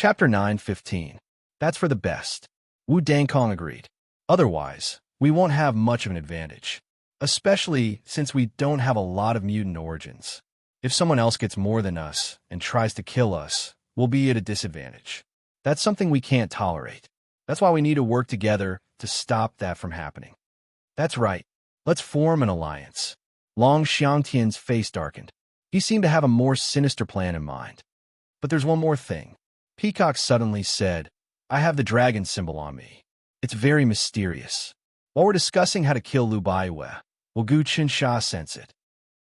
Chapter 9:15. That's for the best. Wu Dangkong agreed. Otherwise, we won't have much of an advantage, especially since we don't have a lot of mutant origins. If someone else gets more than us and tries to kill us, we'll be at a disadvantage. That's something we can't tolerate. That's why we need to work together to stop that from happening. That's right. Let's form an alliance. Long Xiangtian's face darkened. He seemed to have a more sinister plan in mind. But there's one more thing. Peacock suddenly said, I have the dragon symbol on me. It's very mysterious. While we're discussing how to kill Lu Baiwe, will Gu Qinsha sense it?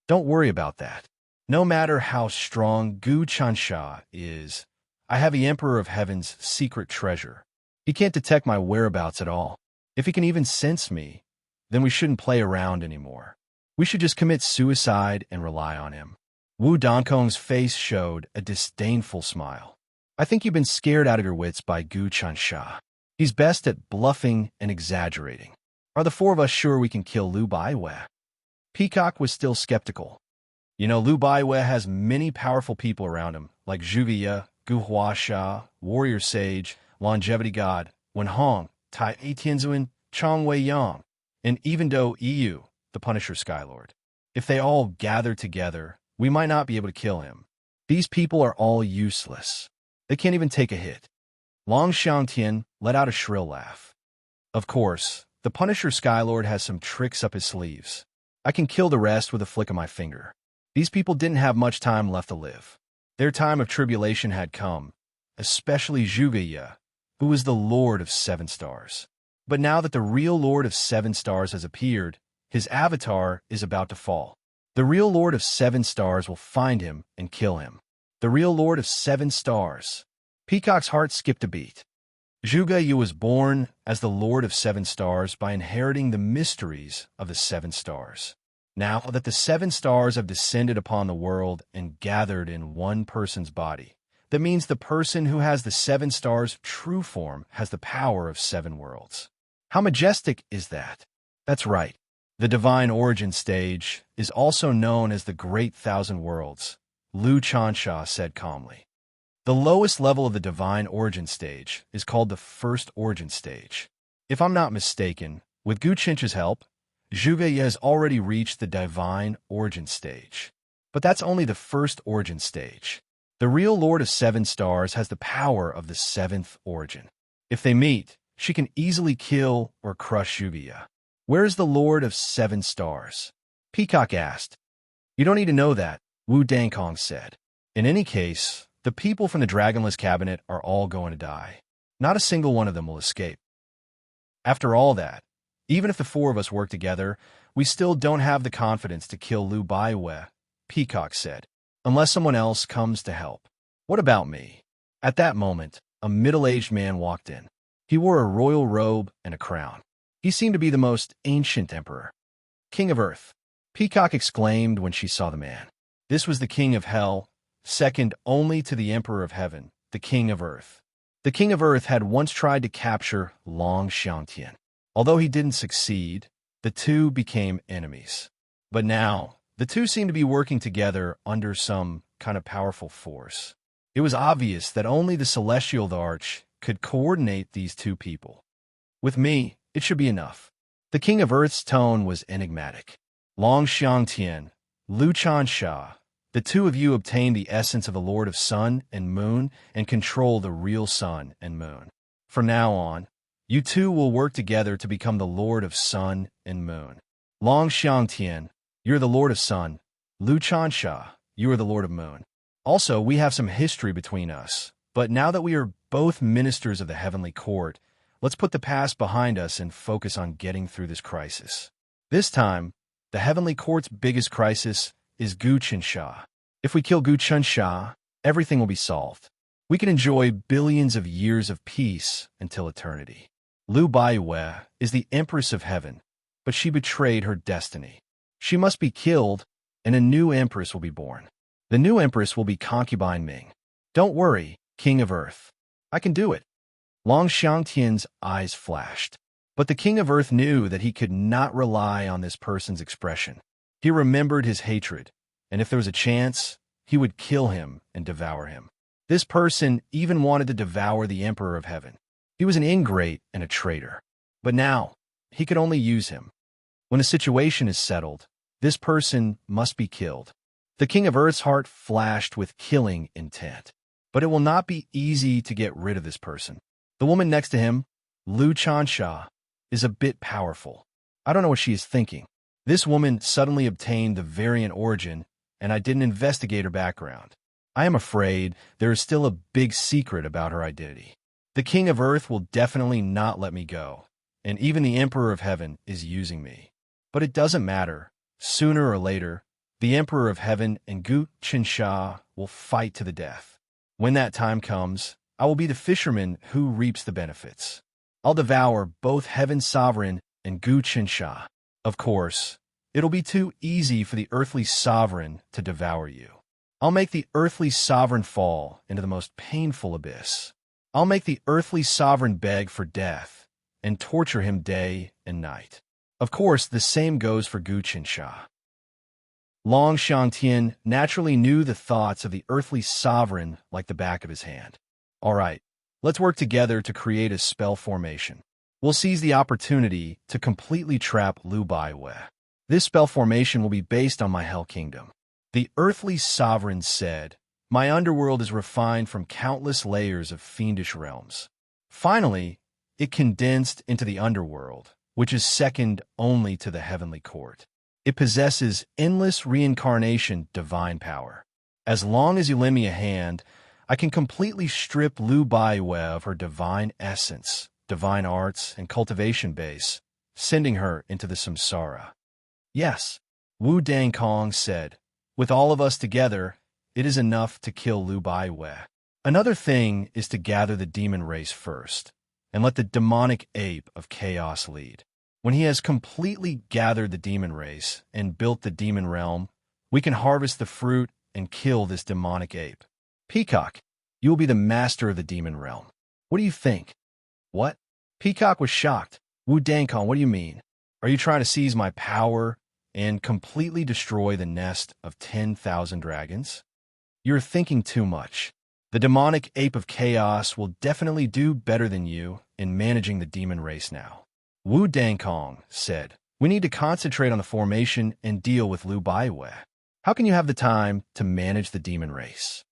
Don't worry about that. No matter how strong Gu Qinsha is, I have the Emperor of Heaven's secret treasure. He can't detect my whereabouts at all. If he can even sense me, then we shouldn't play around anymore. We should just commit suicide and rely on him. Wu Dongkong's face showed a disdainful smile. I think you've been scared out of your wits by Gu Qinsha. He's best at bluffing and exaggerating. Are the four of us sure we can kill Lu Baiwe? Peacock was still skeptical. You know, Lu Baiwe has many powerful people around him, like Zhuge Gu Huasha, Warrior Sage, Longevity God, Wenhong, Tai Tianzuan, Chong Wei Yang, and even Do Yu, the Punisher Skylord. If they all gather together, we might not be able to kill him. These people are all useless. They can't even take a hit. Long Xiangtian let out a shrill laugh. Of course, the Punisher Skylord has some tricks up his sleeves. I can kill the rest with a flick of my finger. These people didn't have much time left to live. Their time of tribulation had come, especially Zhuge, who was the Lord of 7 Stars. But now that the real Lord of 7 Stars has appeared, his avatar is about to fall. The real Lord of 7 Stars will find him and kill him. The real Lord of 7 Stars. Peacock's heart skipped a beat. Zhuge Yu was born as the Lord of 7 Stars by inheriting the mysteries of the 7 Stars. Now that the 7 Stars have descended upon the world and gathered in one person's body, that means the person who has the 7 Stars' true form has the power of 7 worlds. How majestic is that? That's right. The divine origin stage is also known as the Great Thousand Worlds, Lu Qinsha said calmly. The lowest level of the divine origin stage is called the first origin stage. If I'm not mistaken, with Gu Qinsha's help, Zhuge has already reached the divine origin stage. But that's only the first origin stage. The real Lord of 7 Stars has the power of the 7th origin. If they meet, she can easily kill or crush Zhuge. Where is the Lord of 7 Stars? Peacock asked. You don't need to know that, Wu Dangkong said. In any case, the people from the Dragonless Cabinet are all going to die. Not a single one of them will escape. After all that, even if the 4 of us work together, we still don't have the confidence to kill Lu Baiwe, Peacock said, unless someone else comes to help. What about me? At that moment, a middle-aged man walked in. He wore a royal robe and a crown. He seemed to be the most ancient emperor. King of Earth, Peacock exclaimed when she saw the man. This was the King of Hell, second only to the Emperor of Heaven, the King of Earth. The King of Earth had once tried to capture Long Xiangtian. Although he didn't succeed, the two became enemies. But now, the two seemed to be working together under some kind of powerful force. It was obvious that only the Celestial Arch could coordinate these two people. With me, it should be enough. The King of Earth's tone was enigmatic. Long Xiangtian, Lu Qinsha, the two of you obtained the essence of the Lord of Sun and Moon and control the real Sun and Moon. From now on, you two will work together to become the Lord of Sun and Moon. Long Xiangtian, you're the Lord of Sun. Lu Qinsha, you are the Lord of Moon. Also, we have some history between us, but now that we are both ministers of the Heavenly Court, let's put the past behind us and focus on getting through this crisis. This time, the Heavenly Court's biggest crisis is Gu Qinsha. If we kill Gu Qinsha, everything will be solved. We can enjoy billions of years of peace until eternity. Lu Baiwe is the Empress of Heaven, but she betrayed her destiny. She must be killed, and a new Empress will be born. The new Empress will be Concubine Ming. Don't worry, King of Earth. I can do it. Long Xiangtian's eyes flashed. But the King of Earth knew that he could not rely on this person's expression. He remembered his hatred, and if there was a chance, he would kill him and devour him. This person even wanted to devour the Emperor of Heaven. He was an ingrate and a traitor. But now, he could only use him. When the situation is settled, this person must be killed. The King of Earth's heart flashed with killing intent. But it will not be easy to get rid of this person. The woman next to him, Lu Chansha, is a bit powerful. I don't know what she is thinking. This woman suddenly obtained the variant origin, and I didn't investigate her background. I am afraid there is still a big secret about her identity. The King of Earth will definitely not let me go, and even the Emperor of Heaven is using me. But it doesn't matter. Sooner or later, the Emperor of Heaven and Gu Qinsha will fight to the death. When that time comes, I will be the fisherman who reaps the benefits. I'll devour both Heaven's Sovereign and Gu Qinsha. Of course, it'll be too easy for the earthly sovereign to devour you. I'll make the earthly sovereign fall into the most painful abyss. I'll make the earthly sovereign beg for death and torture him day and night. Of course, the same goes for Gu Qinsha. Long Shangtian naturally knew the thoughts of the earthly sovereign like the back of his hand. All right, let's work together to create a spell formation. We'll seize the opportunity to completely trap Lu Baiwei. This spell formation will be based on my Hell Kingdom. The earthly sovereign said, "My underworld is refined from countless layers of fiendish realms." Finally, it condensed into the underworld, which is second only to the heavenly court. It possesses endless reincarnation divine power. As long as you lend me a hand, I can completely strip Lu Baiwei of her divine essence, divine arts, and cultivation base, sending her into the samsara. Yes, Wu Dangkong said, with all of us together, it is enough to kill Lu Baiwei. Another thing is to gather the demon race first, and let the demonic ape of chaos lead. When he has completely gathered the demon race and built the demon realm, we can harvest the fruit and kill this demonic ape. Peacock, you will be the master of the demon realm. What do you think? What? Peacock was shocked. Wu Dangkong, what do you mean? Are you trying to seize my power and completely destroy the nest of 10,000 dragons? You're thinking too much. The demonic ape of chaos will definitely do better than you in managing the demon race now. Wu Dangkong said, we need to concentrate on the formation and deal with Lu Baiwei. How can you have the time to manage the demon race?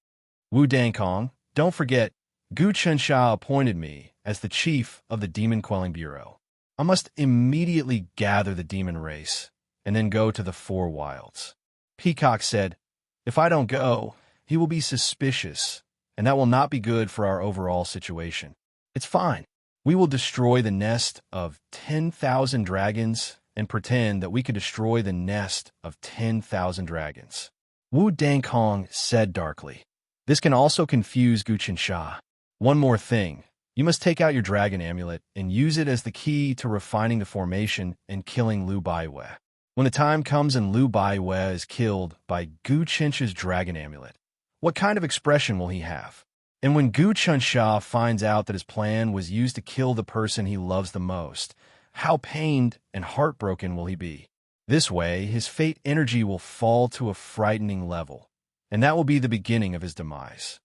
Wu Dangkong, don't forget, Gu Qinsha appointed me as the chief of the Demon Quelling Bureau. I must immediately gather the demon race and then go to the Four Wilds. Peacock said, if I don't go, he will be suspicious, and that will not be good for our overall situation. It's fine. We will destroy the nest of 10,000 dragons and pretend that we could destroy the nest of 10,000 dragons. Wu Dangkong said darkly. This can also confuse Gu Qinsha. One more thing. You must take out your dragon amulet and use it as the key to refining the formation and killing Lu Baiwei. When the time comes and Lu Baiwei is killed by Gu Qinsha's dragon amulet, what kind of expression will he have? And when Gu Qinsha finds out that his plan was used to kill the person he loves the most, how pained and heartbroken will he be? This way, his fate energy will fall to a frightening level, and that will be the beginning of his demise.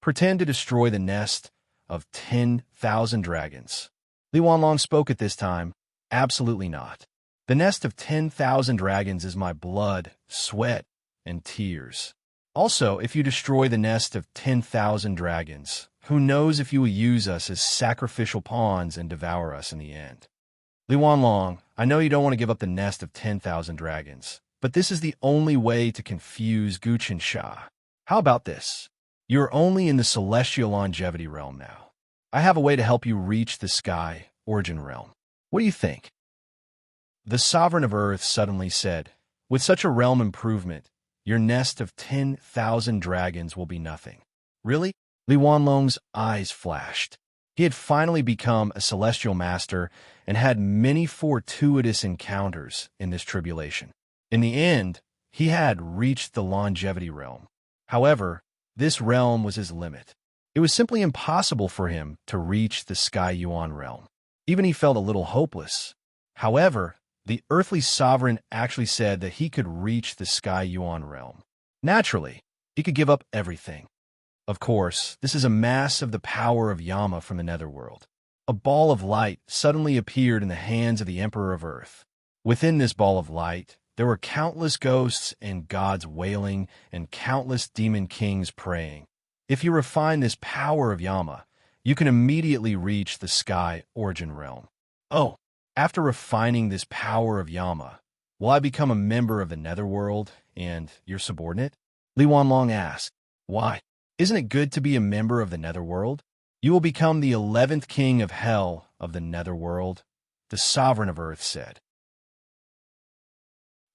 Pretend to destroy the nest of 10,000 dragons. Li Wanlong spoke at this time. Absolutely not. The nest of 10,000 dragons is my blood, sweat, and tears. Also, if you destroy the nest of 10,000 dragons, who knows if you will use us as sacrificial pawns and devour us in the end. Li Wanlong, I know you don't want to give up the nest of 10,000 dragons, but this is the only way to confuse Gu Qinsha. How about this? You're only in the celestial longevity realm now. I have a way to help you reach the sky origin realm. What do you think? The sovereign of Earth suddenly said, with such a realm improvement, your nest of 10,000 dragons will be nothing. Really? Li Wanlong's eyes flashed. He had finally become a celestial master and had many fortuitous encounters in this tribulation. In the end, he had reached the longevity realm. However, this realm was his limit. It was simply impossible for him to reach the Sky Yuan realm. Even he felt a little hopeless. However, the earthly sovereign actually said that he could reach the Sky Yuan realm. Naturally, he could give up everything. Of course, this is a mass of the power of Yama from the netherworld. A ball of light suddenly appeared in the hands of the Emperor of Earth. Within this ball of light, there were countless ghosts and gods wailing and countless demon kings praying. If you refine this power of Yama, you can immediately reach the sky origin realm. Oh, after refining this power of Yama, will I become a member of the netherworld and your subordinate? Li Wanlong asked. Why? Isn't it good to be a member of the netherworld? You will become the 11th king of hell of the netherworld, the sovereign of earth said.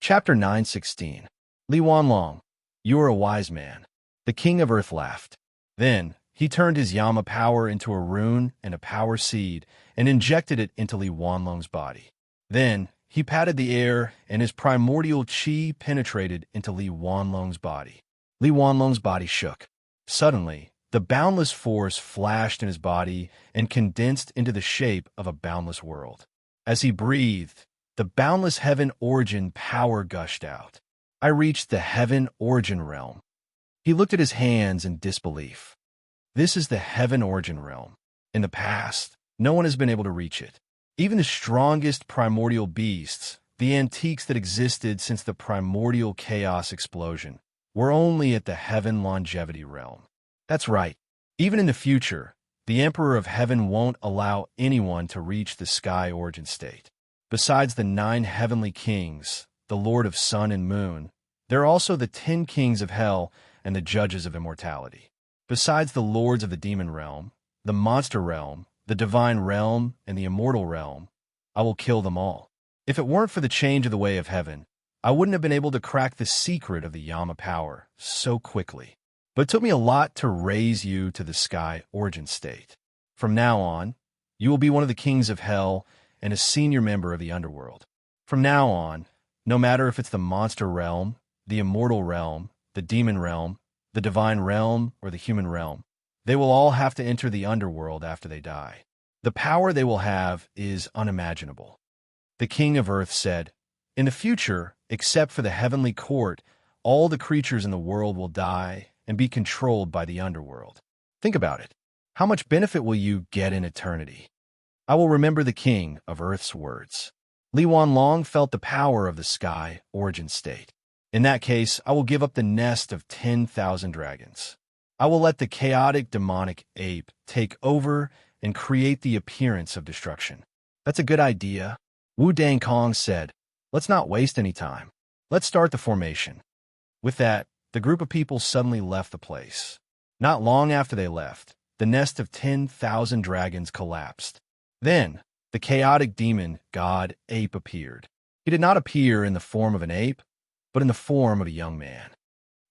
Chapter 9:16. Li Wanlong, you are a wise man. The king of earth laughed. Then he turned his Yama power into a rune and a power seed and injected it into Li Wanlong's body. Then he patted the air and his primordial chi penetrated into Li Wanlong's body. Li Wanlong's body shook. Suddenly, the boundless force flashed in his body and condensed into the shape of a boundless world. As he breathed, the boundless heaven origin power gushed out. I reached the heaven origin realm. He looked at his hands in disbelief. This is the heaven origin realm. In the past, no one has been able to reach it. Even the strongest primordial beasts, the antiques that existed since the primordial chaos explosion, were only at the heaven longevity realm. That's right. Even in the future, the Emperor of Heaven won't allow anyone to reach the sky origin state. Besides the 9 heavenly kings, the Lord of Sun and Moon, there are also the 10 kings of hell and the judges of immortality. Besides the lords of the demon realm, the monster realm, the divine realm, and the immortal realm, I will kill them all. If it weren't for the change of the way of heaven, I wouldn't have been able to crack the secret of the Yama power so quickly. But it took me a lot to raise you to the sky origin state. From now on, you will be one of the kings of hell and a senior member of the underworld. From now on, no matter if it's the monster realm, the immortal realm, the demon realm, the divine realm, or the human realm, they will all have to enter the underworld after they die. The power they will have is unimaginable. The king of earth said, in the future, except for the heavenly court, all the creatures in the world will die and be controlled by the underworld. Think about it. How much benefit will you get in eternity? I will remember the king of earth's words. Li Wanlong felt the power of the sky origin state. In that case, I will give up the nest of 10,000 dragons. I will let the chaotic demonic ape take over and create the appearance of destruction. That's a good idea. Wu Dangkong said, let's not waste any time. Let's start the formation. With that, the group of people suddenly left the place. Not long after they left, the nest of 10,000 dragons collapsed. Then, the chaotic demon god ape appeared. He did not appear in the form of an ape, but in the form of a young man.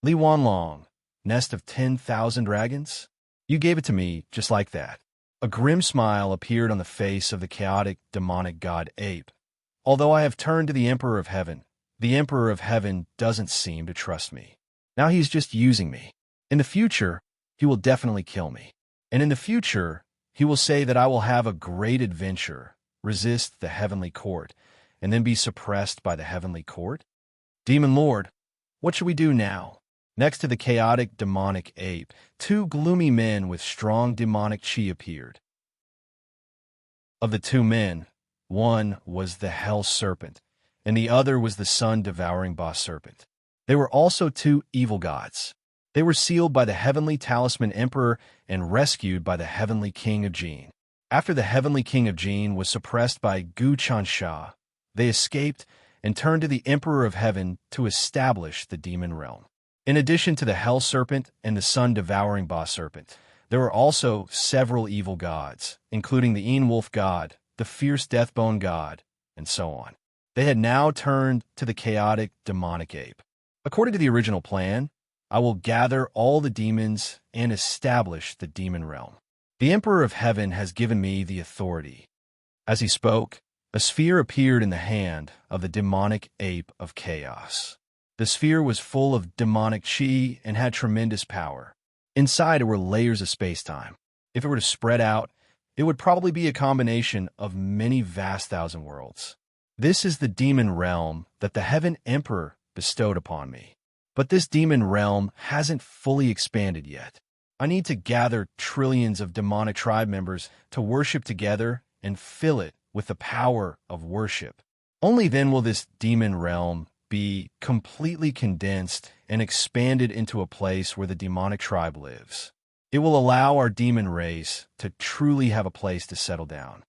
Li Wanlong, nest of 10,000 dragons? You gave it to me just like that. A grim smile appeared on the face of the chaotic demonic god ape. Although I have turned to the Emperor of Heaven, the Emperor of Heaven doesn't seem to trust me. Now he's just using me. In the future, he will definitely kill me. And in the future, he will say that I will have a great adventure, resist the heavenly court, and then be suppressed by the heavenly court? Demon Lord, what should we do now? Next to the chaotic demonic ape, 2 gloomy men with strong demonic chi appeared. Of the 2 men, one was the hell serpent, and the other was the sun-devouring boss serpent. They were also 2 evil gods. They were sealed by the heavenly talisman emperor and rescued by the heavenly king of Jin. After the heavenly king of Jin was suppressed by Gu Chansha, they escaped and turned to the emperor of heaven to establish the demon realm. In addition to the hell serpent and the sun-devouring boss serpent, there were also several evil gods, including the Een Wolf god, the fierce Deathbone god, and so on. They had now turned to the chaotic demonic ape. According to the original plan, I will gather all the demons and establish the demon realm. The Emperor of Heaven has given me the authority. As he spoke, a sphere appeared in the hand of the demonic ape of chaos. The sphere was full of demonic chi and had tremendous power. Inside it were layers of space-time. If it were to spread out, it would probably be a combination of many vast thousand worlds. This is the demon realm that the Heaven Emperor bestowed upon me. But this demon realm hasn't fully expanded yet. I need to gather trillions of demonic tribe members to worship together and fill it with the power of worship. Only then will this demon realm be completely condensed and expanded into a place where the demonic tribe lives. It will allow our demon race to truly have a place to settle down.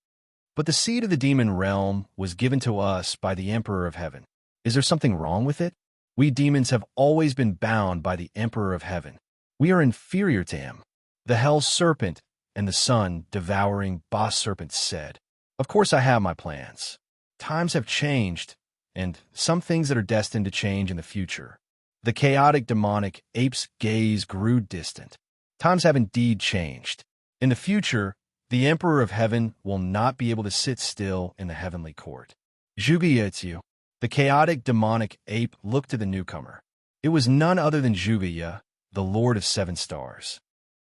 But the seed of the demon realm was given to us by the Emperor of Heaven. Is there something wrong with it? We demons have always been bound by the Emperor of Heaven. We are inferior to him. The hell serpent and the sun-devouring boss serpent said, "Of course I have my plans. Times have changed, and some things that are destined to change in the future." The chaotic demonic ape's gaze grew distant. Times have indeed changed. In the future, the Emperor of Heaven will not be able to sit still in the heavenly court. Zhuge. The chaotic demonic ape looked to the newcomer. It was none other than Zhuge, the Lord of Seven Stars.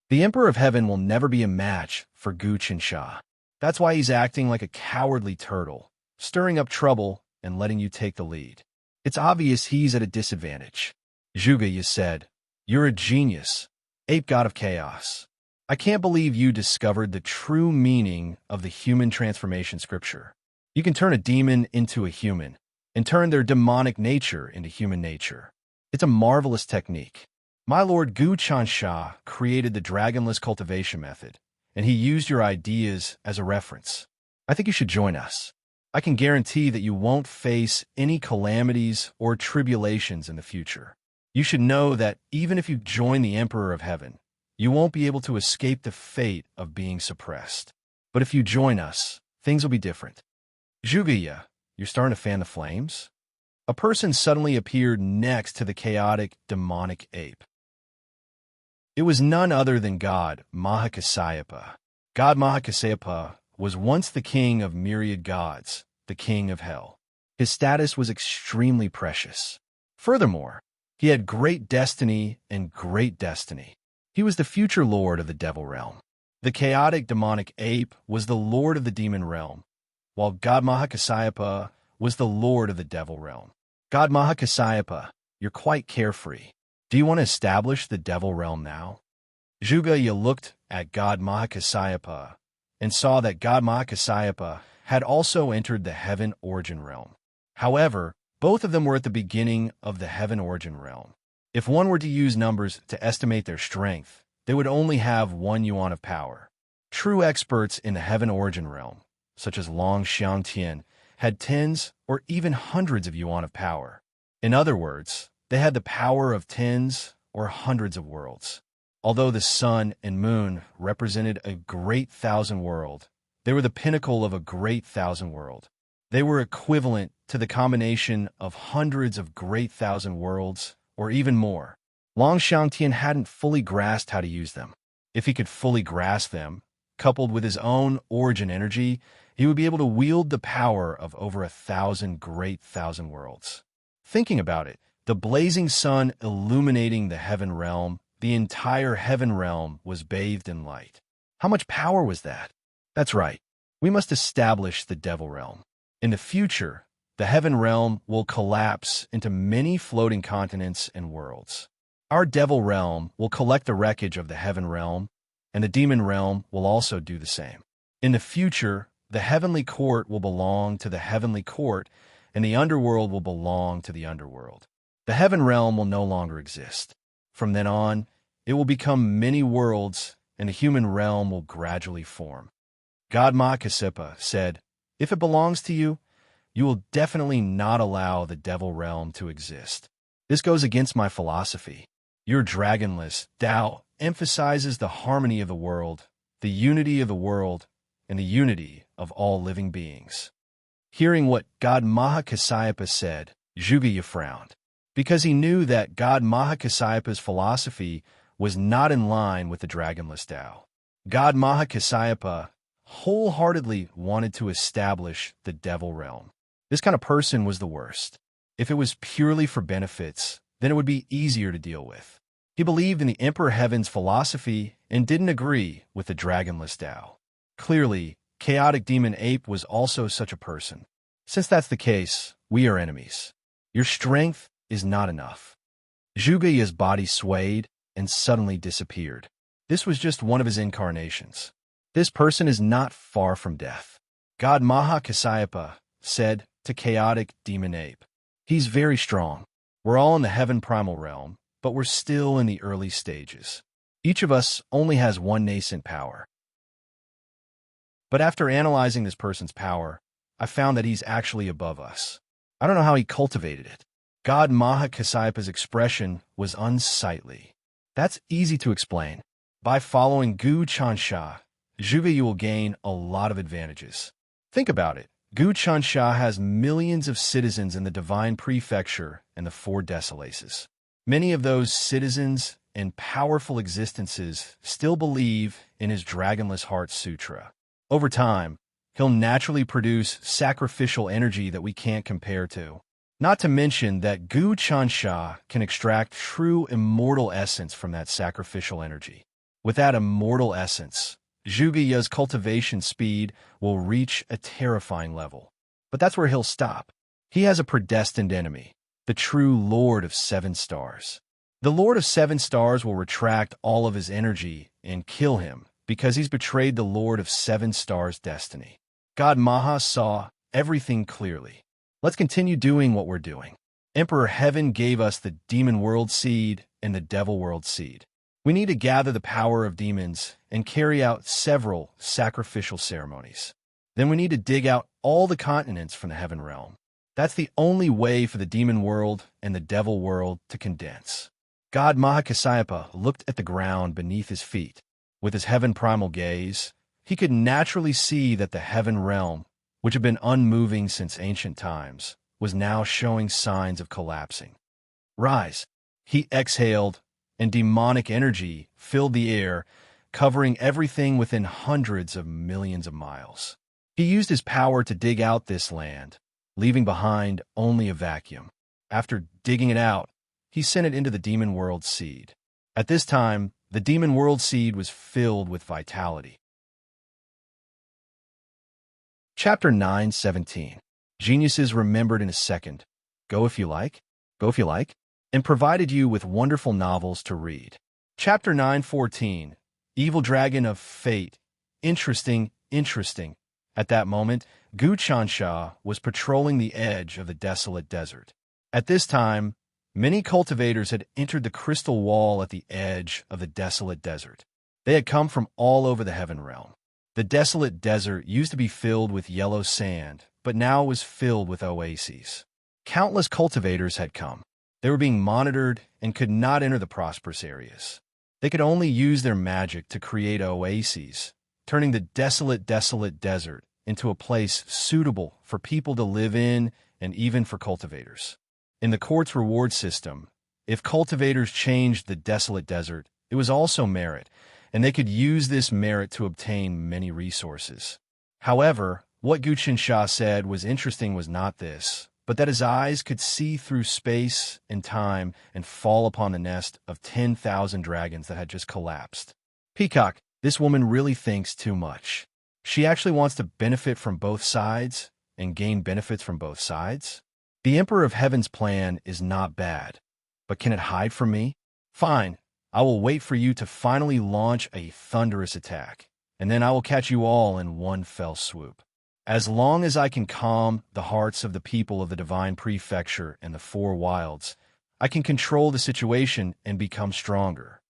The Emperor of Heaven will never be a match for Gu Qinsha. That's why he's acting like a cowardly turtle, stirring up trouble and letting you take the lead. It's obvious he's at a disadvantage. Zhuge said, "You're a genius, ape god of chaos. I can't believe you discovered the true meaning of the human transformation scripture. You can turn a demon into a human, and turn their demonic nature into human nature. It's a marvelous technique. My lord Gu Qinsha created the dragonless cultivation method, and he used your ideas as a reference. I think you should join us. I can guarantee that you won't face any calamities or tribulations in the future. You should know that even if you join the Emperor of Heaven, you won't be able to escape the fate of being suppressed. But if you join us, things will be different." Zhuge, you're starting to fan the flames? A person suddenly appeared next to the chaotic demonic ape. It was none other than God Mahakasayapa. God Mahakasayapa was once the king of myriad gods, the king of hell. His status was extremely precious. Furthermore, he had great destiny and great destiny. He was the future lord of the devil realm. The chaotic demonic ape was the lord of the demon realm, while God Mahakasayapa was the lord of the devil realm. God Mahakasayapa, you're quite carefree. Do you want to establish the devil realm now? Zhuge looked at God Mahakasayapa and saw that God Mahakasayapa had also entered the heaven origin realm. However, both of them were at the beginning of the heaven origin realm. If one were to use numbers to estimate their strength, they would only have 1 yuan of power. True experts in the heaven origin realm, such as Long Xiangtian, had tens or even hundreds of yuan of power. In other words, they had the power of tens or hundreds of worlds. Although the sun and moon represented a great thousand world, they were the pinnacle of a great thousand world. They were equivalent to the combination of hundreds of great thousand worlds, or even more. Long Xiangtian hadn't fully grasped how to use them. If he could fully grasp them, coupled with his own origin energy, he would be able to wield the power of over 1,000 great thousand worlds. Thinking about it, the blazing sun illuminating the heaven realm, the entire heaven realm was bathed in light. How much power was that? That's right. We must establish the devil realm. In the future, the heaven realm will collapse into many floating continents and worlds. Our devil realm will collect the wreckage of the heaven realm, and the demon realm will also do the same. In the future, the heavenly court will belong to the heavenly court, and the underworld will belong to the underworld. The heaven realm will no longer exist. From then on, it will become many worlds, and the human realm will gradually form. God Mahakasayapa said, "If it belongs to you, you will definitely not allow the devil realm to exist. This goes against my philosophy. Your dragonless Tao emphasizes the harmony of the world, the unity of the world, and the unity of all living beings." Hearing what God Mahakasayapa said, Zhuge frowned, because he knew that God Mahakasayapa's philosophy was not in line with the dragonless Tao. God Mahakasayapa wholeheartedly wanted to establish the devil realm. This kind of person was the worst. If it was purely for benefits, then it would be easier to deal with. He believed in the Emperor Heaven's philosophy and didn't agree with the dragonless Tao. Clearly, Chaotic Demon Ape was also such a person. Since that's the case, we are enemies. Your strength is not enough. Zhuge's body swayed and suddenly disappeared. This was just one of his incarnations. This person is not far from death. God Mahakasyapa said to chaotic demon ape. He's very strong. We're all in the heaven primal realm, but we're still in the early stages. Each of us only has one nascent power. But after analyzing this person's power, I found that he's actually above us. I don't know how he cultivated it. God Mahakasyapa's expression was unsightly. That's easy to explain. By following Gu Chansha, Juve, you will gain a lot of advantages. Think about it. Gu Chansha has millions of citizens in the Divine Prefecture and the Four Desolaces. Many of those citizens and powerful existences still believe in his Dragonless Heart Sutra. Over time, he'll naturally produce sacrificial energy that we can't compare to. Not to mention that Gu Chansha can extract true immortal essence from that sacrificial energy. With that immortal essence, Zhugeya's cultivation speed will reach a terrifying level. But that's where he'll stop. He has a predestined enemy, the true Lord of Seven Stars. The Lord of Seven Stars will retract all of his energy and kill him because he's betrayed the Lord of Seven Stars' destiny. God Maha saw everything clearly. Let's continue doing what we're doing. Emperor Heaven gave us the Demon World Seed and the Devil World Seed. We need to gather the power of demons and carry out several sacrificial ceremonies. Then we need to dig out all the continents from the Heaven Realm. That's the only way for the Demon World and the Devil World to condense. God Mahakasyapa looked at the ground beneath his feet. With his heaven primal gaze, he could naturally see that the Heaven Realm, which had been unmoving since ancient times, was now showing signs of collapsing. Rise! He exhaled, and demonic energy filled the air, covering everything within hundreds of millions of miles. He used his power to dig out this land, leaving behind only a vacuum. After digging it out, he sent it into the Demon World Seed. At this time, the Demon World Seed was filled with vitality. Chapter 9:17. Geniuses remembered in a second. Go if you like. Go if you like. And provided you with wonderful novels to read. Chapter 9:14. Evil Dragon of Fate. Interesting. At that moment, Gu Chansha was patrolling the edge of the desolate desert. At this time, many cultivators had entered the crystal wall at the edge of the desolate desert. They had come from all over the Heaven Realm. The desolate desert used to be filled with yellow sand, but now was filled with oases. Countless cultivators had come. They were being monitored and could not enter the prosperous areas. They could only use their magic to create oases, turning the desolate desert into a place suitable for people to live in and even for cultivators. In the court's reward system, if cultivators changed the desolate desert, it was also merit, and they could use this merit to obtain many resources. However, what Gu Chansha said was interesting was not this, but that his eyes could see through space and time and fall upon the nest of 10,000 dragons that had just collapsed. Peacock, this woman really thinks too much. She actually wants to benefit from both sides and gain benefits from both sides. The Emperor of Heaven's plan is not bad, but can it hide from me? Fine, I will wait for you to finally launch a thunderous attack, and then I will catch you all in one fell swoop. As long as I can calm the hearts of the people of the Divine Prefecture and the Four Wilds, I can control the situation and become stronger.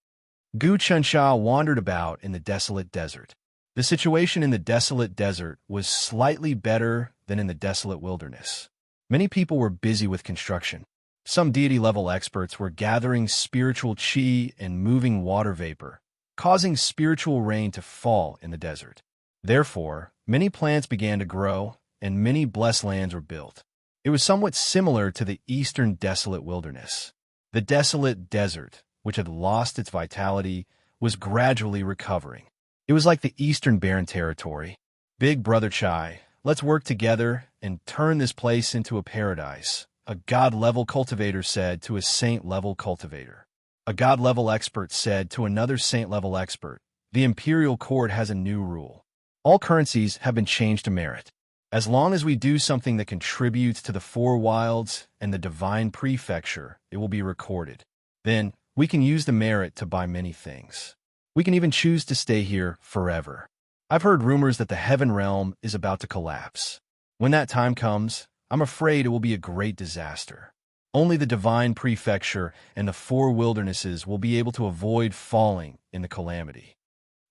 Gu Chansha wandered about in the desolate desert. The situation in the desolate desert was slightly better than in the desolate wilderness. Many people were busy with construction. Some deity-level experts were gathering spiritual chi and moving water vapor, causing spiritual rain to fall in the desert. Therefore, many plants began to grow, and many blessed lands were built. It was somewhat similar to the eastern desolate wilderness. The desolate desert, which had lost its vitality, was gradually recovering. It was like the eastern barren territory. Big Brother Chai, let's work together and turn this place into a paradise, a god-level cultivator said to a saint-level cultivator. A god-level expert said to another saint-level expert, the imperial court has a new rule. All currencies have been changed to merit. As long as we do something that contributes to the Four Wilds and the Divine Prefecture, it will be recorded. Then, we can use the merit to buy many things. We can even choose to stay here forever. I've heard rumors that the heaven realm is about to collapse. When that time comes, I'm afraid it will be a great disaster. Only the divine prefecture and the four wildernesses will be able to avoid falling in the calamity.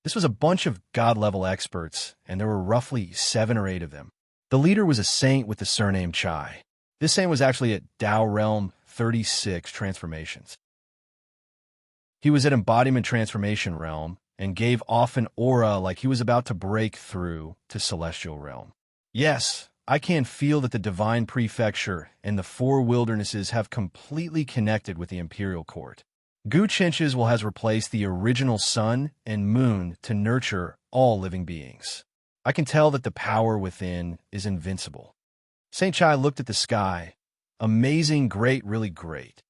This was a bunch of god-level experts, and there were roughly 7 or 8 of them. The leader was a saint with the surname Chai. This saint was actually at Tao Realm 36 Transformations. He was at Embodiment Transformation Realm and gave off an aura like he was about to break through to Celestial Realm. Yes, I can feel that the Divine Prefecture and the 4 wildernesses have completely connected with the Imperial Court. Gu Chinches has replaced the original sun and moon to nurture all living beings. I can tell that the power within is invincible. Saint Chai looked at the sky. Amazing, great, really great.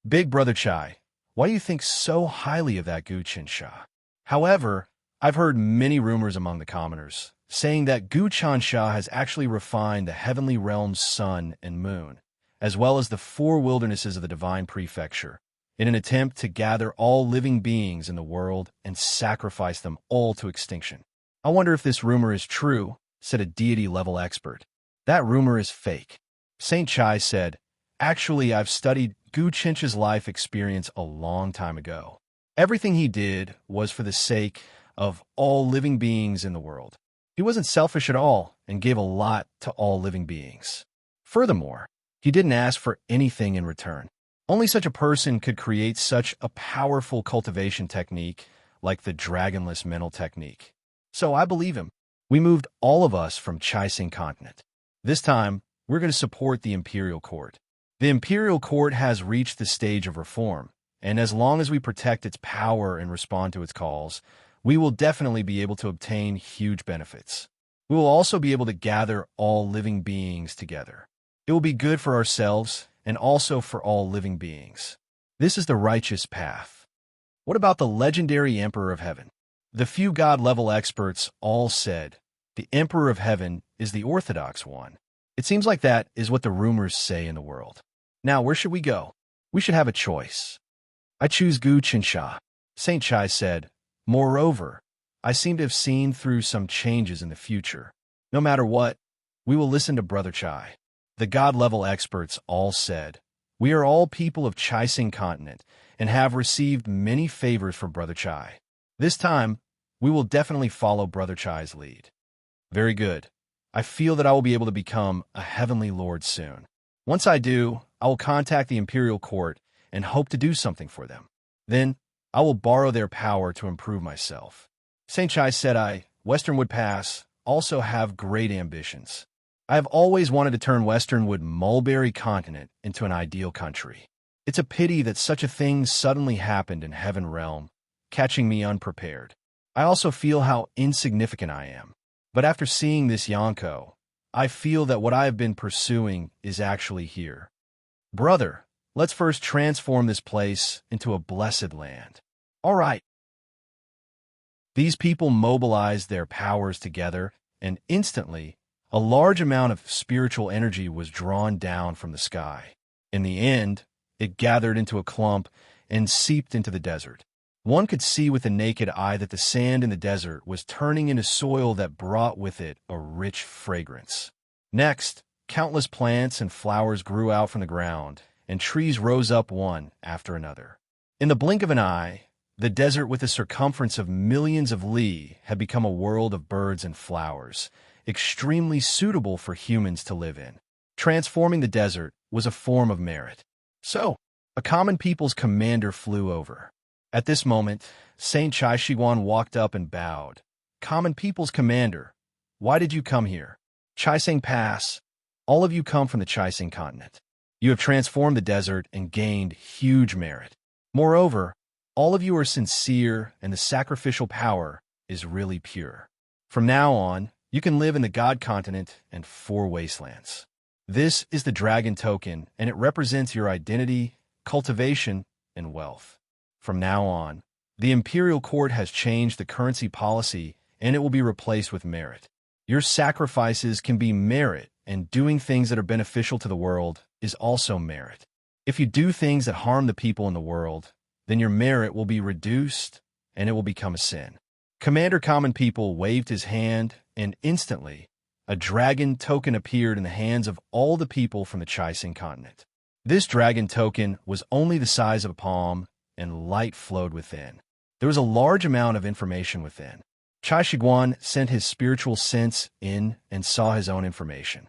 Big Brother Chai, why do you think so highly of that Gu Chinsha? However, I've heard many rumors among the commoners, saying that Gu Chansha has actually refined the heavenly realm's sun and moon, as well as the 4 wildernesses of the Divine Prefecture, in an attempt to gather all living beings in the world and sacrifice them all to extinction. I wonder if this rumor is true, said a deity-level expert. That rumor is fake. Saint Chai said, actually, I've studied Gu Chinch's life experience a long time ago. Everything he did was for the sake of all living beings in the world. He wasn't selfish at all and gave a lot to all living beings. Furthermore, he didn't ask for anything in return. Only such a person could create such a powerful cultivation technique like the dragonless mental technique. So I believe him. We moved all of us from Chaising continent. This time, we're going to support the Imperial Court. The Imperial Court has reached the stage of reform, and as long as we protect its power and respond to its calls, we will definitely be able to obtain huge benefits. We will also be able to gather all living beings together. It will be good for ourselves and also for all living beings. This is the righteous path. What about the legendary Emperor of Heaven? The few god-level experts all said, the Emperor of Heaven is the orthodox one. It seems like that is what the rumors say in the world. Now, where should we go? We should have a choice. I choose Gu Chinsha. Saint Chai said, moreover, I seem to have seen through some changes in the future. No matter what, we will listen to Brother Chai. The god-level experts all said, we are all people of Chaising continent and have received many favors from Brother Chai. This time, we will definitely follow Brother Chai's lead. Very good. I feel that I will be able to become a heavenly lord soon. Once I do, I will contact the Imperial Court and hope to do something for them. Then, I will borrow their power to improve myself. Saint Chai said Westernwood Pass, also have great ambitions. I have always wanted to turn Westernwood Mulberry Continent into an ideal country. It's a pity that such a thing suddenly happened in Heaven Realm, catching me unprepared. I also feel how insignificant I am. But after seeing this Yonko, I feel that what I have been pursuing is actually here. Brother, let's first transform this place into a blessed land. All right. These people mobilized their powers together, and instantly, a large amount of spiritual energy was drawn down from the sky. In the end, it gathered into a clump and seeped into the desert. One could see with the naked eye that the sand in the desert was turning into soil that brought with it a rich fragrance. Next, countless plants and flowers grew out from the ground, and trees rose up one after another. In the blink of an eye, the desert with a circumference of millions of li had become a world of birds and flowers, extremely suitable for humans to live in. Transforming the desert was a form of merit. So, a common people's commander flew over. At this moment, Saint Chai Shiguan walked up and bowed. Common people's commander, why did you come here? Chaising Pass, all of you come from the Chaising continent. You have transformed the desert and gained huge merit. Moreover, all of you are sincere and the sacrificial power is really pure. From now on, you can live in the God continent and 4 wastelands. This is the dragon token, and it represents your identity, cultivation, and wealth. From now on, the Imperial Court has changed the currency policy, and it will be replaced with merit. Your sacrifices can be merit, and doing things that are beneficial to the world is also merit. If you do things that harm the people in the world, then your merit will be reduced and it will become a sin. Commander Common People waved his hand, and instantly, a dragon token appeared in the hands of all the people from the Chising continent. This dragon token was only the size of a palm, and light flowed within. There was a large amount of information within. Chai Shiguan sent his spiritual sense in and saw his own information.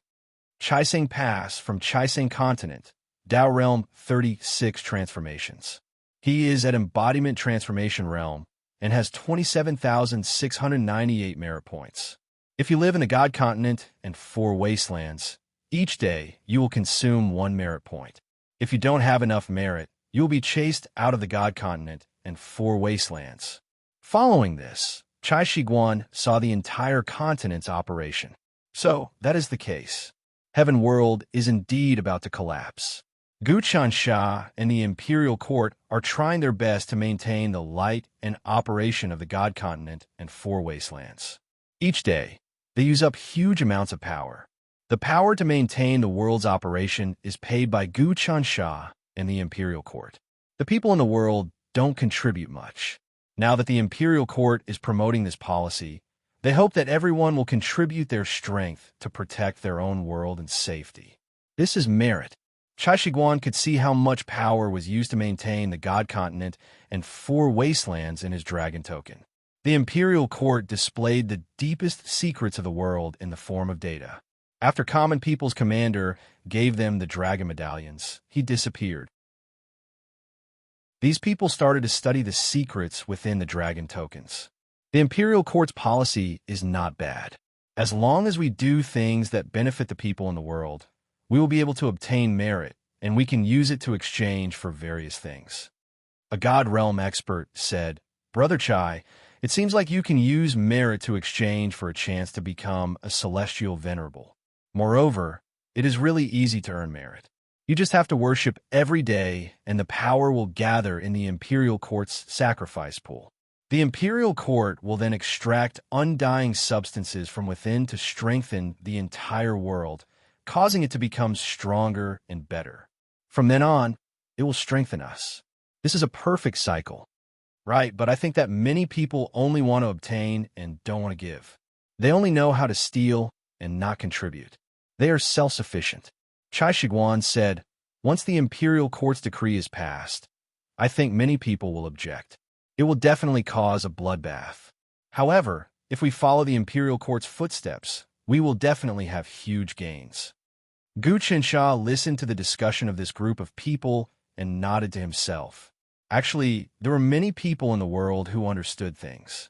Chising Pass from Chising Continent, Dao Realm 36 transformations. He is at Embodiment Transformation Realm and has 27,698 merit points. If you live in the God Continent and 4 wastelands, each day you will consume 1 merit point. If you don't have enough merit, you will be chased out of the God Continent and 4 wastelands. Following this, Chai Shiguan saw the entire continent's operation. So, that is the case. Heaven World is indeed about to collapse. Gu Chansha and the Imperial Court are trying their best to maintain the light and operation of the God Continent and 4 wastelands. Each day, they use up huge amounts of power. The power to maintain the world's operation is paid by Gu Chansha and the Imperial Court. The people in the world don't contribute much. Now that the Imperial Court is promoting this policy, they hope that everyone will contribute their strength to protect their own world and safety. This is merit. Chai Shiguan could see how much power was used to maintain the God Continent and 4 wastelands in his dragon token. The Imperial Court displayed the deepest secrets of the world in the form of data. After Common People's commander gave them the dragon medallions, he disappeared. These people started to study the secrets within the dragon tokens. The Imperial Court's policy is not bad. As long as we do things that benefit the people in the world, we will be able to obtain merit, and we can use it to exchange for various things. A God Realm expert said, "Brother Chai, it seems like you can use merit to exchange for a chance to become a celestial venerable. Moreover, it is really easy to earn merit. You just have to worship every day, and the power will gather in the Imperial Court's sacrifice pool. The Imperial Court will then extract undying substances from within to strengthen the entire world, causing it to become stronger and better. From then on, it will strengthen us. This is a perfect cycle." Right, but I think that many people only want to obtain and don't want to give. They only know how to steal and not contribute. They are self-sufficient. Chai Shiguan said, "Once the Imperial Court's decree is passed, I think many people will object. It will definitely cause a bloodbath. However, if we follow the Imperial Court's footsteps, we will definitely have huge gains." Gu Qinsha listened to the discussion of this group of people and nodded to himself. Actually, there were many people in the world who understood things.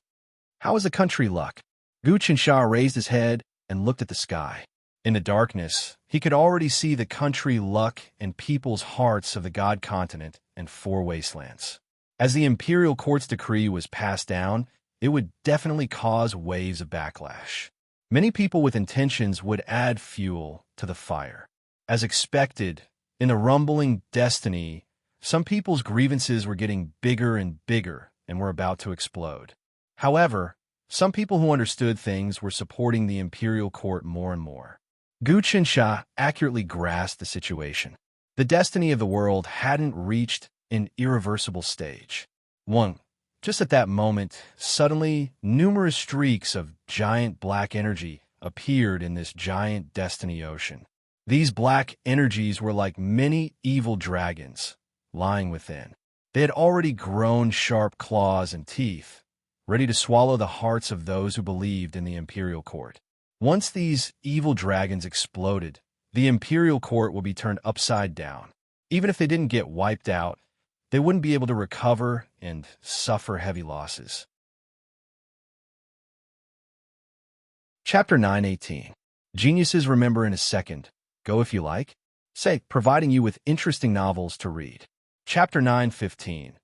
How is the country luck? Gu Qinsha raised his head and looked at the sky. In the darkness, he could already see the country luck and people's hearts of the God Continent and 4 wastelands. As the Imperial Court's decree was passed down, it would definitely cause waves of backlash. Many people with intentions would add fuel to the fire. As expected, in the rumbling destiny, some people's grievances were getting bigger and bigger and were about to explode. However, some people who understood things were supporting the Imperial Court more and more. Gu Qinsha accurately grasped the situation. The destiny of the world hadn't reached an irreversible stage. Just at that moment, suddenly, numerous streaks of giant black energy appeared in this giant destiny ocean. These black energies were like many evil dragons lying within. They had already grown sharp claws and teeth, ready to swallow the hearts of those who believed in the Imperial Court. Once these evil dragons exploded, the Imperial Court will be turned upside down. Even if they didn't get wiped out, they wouldn't be able to recover and suffer heavy losses. Chapter 9:18. Geniuses remember in a second. Go if you like. Say, providing you with interesting novels to read. Chapter 9:15.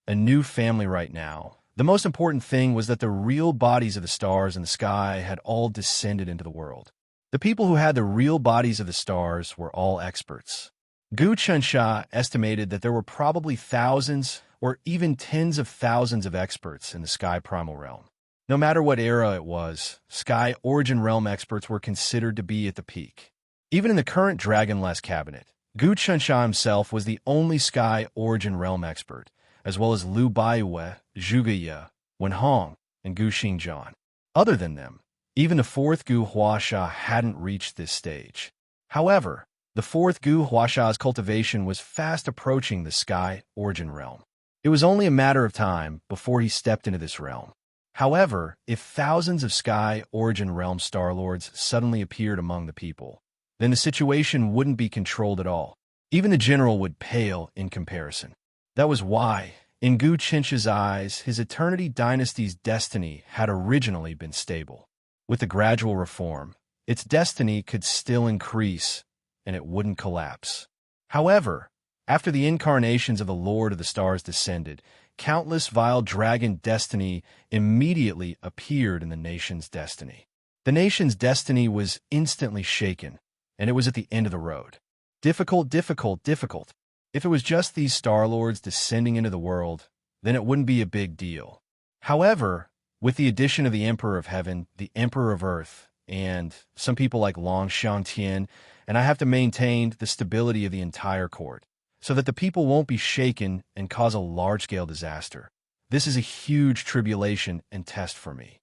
A new family right now. The most important thing was that the real bodies of the stars in the sky had all descended into the world. The people who had the real bodies of the stars were all experts. Gu Qinsha estimated that there were probably thousands or even tens of thousands of experts in the Sky Primal Realm. No matter what era it was, Sky Origin Realm experts were considered to be at the peak. Even in the current Dragonless cabinet, Gu Qinsha himself was the only Sky Origin Realm expert, as well as Lu Baiwe, Zhuge Ye, Wenhong, and Gu Xingjian. Other than them, even the fourth Gu Huasha hadn't reached this stage. However, the fourth Gu Huasha's cultivation was fast approaching the Sky Origin realm. It was only a matter of time before he stepped into this realm. However, if thousands of Sky Origin realm Star-Lords suddenly appeared among the people, then the situation wouldn't be controlled at all. Even the general would pale in comparison. That was why, in Gu Chincha's eyes, his Eternity Dynasty's destiny had originally been stable. With the gradual reform, its destiny could still increase, and it wouldn't collapse. However, after the incarnations of the Lord of the Stars descended, countless vile dragon destiny immediately appeared in the nation's destiny. The nation's destiny was instantly shaken, and it was at the end of the road. Difficult, difficult, difficult. If it was just these Star-Lords descending into the world, then it wouldn't be a big deal. However, with the addition of the Emperor of Heaven, the Emperor of Earth, and some people like Long Shangtian, and I have to maintain the stability of the entire court, so that the people won't be shaken and cause a large-scale disaster. This is a huge tribulation and test for me.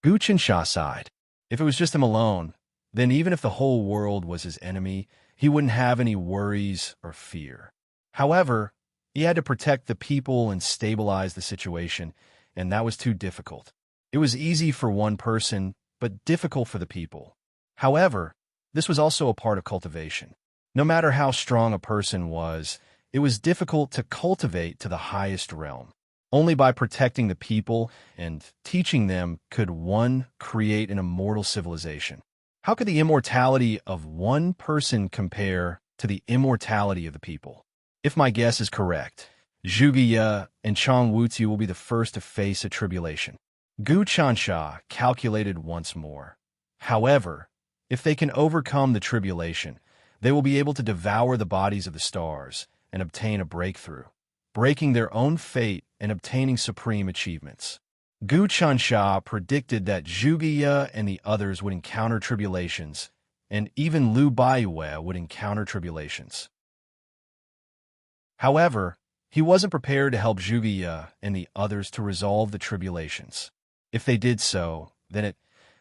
Gu Qinsha sighed. If it was just him alone, then even if the whole world was his enemy, he wouldn't have any worries or fear. However, he had to protect the people and stabilize the situation, and that was too difficult. It was easy for one person, but difficult for the people. However, this was also a part of cultivation. No matter how strong a person was, it was difficult to cultivate to the highest realm. Only by protecting the people and teaching them could one create an immortal civilization. How could the immortality of one person compare to the immortality of the people? If my guess is correct, Zhuge and Chang Wuzi will be the first to face a tribulation. Gu Chansha calculated once more. However, if they can overcome the tribulation, they will be able to devour the bodies of the stars and obtain a breakthrough, breaking their own fate and obtaining supreme achievements. Gu Chansha predicted that Zhuge and the others would encounter tribulations, and even Liu Baiyue would encounter tribulations. However, he wasn't prepared to help Zhuge and the others to resolve the tribulations. If they did so, then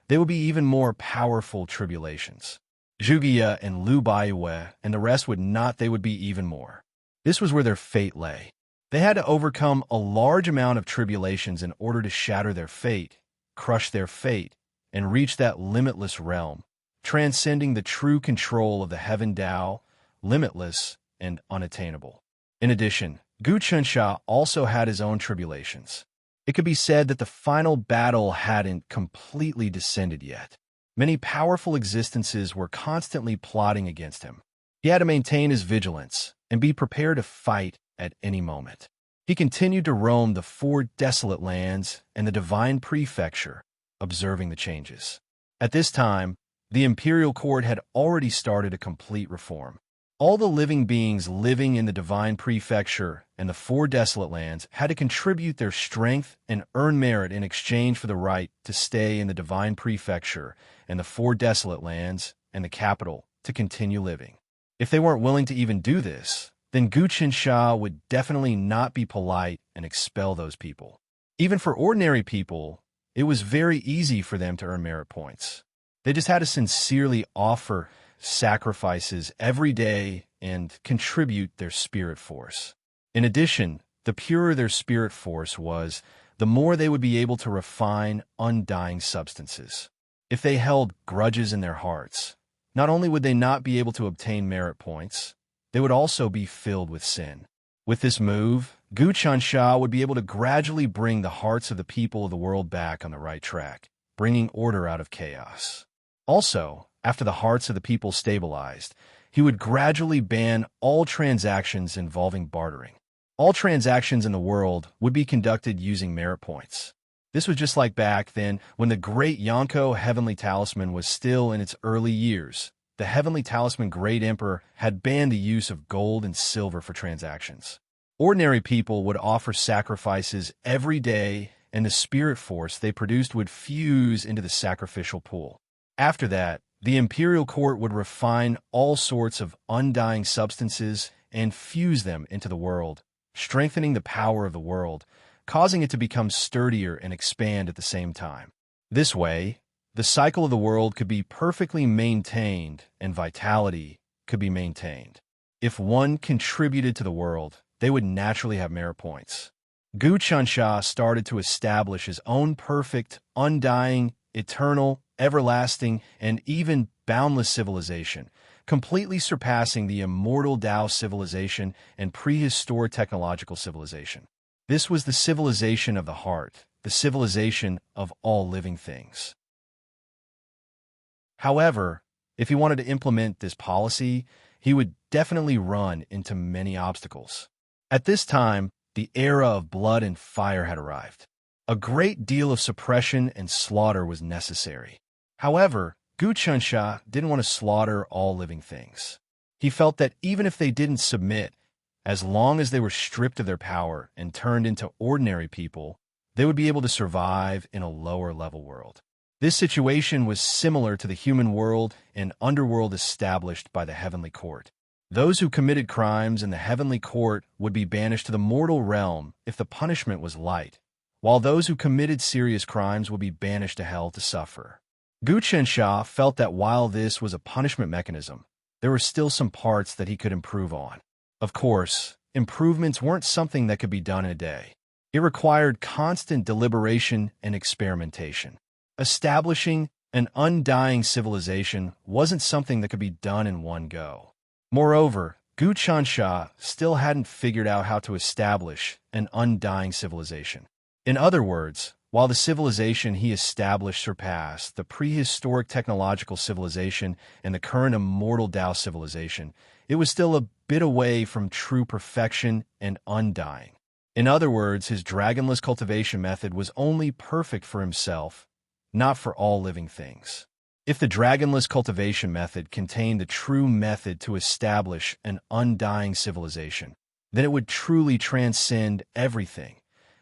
they would be even more powerful tribulations. Zhuge and Liu Baiyue and the rest would not, they would be even more. This was where their fate lay. They had to overcome a large amount of tribulations in order to shatter their fate, crush their fate, and reach that limitless realm, transcending the true control of the Heaven Tao, limitless and unattainable. In addition, Gu Qinsha also had his own tribulations. It could be said that the final battle hadn't completely descended yet. Many powerful existences were constantly plotting against him. He had to maintain his vigilance and be prepared to fight at any moment. He continued to roam the four desolate lands and the divine prefecture, observing the changes. At this time, the imperial court had already started a complete reform. All the living beings living in the divine prefecture and the four desolate lands had to contribute their strength and earn merit in exchange for the right to stay in the divine prefecture and the four desolate lands and the capital to continue living. If they weren't willing to even do this, then Gu Qinsha would definitely not be polite and expel those people. Even for ordinary people, it was very easy for them to earn merit points. They just had to sincerely offer sacrifices every day and contribute their spirit force. In addition, the purer their spirit force was, the more they would be able to refine undying substances. If they held grudges in their hearts, not only would they not be able to obtain merit points, they would also be filled with sin. With this move, Gu Qinsha would be able to gradually bring the hearts of the people of the world back on the right track, bringing order out of chaos. Also, after the hearts of the people stabilized, he would gradually ban all transactions involving bartering. All transactions in the world would be conducted using merit points. This was just like back then when the Great Yonko Heavenly Talisman was still in its early years. The Heavenly Talisman Great Emperor had banned the use of gold and silver for transactions. Ordinary people would offer sacrifices every day, and the spirit force they produced would fuse into the sacrificial pool. After that, the imperial court would refine all sorts of undying substances and fuse them into the world, strengthening the power of the world, causing it to become sturdier and expand at the same time. This way, the cycle of the world could be perfectly maintained and vitality could be maintained. If one contributed to the world, they would naturally have merit points. Gu Chunsha started to establish his own perfect, undying, eternal, everlasting, and even boundless civilization, completely surpassing the immortal Tao civilization and prehistoric technological civilization. This was the civilization of the heart, the civilization of all living things. However, if he wanted to implement this policy, he would definitely run into many obstacles. At this time, the era of blood and fire had arrived. A great deal of suppression and slaughter was necessary. However, Gu Chunsha didn't want to slaughter all living things. He felt that even if they didn't submit, as long as they were stripped of their power and turned into ordinary people, they would be able to survive in a lower-level world. This situation was similar to the human world and underworld established by the heavenly court. Those who committed crimes in the heavenly court would be banished to the mortal realm if the punishment was light, while those who committed serious crimes would be banished to hell to suffer. Gu Chunsha felt that while this was a punishment mechanism, there were still some parts that he could improve on. Of course, improvements weren't something that could be done in a day. It required constant deliberation and experimentation. Establishing an undying civilization wasn't something that could be done in one go. Moreover, Gu Chunsha still hadn't figured out how to establish an undying civilization. In other words, while the civilization he established surpassed the prehistoric technological civilization and the current immortal Tao civilization, it was still a bit away from true perfection and undying. In other words, his dragonless cultivation method was only perfect for himself, not for all living things. If the dragonless cultivation method contained the true method to establish an undying civilization, then it would truly transcend everything,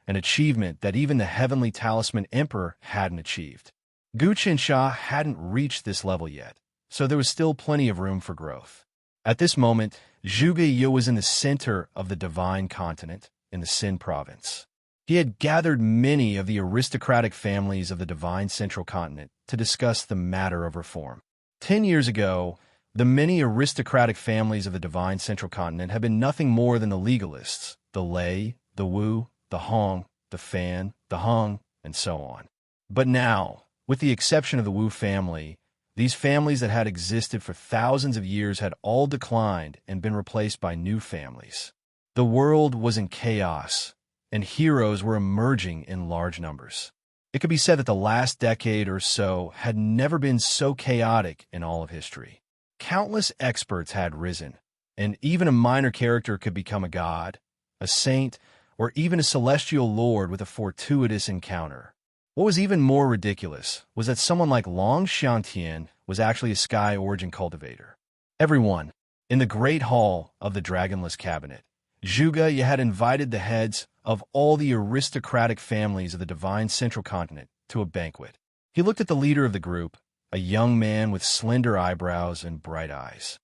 an achievement that even the heavenly talisman emperor hadn't achieved. Gu Chunsha hadn't reached this level yet, so there was still plenty of room for growth. At this moment, Zhuge Yu was in the center of the divine continent, in the Xin province. He had gathered many of the aristocratic families of the divine central continent to discuss the matter of reform. 10 years ago, the many aristocratic families of the divine central continent had been nothing more than the legalists, the Lei, the Wu, the Hong, the Fan, the Hung, and so on. But now, with the exception of the Wu family, these families that had existed for thousands of years had all declined and been replaced by new families. The world was in chaos, and heroes were emerging in large numbers. It could be said that the last decade or so had never been so chaotic in all of history. Countless experts had risen, and even a minor character could become a god, a saint, or even a celestial lord with a fortuitous encounter. What was even more ridiculous was that someone like Long Xiantian was actually a sky origin cultivator. Everyone, in the great hall of the Dragonless Cabinet, Zhuge Yu had invited the heads of all the aristocratic families of the divine central continent to a banquet. He looked at the leader of the group, a young man with slender eyebrows and bright eyes.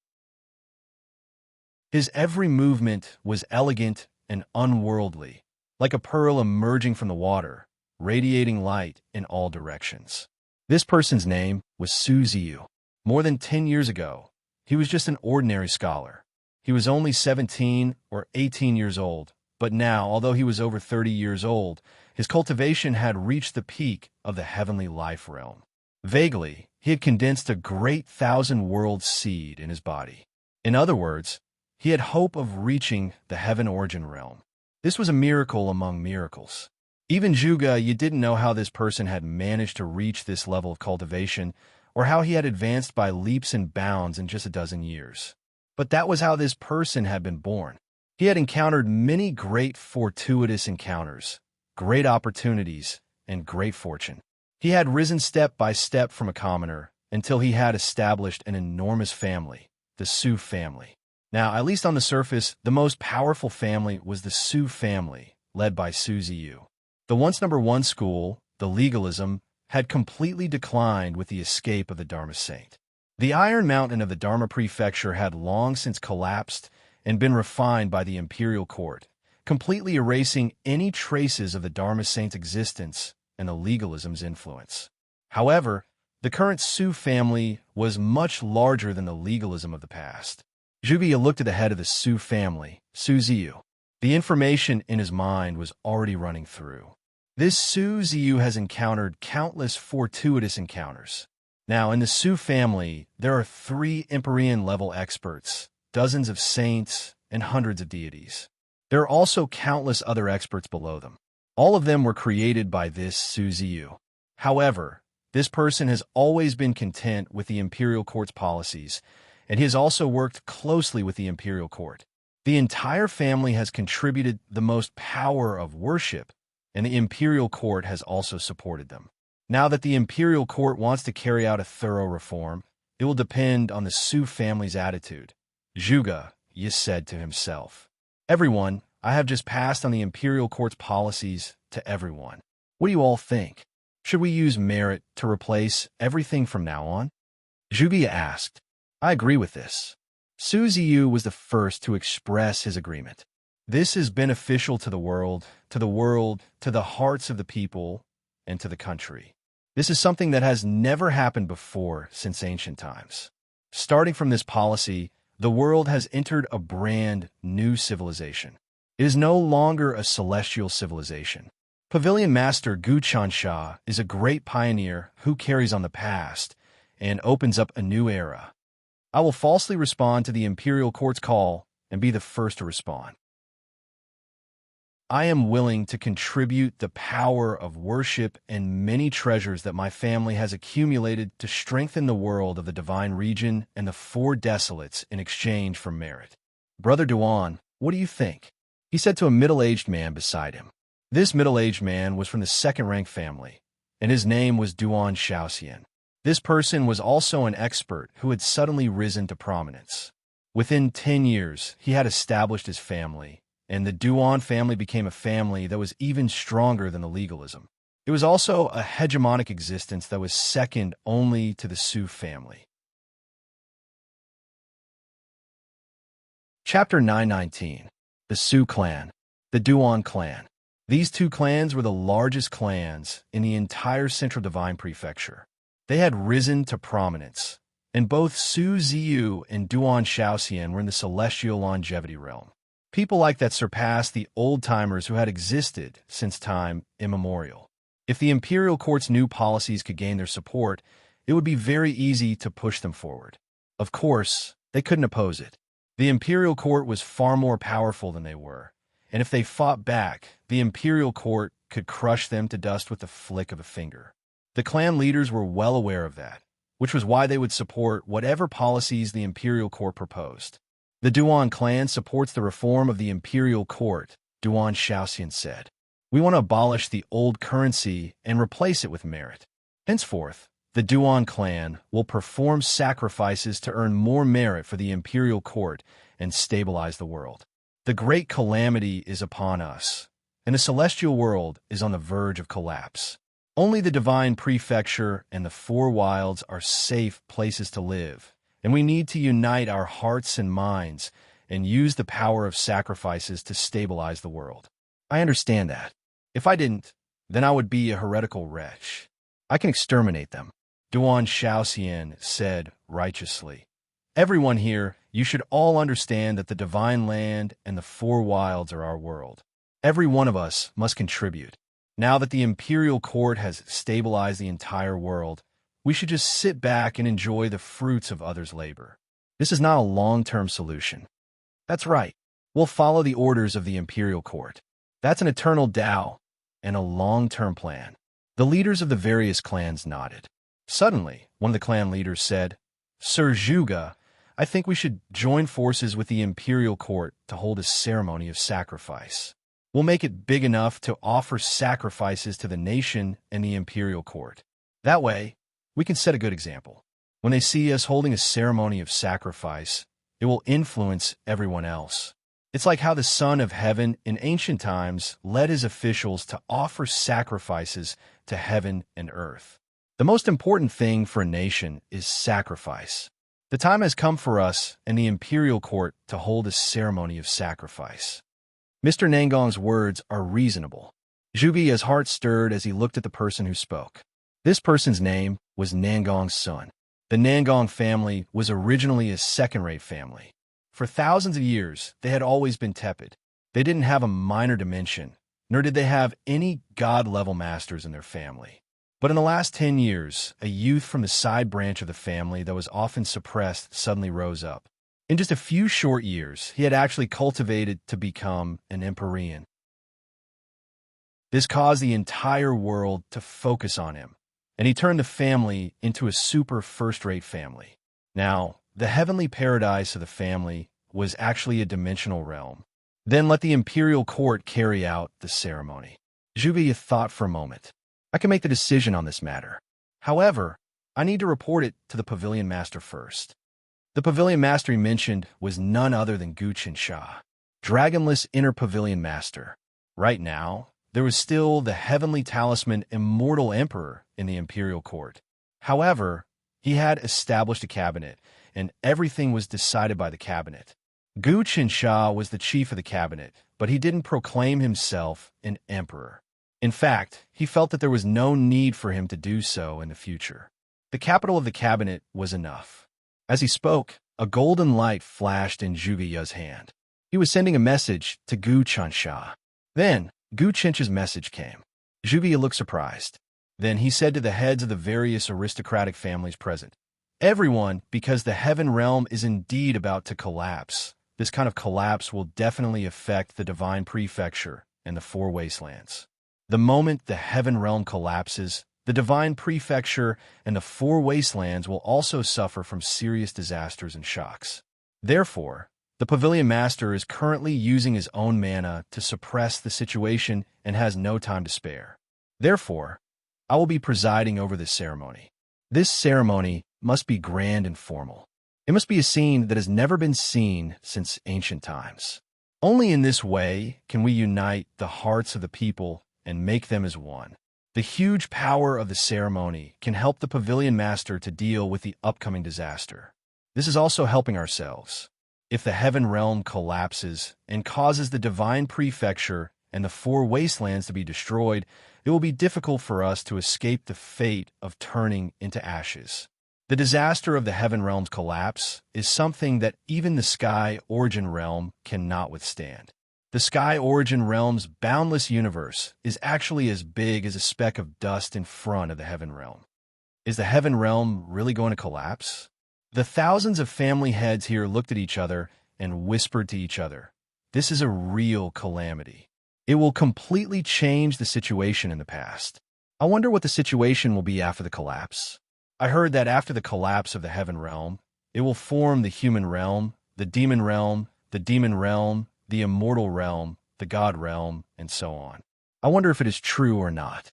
His every movement was elegant and unworldly, like a pearl emerging from the water, radiating light in all directions. This person's name was Su Ziyu. More than 10 years ago, he was just an ordinary scholar. He was only 17 or 18 years old, but now, although he was over 30 years old, his cultivation had reached the peak of the heavenly life realm. Vaguely, he had condensed a great thousand-world seed in his body. In other words, he had hope of reaching the heaven origin realm. This was a miracle among miracles. Even Zhuge Yu didn't know how this person had managed to reach this level of cultivation, or how he had advanced by leaps and bounds in just a dozen years. But that was how this person had been born. He had encountered many great fortuitous encounters, great opportunities, and great fortune. He had risen step by step from a commoner until he had established an enormous family, the Su family. Now, at least on the surface, the most powerful family was the Su family, led by Su Ziyu. The once number one school, the legalism, had completely declined with the escape of the Dharma saint. The Iron Mountain of the Dharma Prefecture had long since collapsed and been refined by the imperial court, completely erasing any traces of the Dharma saint's existence and the legalism's influence. However, the current Su family was much larger than the legalism of the past. Zhuge looked at the head of the Su family, Su Ziyu. The information in his mind was already running through. This Su Ziyu has encountered countless fortuitous encounters. Now, in the Su family, there are 3 Empyrean-level experts, dozens of saints, and hundreds of deities. There are also countless other experts below them. All of them were created by this Su Ziyu. However, this person has always been content with the imperial court's policies, and he has also worked closely with the imperial court. The entire family has contributed the most power of worship, and the imperial court has also supported them. Now that the imperial court wants to carry out a thorough reform, it will depend on the Su family's attitude. Zhuge said to himself, "Everyone, I have just passed on the imperial court's policies to everyone. What do you all think? Should we use merit to replace everything from now on?" Zhuge asked. "I agree with this." Su Ziyu was the first to express his agreement. This is beneficial to the world, to the hearts of the people, and to the country. This is something that has never happened before since ancient times. Starting from this policy, the world has entered a brand new civilization. It is no longer a celestial civilization. Pavilion Master Gu Chansha is a great pioneer who carries on the past and opens up a new era. I will falsely respond to the imperial court's call and be the first to respond. I am willing to contribute the power of worship and many treasures that my family has accumulated to strengthen the world of the divine region and the 4 desolates in exchange for merit. Brother Duan, what do you think? He said to a middle-aged man beside him. This middle-aged man was from the second-rank family, and his name was Duan Shaoxian. This person was also an expert who had suddenly risen to prominence. Within 10 years, he had established his family, and the Duan family became a family that was even stronger than the legalism. It was also a hegemonic existence that was second only to the Su family. Chapter 919. The Su clan. The Duan clan. These 2 clans were the largest clans in the entire Central Divine Prefecture. They had risen to prominence, and both Su Ziyu and Duan Shaoxian were in the celestial longevity realm. People like that surpassed the old-timers who had existed since time immemorial. If the imperial court's new policies could gain their support, it would be very easy to push them forward. Of course, they couldn't oppose it. The imperial court was far more powerful than they were, and if they fought back, the imperial court could crush them to dust with the flick of a finger. The clan leaders were well aware of that, which was why they would support whatever policies the imperial court proposed. The Duan clan supports the reform of the imperial court, Duan Shaoxian said. We want to abolish the old currency and replace it with merit. Henceforth, the Duan clan will perform sacrifices to earn more merit for the imperial court and stabilize the world. The great calamity is upon us, and the celestial world is on the verge of collapse. Only the divine prefecture and the 4 wilds are safe places to live, and we need to unite our hearts and minds and use the power of sacrifices to stabilize the world. I understand that. If I didn't, then I would be a heretical wretch. I can exterminate them, Duan Shaoxian said righteously. Everyone here, you should all understand that the divine land and the 4 wilds are our world. Every one of us must contribute. Now that the imperial court has stabilized the entire world, we should just sit back and enjoy the fruits of others' labor. This is not a long-term solution. That's right. We'll follow the orders of the imperial court. That's an eternal Tao and a long-term plan. The leaders of the various clans nodded. Suddenly, one of the clan leaders said, Sir Zhuge, I think we should join forces with the imperial court to hold a ceremony of sacrifice. We'll make it big enough to offer sacrifices to the nation and the imperial court. That way, we can set a good example. When they see us holding a ceremony of sacrifice, it will influence everyone else. It's like how the Son of Heaven in ancient times led his officials to offer sacrifices to heaven and earth. The most important thing for a nation is sacrifice. The time has come for us and the imperial court to hold a ceremony of sacrifice. Mr. Nangong's words are reasonable. Zhuge's heart stirred as he looked at the person who spoke. This person's name was Nangong's son. The Nangong family was originally a second-rate family. For thousands of years, they had always been tepid. They didn't have a minor dimension, nor did they have any god-level masters in their family. But in the last 10 years, a youth from the side branch of the family that was often suppressed suddenly rose up. In just a few short years, he had actually cultivated to become an Empyrean. This caused the entire world to focus on him, and he turned the family into a super first-rate family. Now, the heavenly paradise of the family was actually a dimensional realm. Then let the imperial court carry out the ceremony. Zhuge thought for a moment. I can make the decision on this matter. However, I need to report it to the pavilion master first. The pavilion master he mentioned was none other than Gu Qinsha, dragonless inner pavilion master. Right now, there was still the heavenly talisman immortal emperor in the imperial court. However, he had established a cabinet, and everything was decided by the cabinet. Gu Qinsha was the chief of the cabinet, but he didn't proclaim himself an emperor. In fact, he felt that there was no need for him to do so in the future. The capital of the cabinet was enough. As he spoke, a golden light flashed in Zhuge's hand. He was sending a message to Gu Qinsha. Then, Gu Qinsha's message came. Zhuge looked surprised. Then he said to the heads of the various aristocratic families present, "Everyone, because the heaven realm is indeed about to collapse. This kind of collapse will definitely affect the divine prefecture and the four wastelands. The moment the heaven realm collapses, the divine prefecture and the four wastelands will also suffer from serious disasters and shocks. Therefore, the pavilion master is currently using his own mana to suppress the situation and has no time to spare. Therefore, I will be presiding over this ceremony. This ceremony must be grand and formal. It must be a scene that has never been seen since ancient times. Only in this way can we unite the hearts of the people and make them as one. The huge power of the ceremony can help the pavilion master to deal with the upcoming disaster. This is also helping ourselves. If the heaven realm collapses and causes the divine prefecture and the four wastelands to be destroyed, it will be difficult for us to escape the fate of turning into ashes. The disaster of the heaven realm's collapse is something that even the sky origin realm cannot withstand. The sky origin realm's boundless universe is actually as big as a speck of dust in front of the heaven realm. Is the heaven realm really going to collapse? The thousands of family heads here looked at each other and whispered to each other, "This is a real calamity. It will completely change the situation in the past. I wonder what the situation will be after the collapse. I heard that after the collapse of the heaven realm, it will form the human realm, the demon realm, the immortal realm, the god realm, and so on. I wonder if it is true or not.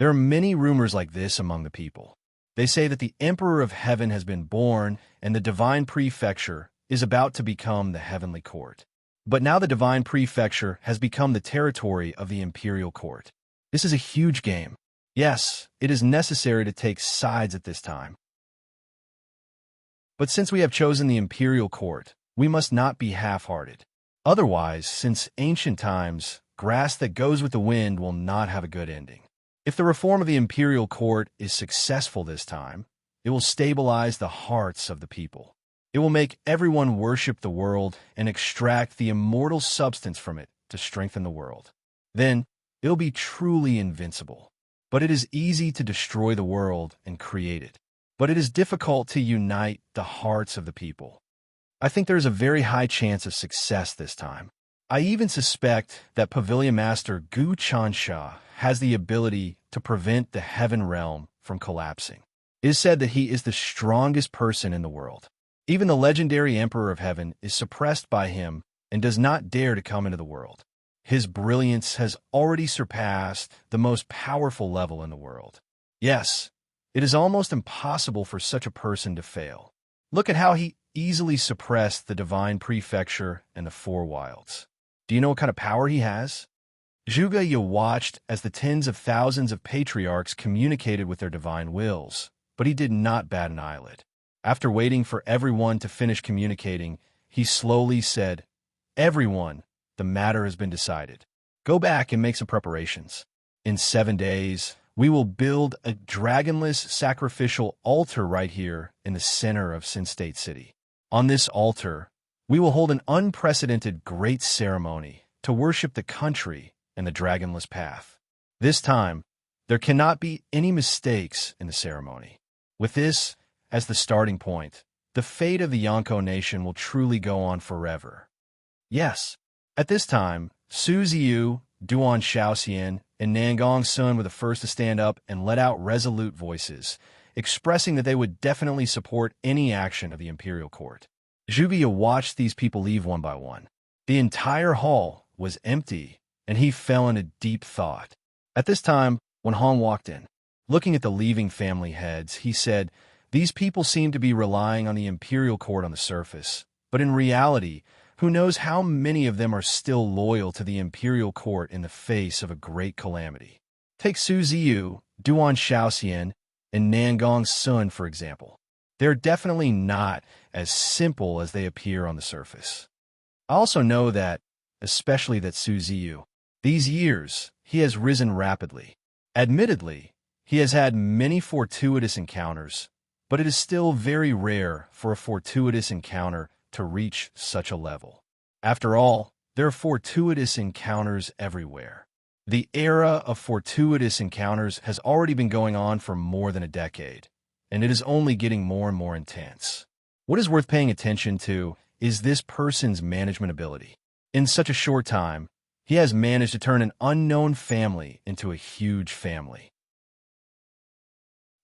There are many rumors like this among the people. They say that the Emperor of Heaven has been born and the divine prefecture is about to become the heavenly court. But now the divine prefecture has become the territory of the imperial court. This is a huge game. Yes, it is necessary to take sides at this time. But since we have chosen the imperial court, we must not be half-hearted. Otherwise, since ancient times, grass that goes with the wind will not have a good ending. If the reform of the imperial court is successful this time, it will stabilize the hearts of the people. It will make everyone worship the world and extract the immortal substance from it to strengthen the world. Then, it will be truly invincible. But it is easy to destroy the world and create it. But it is difficult to unite the hearts of the people. I think there is a very high chance of success this time. I even suspect that Pavilion Master Gu Qinsha has the ability to prevent the heaven realm from collapsing. It is said that he is the strongest person in the world. Even the legendary Emperor of Heaven is suppressed by him and does not dare to come into the world. His brilliance has already surpassed the most powerful level in the world. Yes, it is almost impossible for such a person to fail. Look at how he easily suppressed the divine prefecture and the four wilds. Do you know what kind of power he has? Zhuge watched as the tens of thousands of patriarchs communicated with their divine wills, but he did not bat an eyelid. After waiting for everyone to finish communicating, he slowly said, "Everyone, the matter has been decided. Go back and make some preparations. In 7 days, we will build a dragonless sacrificial altar right here in the center of Sin State City. On this altar, we will hold an unprecedented great ceremony to worship the country and the dragonless path. This time, there cannot be any mistakes in the ceremony. With this as the starting point, the fate of the Yonko nation will truly go on forever. Yes, at this time, Su Ziyu, Duan Shaoxian, and Nangong Sun were the first to stand up and let out resolute voices, expressing that they would definitely support any action of the imperial court. Zhuge watched these people leave one by one. The entire hall was empty, and he fell into deep thought. At this time, when Han walked in, looking at the leaving family heads, he said, "These people seem to be relying on the imperial court on the surface, but in reality, who knows how many of them are still loyal to the imperial court in the face of a great calamity. Take Su Ziyu, Duan Shaoxian, and Nangong Sun, for example. They're definitely not as simple as they appear on the surface. I also know that, especially that Su Ziyu, these years, he has risen rapidly. Admittedly, he has had many fortuitous encounters, but it is still very rare for a fortuitous encounter to reach such a level. After all, there are fortuitous encounters everywhere. The era of fortuitous encounters has already been going on for more than a decade, and it is only getting more and more intense. What is worth paying attention to is this person's management ability. In such a short time, he has managed to turn an unknown family into a huge family.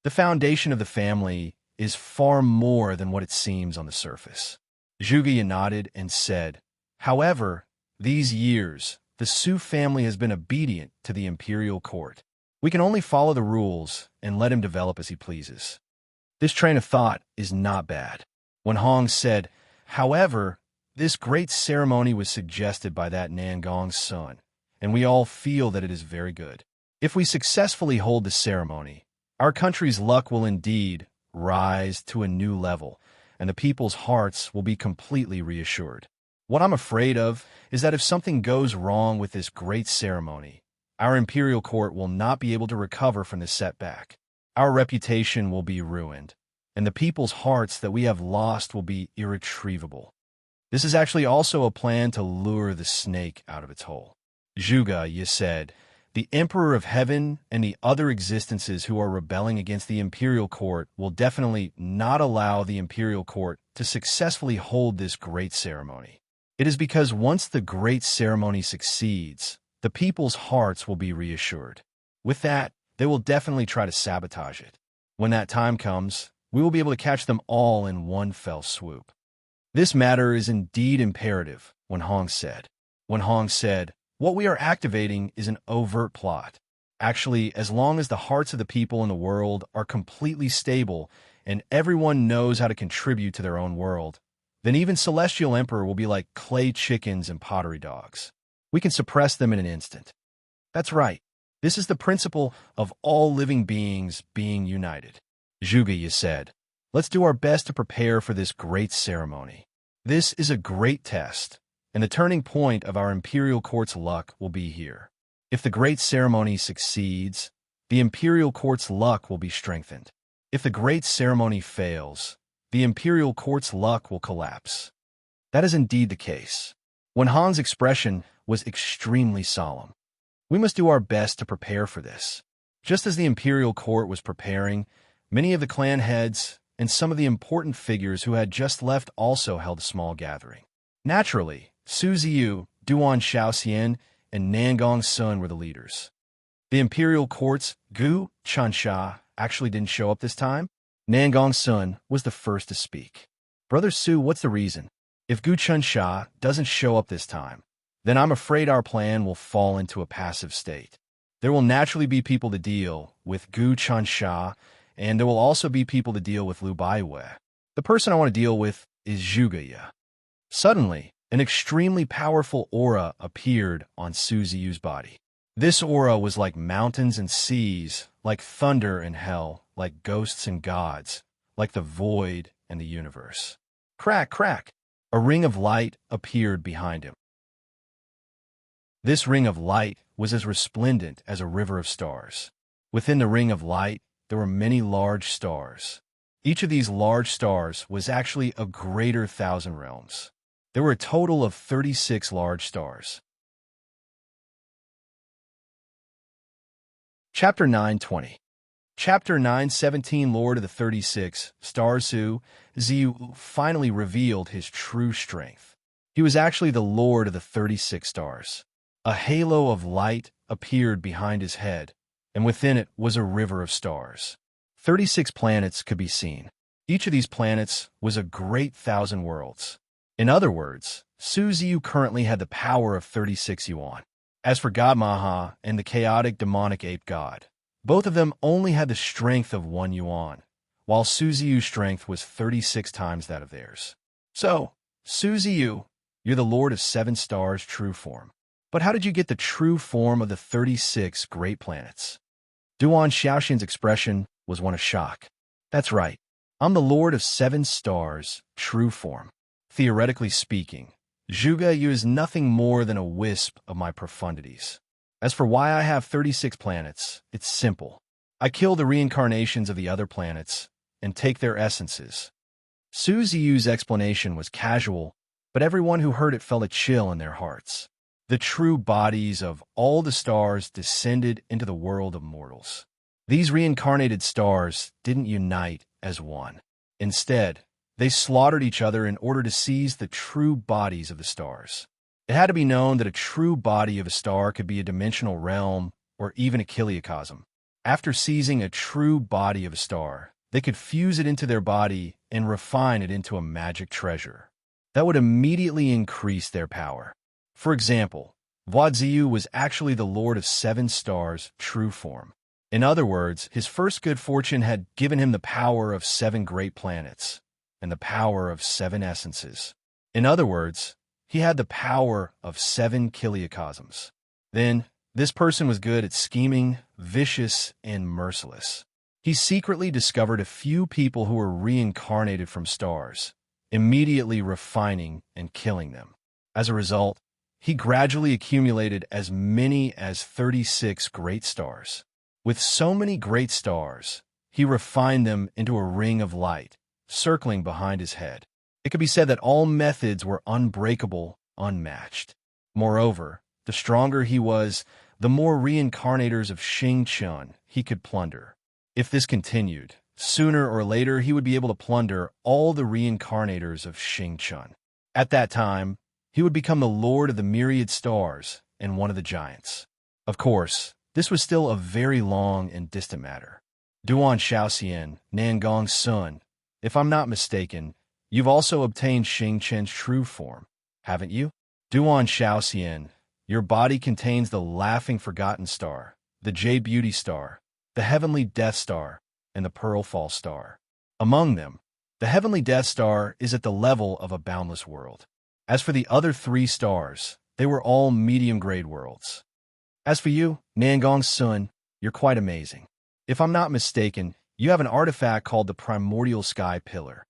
The foundation of the family is far more than what it seems on the surface. Zhuge nodded and said, "However, these years, the Su family has been obedient to the imperial court. We can only follow the rules and let him develop as he pleases." This train of thought is not bad. When Hong said, "However, this great ceremony was suggested by that Nangong's son, and we all feel that it is very good. If we successfully hold the ceremony, our country's luck will indeed rise to a new level, and the people's hearts will be completely reassured. What I'm afraid of is that if something goes wrong with this great ceremony, our imperial court will not be able to recover from this setback. Our reputation will be ruined, and the people's hearts that we have lost will be irretrievable. This is actually also a plan to lure the snake out of its hole." Zhuge said, "The Emperor of Heaven and the other existences who are rebelling against the imperial court will definitely not allow the imperial court to successfully hold this great ceremony. It is because once the great ceremony succeeds, the people's hearts will be reassured. With that, they will definitely try to sabotage it. When that time comes, we will be able to catch them all in one fell swoop." "This matter is indeed imperative," Wen Hong said. Wen Hong said, "What we are activating is an overt plot. Actually, as long as the hearts of the people in the world are completely stable and everyone knows how to contribute to their own world, then even Celestial Emperor will be like clay chickens and pottery dogs. We can suppress them in an instant. That's right. This is the principle of all living beings being united." Zhuge said, "Let's do our best to prepare for this great ceremony. This is a great test, and the turning point of our imperial court's luck will be here. If the great ceremony succeeds, the imperial court's luck will be strengthened. If the great ceremony fails, the imperial court's luck will collapse." That is indeed the case. When Han's expression was extremely solemn. "We must do our best to prepare for this." Just as the imperial court was preparing, many of the clan heads and some of the important figures who had just left also held a small gathering. Naturally, Su Ziyu, Duan Shaoxian, and Nangong Sun were the leaders. The imperial court's Gu Chansha actually didn't show up this time. Nangong Sun was the first to speak. "Brother Su, what's the reason? If Gu Chansha doesn't show up this time, then I'm afraid our plan will fall into a passive state. There will naturally be people to deal with Gu Chansha, and there will also be people to deal with Lu Baiwei. The person I want to deal with is Zhuge." Suddenly, an extremely powerful aura appeared on Su Ziyu's body. This aura was like mountains and seas, like thunder and hell, like ghosts and gods, like the void and the universe. Crack, crack! A ring of light appeared behind him. This ring of light was as resplendent as a river of stars. Within the ring of light, there were many large stars. Each of these large stars was actually a greater thousand realms. There were a total of 36 large stars. Chapter 9:20. Chapter 9:17. Lord of the 36 Stars. Ziyu finally revealed his true strength. He was actually the Lord of the 36 stars. A halo of light appeared behind his head, and within it was a river of stars. 36 planets could be seen. Each of these planets was a great thousand worlds. In other words, Su Ziyu currently had the power of 36 yuan. As for God Maha and the chaotic demonic ape god, both of them only had the strength of 1 yuan, while Su Ziyu's strength was 36 times that of theirs. So, Su Ziyu, you're the Lord of 7 stars true form. But how did you get the true form of the 36 great planets? Duan Xiaoxin's expression was one of shock. That's right. I'm the Lord of 7 stars true form. Theoretically speaking, Zhuge Yu is nothing more than a wisp of my profundities. As for why I have 36 planets, it's simple. I kill the reincarnations of the other planets and take their essences. Su Ziyu's explanation was casual, but everyone who heard it felt a chill in their hearts. The true bodies of all the stars descended into the world of mortals. These reincarnated stars didn't unite as one. Instead, they slaughtered each other in order to seize the true bodies of the stars. It had to be known that a true body of a star could be a dimensional realm or even a kiliacosm. After seizing a true body of a star, they could fuse it into their body and refine it into a magic treasure. That would immediately increase their power. For example, Ziyu was actually the Lord of 7 stars true form. In other words, his first good fortune had given him the power of 7 great planets and the power of 7 essences. In other words, he had the power of 7 kiliacosms. Then, this person was good at scheming, vicious, and merciless. He secretly discovered a few people who were reincarnated from stars, immediately refining and killing them. As a result, he gradually accumulated as many as 36 great stars. With so many great stars, he refined them into a ring of light, circling behind his head. It could be said that all methods were unbreakable, unmatched. Moreover, the stronger he was, the more reincarnators of Xingqian he could plunder. If this continued, sooner or later he would be able to plunder all the reincarnators of Xingqian. At that time, he would become the Lord of the myriad stars and one of the giants. Of course, this was still a very long and distant matter. Duan Xiaoxian, Nangong's son, if I'm not mistaken, you've also obtained Xingqian's true form, haven't you? Duan Xiaoxian, your body contains the laughing forgotten star, the Jade Beauty star, the heavenly Death star, and the Pearl Fall star. Among them, the heavenly Death star is at the level of a boundless world. As for the other 3 stars, they were all medium-grade worlds. As for you, Nangong's son, you're quite amazing. If I'm not mistaken, you have an artifact called the Primordial Sky Pillar.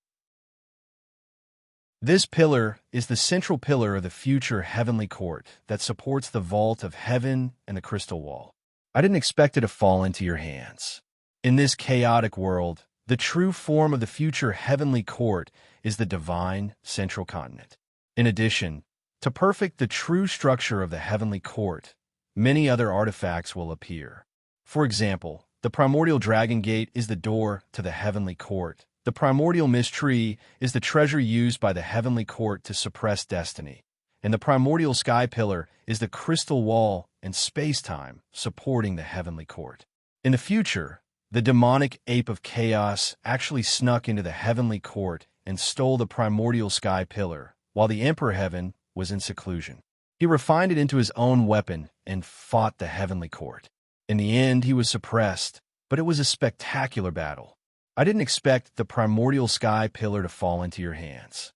This pillar is the central pillar of the future heavenly court that supports the vault of heaven and the crystal wall. I didn't expect it to fall into your hands. In this chaotic world, the true form of the future heavenly court is the divine central continent. In addition, to perfect the true structure of the heavenly court, many other artifacts will appear. For example, the primordial dragon gate is the door to the heavenly court. The primordial mist tree is the treasure used by the heavenly court to suppress destiny. And the primordial sky pillar is the crystal wall and space-time supporting the heavenly court. In the future, the demonic ape of chaos actually snuck into the heavenly court and stole the primordial sky pillar, while the Emperor Heaven was in seclusion. He refined it into his own weapon and fought the heavenly court. In the end, he was suppressed, but it was a spectacular battle. I didn't expect the primordial sky pillar to fall into your hands.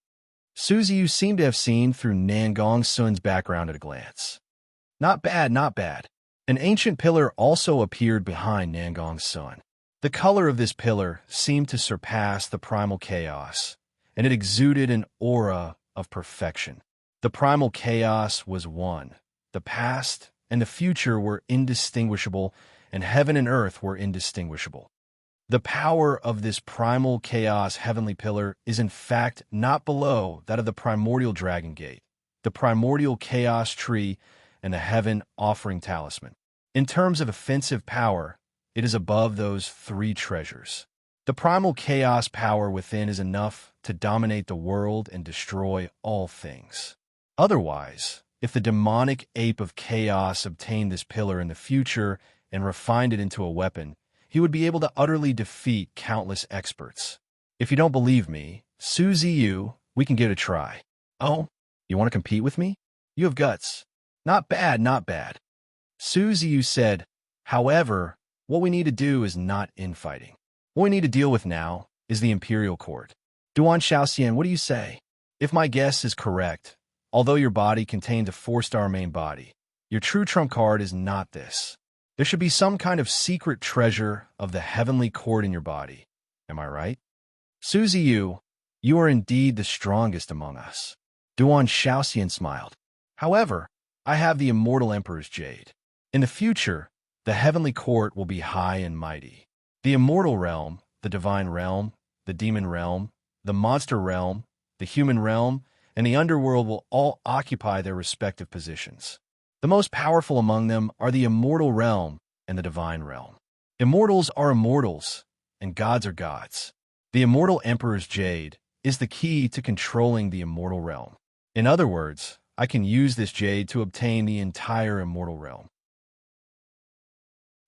Su Ziyu seemed to have seen through Nangong Sun's background at a glance. Not bad, not bad. An ancient pillar also appeared behind Nangong Sun. The color of this pillar seemed to surpass the primal chaos, and it exuded an aura of perfection. The primal chaos was one, the past, and the future were indistinguishable, and heaven and earth were indistinguishable. The power of this primal chaos heavenly pillar is in fact not below that of the primordial dragon gate, the primordial chaos tree, and the heaven offering talisman. In terms of offensive power, it is above those three treasures. The primal chaos power within is enough to dominate the world and destroy all things. Otherwise, if the demonic ape of chaos obtained this pillar in the future and refined it into a weapon, he would be able to utterly defeat countless experts. If you don't believe me, Suzy you, we can give it a try. Oh, you want to compete with me? You have guts. Not bad, not bad. Suzy you said, however, what we need to do is not infighting. What we need to deal with now is the Imperial Court. Duan Shaoxian, what do you say? If my guess is correct, although your body contains a 4-star main body, your true trump card is not this. There should be some kind of secret treasure of the heavenly court in your body. Am I right? Suzy you are indeed the strongest among us. Duan Shaoxian smiled. However, I have the immortal Emperor's Jade. In the future, the heavenly court will be high and mighty. The immortal realm, the divine realm, the demon realm, the monster realm, the human realm, and the underworld will all occupy their respective positions. The most powerful among them are the immortal realm and the divine realm. Immortals are immortals, and gods are gods. The immortal Emperor's Jade is the key to controlling the immortal realm. In other words, I can use this jade to obtain the entire immortal realm.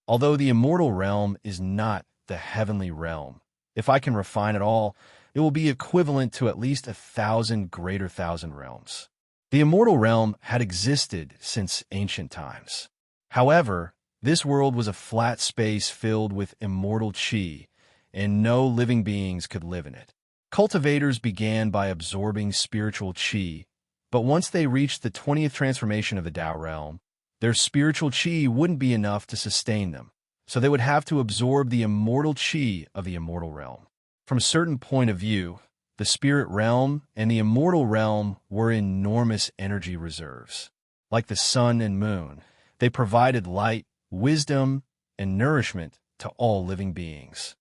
Although the immortal realm is not the heavenly realm, if I can refine it all, it will be equivalent to at least 1,000 greater thousand realms. The immortal realm had existed since ancient times. However, this world was a flat space filled with immortal chi, and no living beings could live in it. Cultivators began by absorbing spiritual chi, but once they reached the 20th transformation of the Tao realm, their spiritual chi wouldn't be enough to sustain them, so they would have to absorb the immortal chi of the immortal realm. From a certain point of view, the spirit realm and the immortal realm were enormous energy reserves. Like the sun and moon, they provided light, wisdom, and nourishment to all living beings.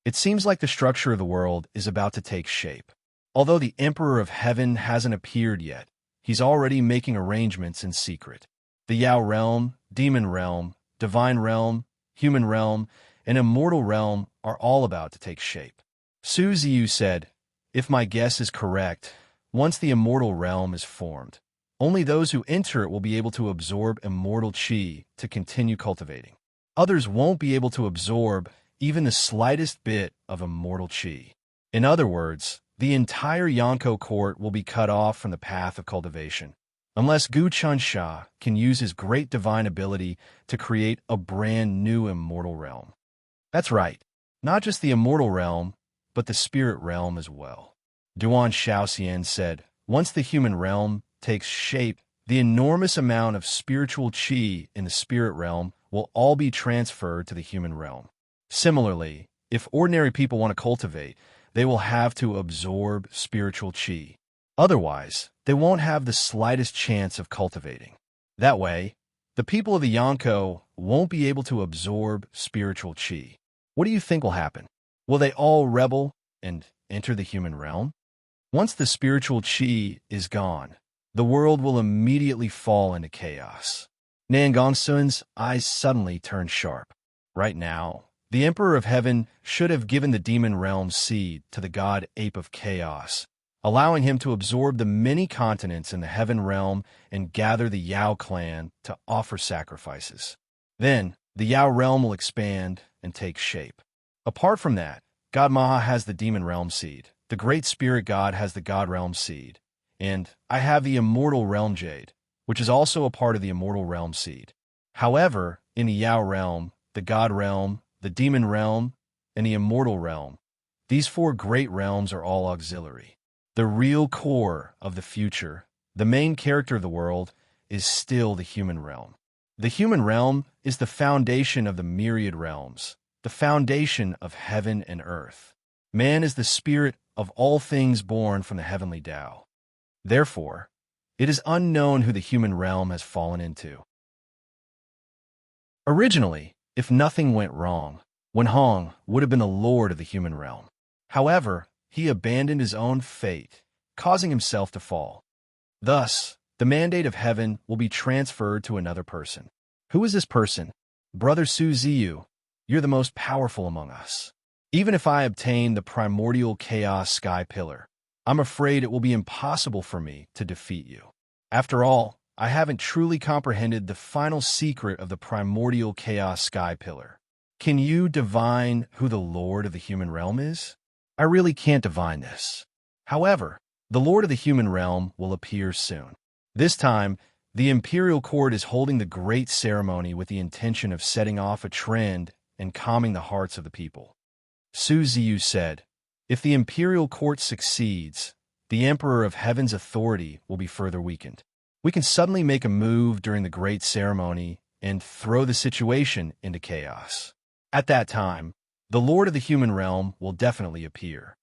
It seems like the structure of the world is about to take shape. Although the Emperor of Heaven hasn't appeared yet, he's already making arrangements in secret. The Yao realm, demon realm, divine realm, human realm, and immortal realm are all about to take shape. Su Ziyu said, if my guess is correct, once the immortal realm is formed, only those who enter it will be able to absorb immortal chi to continue cultivating. Others won't be able to absorb even the slightest bit of immortal chi. In other words, the entire Yonko court will be cut off from the path of cultivation, unless Gu Chunsha can use his great divine ability to create a brand new immortal realm. That's right, not just the immortal realm, but the spirit realm as well. Duan Shaoxian said, once the human realm takes shape, the enormous amount of spiritual chi in the spirit realm will all be transferred to the human realm. Similarly, if ordinary people want to cultivate, they will have to absorb spiritual chi. Otherwise, they won't have the slightest chance of cultivating. That way, the people of the Yonko won't be able to absorb spiritual chi. What do you think will happen? Will they all rebel and enter the human realm? Once the spiritual chi is gone, the world will immediately fall into chaos. Nangongsun's eyes suddenly turned sharp. Right now, the Emperor of Heaven should have given the demon realm seed to the god Ape of Chaos, allowing him to absorb the many continents in the heaven realm and gather the Yao clan to offer sacrifices. Then, the Yao realm will expand and take shape. Apart from that, God Maha has the demon realm seed, the great spirit god has the god realm seed, and I have the immortal realm jade, which is also a part of the immortal realm seed. However, in the Yao realm, the god realm, the demon realm, and the immortal realm, these four great realms are all auxiliary. The real core of the future, the main character of the world, is still the human realm. The human realm is the foundation of the myriad realms, the foundation of heaven and earth. Man is the spirit of all things born from the heavenly Tao. Therefore, It is unknown who the human realm has fallen into. Originally, if nothing went wrong, Wenhong would have been the lord of the human realm. However, he abandoned his own fate, causing himself to fall. Thus, the mandate of heaven will be transferred to another person. Who is this person? Brother Su Ziyu, you're the most powerful among us. Even if I obtain the primordial chaos sky pillar, I'm afraid it will be impossible for me to defeat you. After all, I haven't truly comprehended the final secret of the primordial chaos sky pillar. Can you divine who the lord of the human realm is? I really can't divine this. However, the lord of the human realm will appear soon. This time, the imperial court is holding the great ceremony with the intention of setting off a trend and calming the hearts of the people. Su Ziyu said, if the imperial court succeeds, the Emperor of Heaven's authority will be further weakened. We can suddenly make a move during the great ceremony and throw the situation into chaos. At that time, the Lord of the human realm will definitely appear.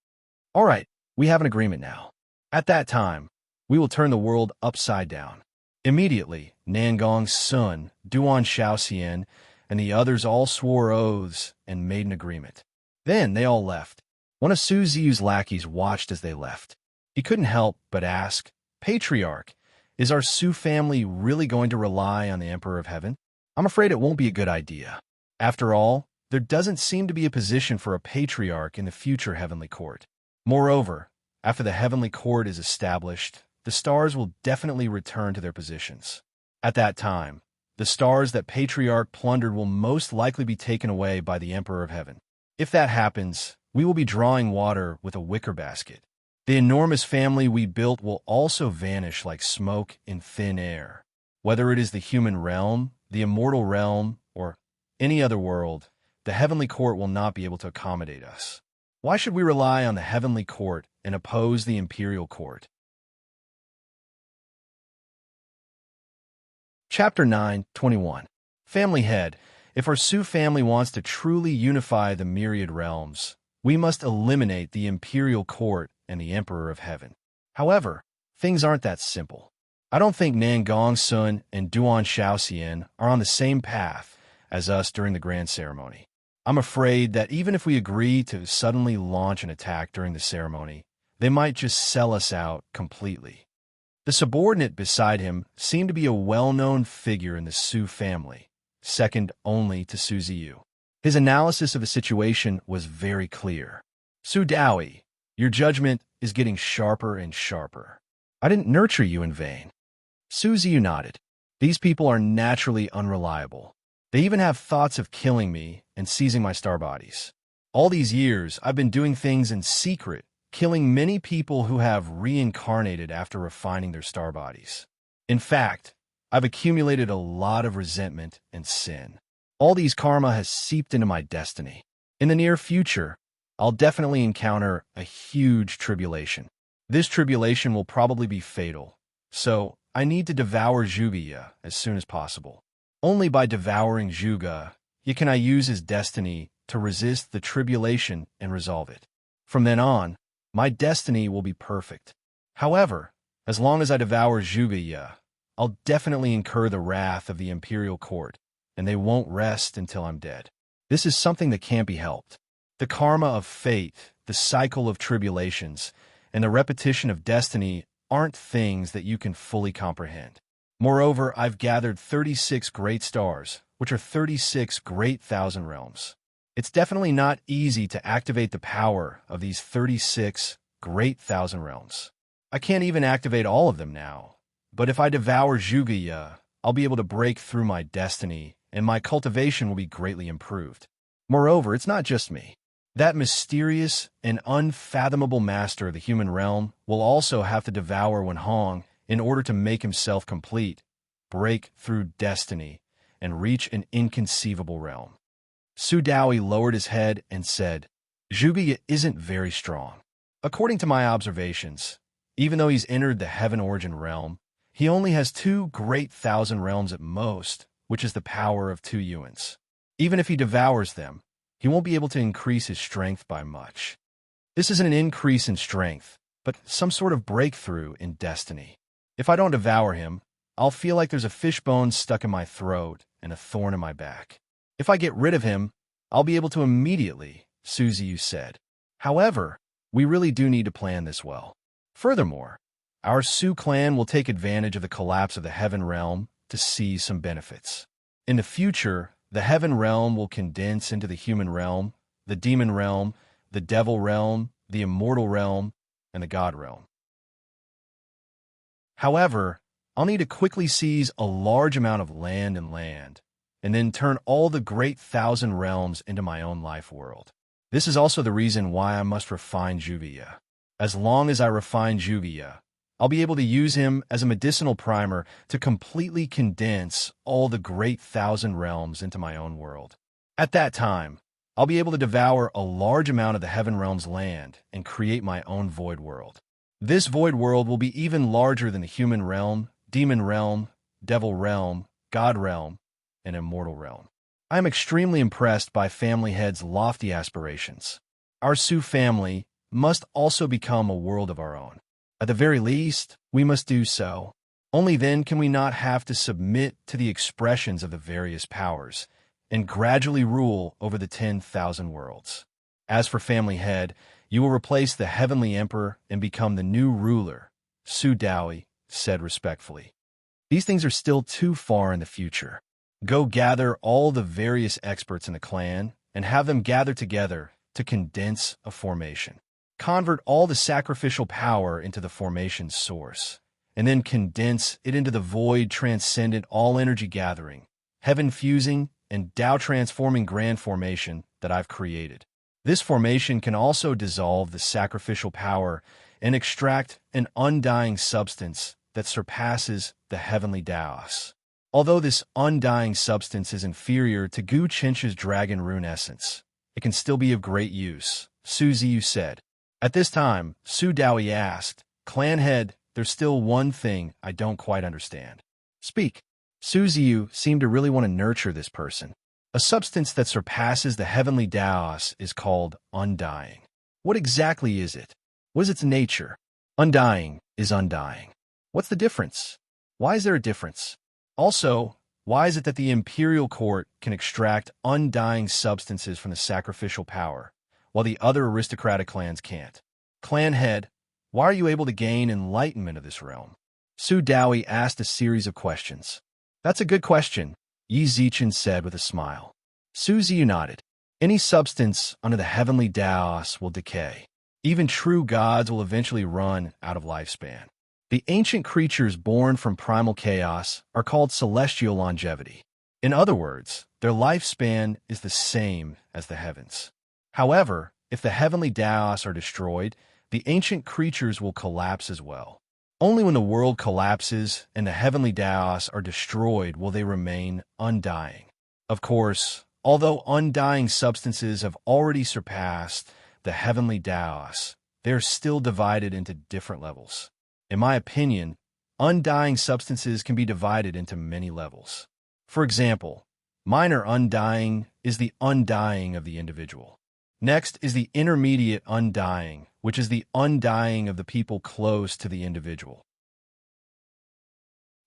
All right, we have an agreement now. At that time, we will turn the world upside down. Immediately, Nangong Sun, Duan Shaoxian, and the others all swore oaths and made an agreement. Then they all left. One of Su Ziyu's lackeys watched as they left. He couldn't help but ask, Patriarch, is our Su family really going to rely on the Emperor of Heaven? I'm afraid it won't be a good idea. After all, there doesn't seem to be a position for a patriarch in the future heavenly court. Moreover, after the heavenly court is established, the stars will definitely return to their positions. At that time, the stars that Patriarch plundered will most likely be taken away by the Emperor of Heaven. If that happens, we will be drawing water with a wicker basket. The enormous family we built will also vanish like smoke in thin air. Whether it is the human realm, the immortal realm, or any other world, the heavenly court will not be able to accommodate us. Why should we rely on the heavenly court and oppose the imperial court? Chapter 9:21. Family Head. If our Su family wants to truly unify the myriad realms, we must eliminate the imperial court and the Emperor of Heaven. However, things aren't that simple. I don't think Nangong Sun and Duan Shaoxian are on the same path as us during the grand ceremony. I'm afraid that even if we agree to suddenly launch an attack during the ceremony, they might just sell us out completely. The subordinate beside him seemed to be a well-known figure in the Su family, second only to Su Ziyu. His analysis of the situation was very clear. Su Daoi, your judgment is getting sharper and sharper. I didn't nurture you in vain. Su Ziyu nodded. These people are naturally unreliable. They even have thoughts of killing me and seizing my star bodies. All these years, I've been doing things in secret, killing many people who have reincarnated after refining their star bodies. In fact, I've accumulated a lot of resentment and sin. All these karma has seeped into my destiny. In the near future, I'll definitely encounter a huge tribulation. This tribulation will probably be fatal, so I need to devour Zhuge as soon as possible. Only by devouring Zhuge can I use his destiny to resist the tribulation and resolve it. From then on, my destiny will be perfect. However, as long as I devour Zhuge, I'll definitely incur the wrath of the imperial court, and they won't rest until I'm dead. This is something that can't be helped. The karma of fate, the cycle of tribulations, and the repetition of destiny aren't things that you can fully comprehend. Moreover, I've gathered 36 great stars, which are 36 great thousand realms. It's definitely not easy to activate the power of these 36 great thousand realms. I can't even activate all of them now, but if I devour Zhuge, I'll be able to break through my destiny, and my cultivation will be greatly improved. Moreover, it's not just me. That mysterious and unfathomable master of the human realm will also have to devour Wenhong in order to make himself complete, break through destiny, and reach an inconceivable realm. Su Daoi lowered his head and said, Zhuge isn't very strong. According to my observations, even though he's entered the heaven origin realm, he only has 2 great thousand realms at most, which is the power of 2 yuans. Even if he devours them, he won't be able to increase his strength by much. This isn't an increase in strength, but some sort of breakthrough in destiny. If I don't devour him, I'll feel like there's a fishbone stuck in my throat and a thorn in my back. If I get rid of him, I'll be able to immediately, Suzy said. However, we really do need to plan this well. Furthermore, our Sioux clan will take advantage of the collapse of the Heaven Realm to seize some benefits. In the future, the Heaven Realm will condense into the Human Realm, the Demon Realm, the Devil Realm, the Immortal Realm, and the God Realm. However, I'll need to quickly seize a large amount of land, and then turn all the great 1,000 realms into my own life world. This is also the reason why I must refine Juvia. As long as I refine Juvia, I'll be able to use him as a medicinal primer to completely condense all the great 1,000 realms into my own world. At that time, I'll be able to devour a large amount of the Heaven Realm's land and create my own void world. This void world will be even larger than the Human Realm, Demon Realm, Devil Realm, God Realm, and Immortal Realm. I am extremely impressed by Family Head's lofty aspirations. Our Sioux family must also become a world of our own. At the very least, we must do so. Only then can we not have to submit to the expressions of the various powers and gradually rule over the 10,000 worlds. As for Family Head, you will replace the Heavenly Emperor and become the new ruler, Su Dowie said respectfully. These things are still too far in the future. Go gather all the various experts in the clan and have them gather together to condense a formation. Convert all the sacrificial power into the formation's source, and then condense it into the void transcendent all-energy gathering, heaven-fusing, and Tao-transforming grand formation that I've created. This formation can also dissolve the sacrificial power and extract an undying substance that surpasses the heavenly Taos. Although this undying substance is inferior to Gu Chencha's dragon rune essence, it can still be of great use, Suzy said. At this time, Su Dowie asked, Clan Head, there's still one thing I don't quite understand. Speak. Suzy seemed to really want to nurture this person. A substance that surpasses the heavenly Taos is called undying. What exactly is it? What is its nature? Undying is undying. What's the difference? Why is there a difference? Also, why is it that the Imperial Court can extract undying substances from the sacrificial power, while the other aristocratic clans can't? Clan Head, why are you able to gain enlightenment of this realm? Su Dowie asked a series of questions. That's a good question, Yi Zichen said with a smile. Suzy nodded. Any substance under the heavenly Taos will decay. Even true gods will eventually run out of lifespan. The ancient creatures born from primal chaos are called celestial longevity. In other words, their lifespan is the same as the heavens. However, if the heavenly Taos are destroyed, the ancient creatures will collapse as well. Only when the world collapses and the heavenly Taos are destroyed will they remain undying. Of course, although undying substances have already surpassed the heavenly Taos, they are still divided into different levels. In my opinion, undying substances can be divided into many levels. For example, minor undying is the undying of the individual. Next is the intermediate undying, which is the undying of the people close to the individual.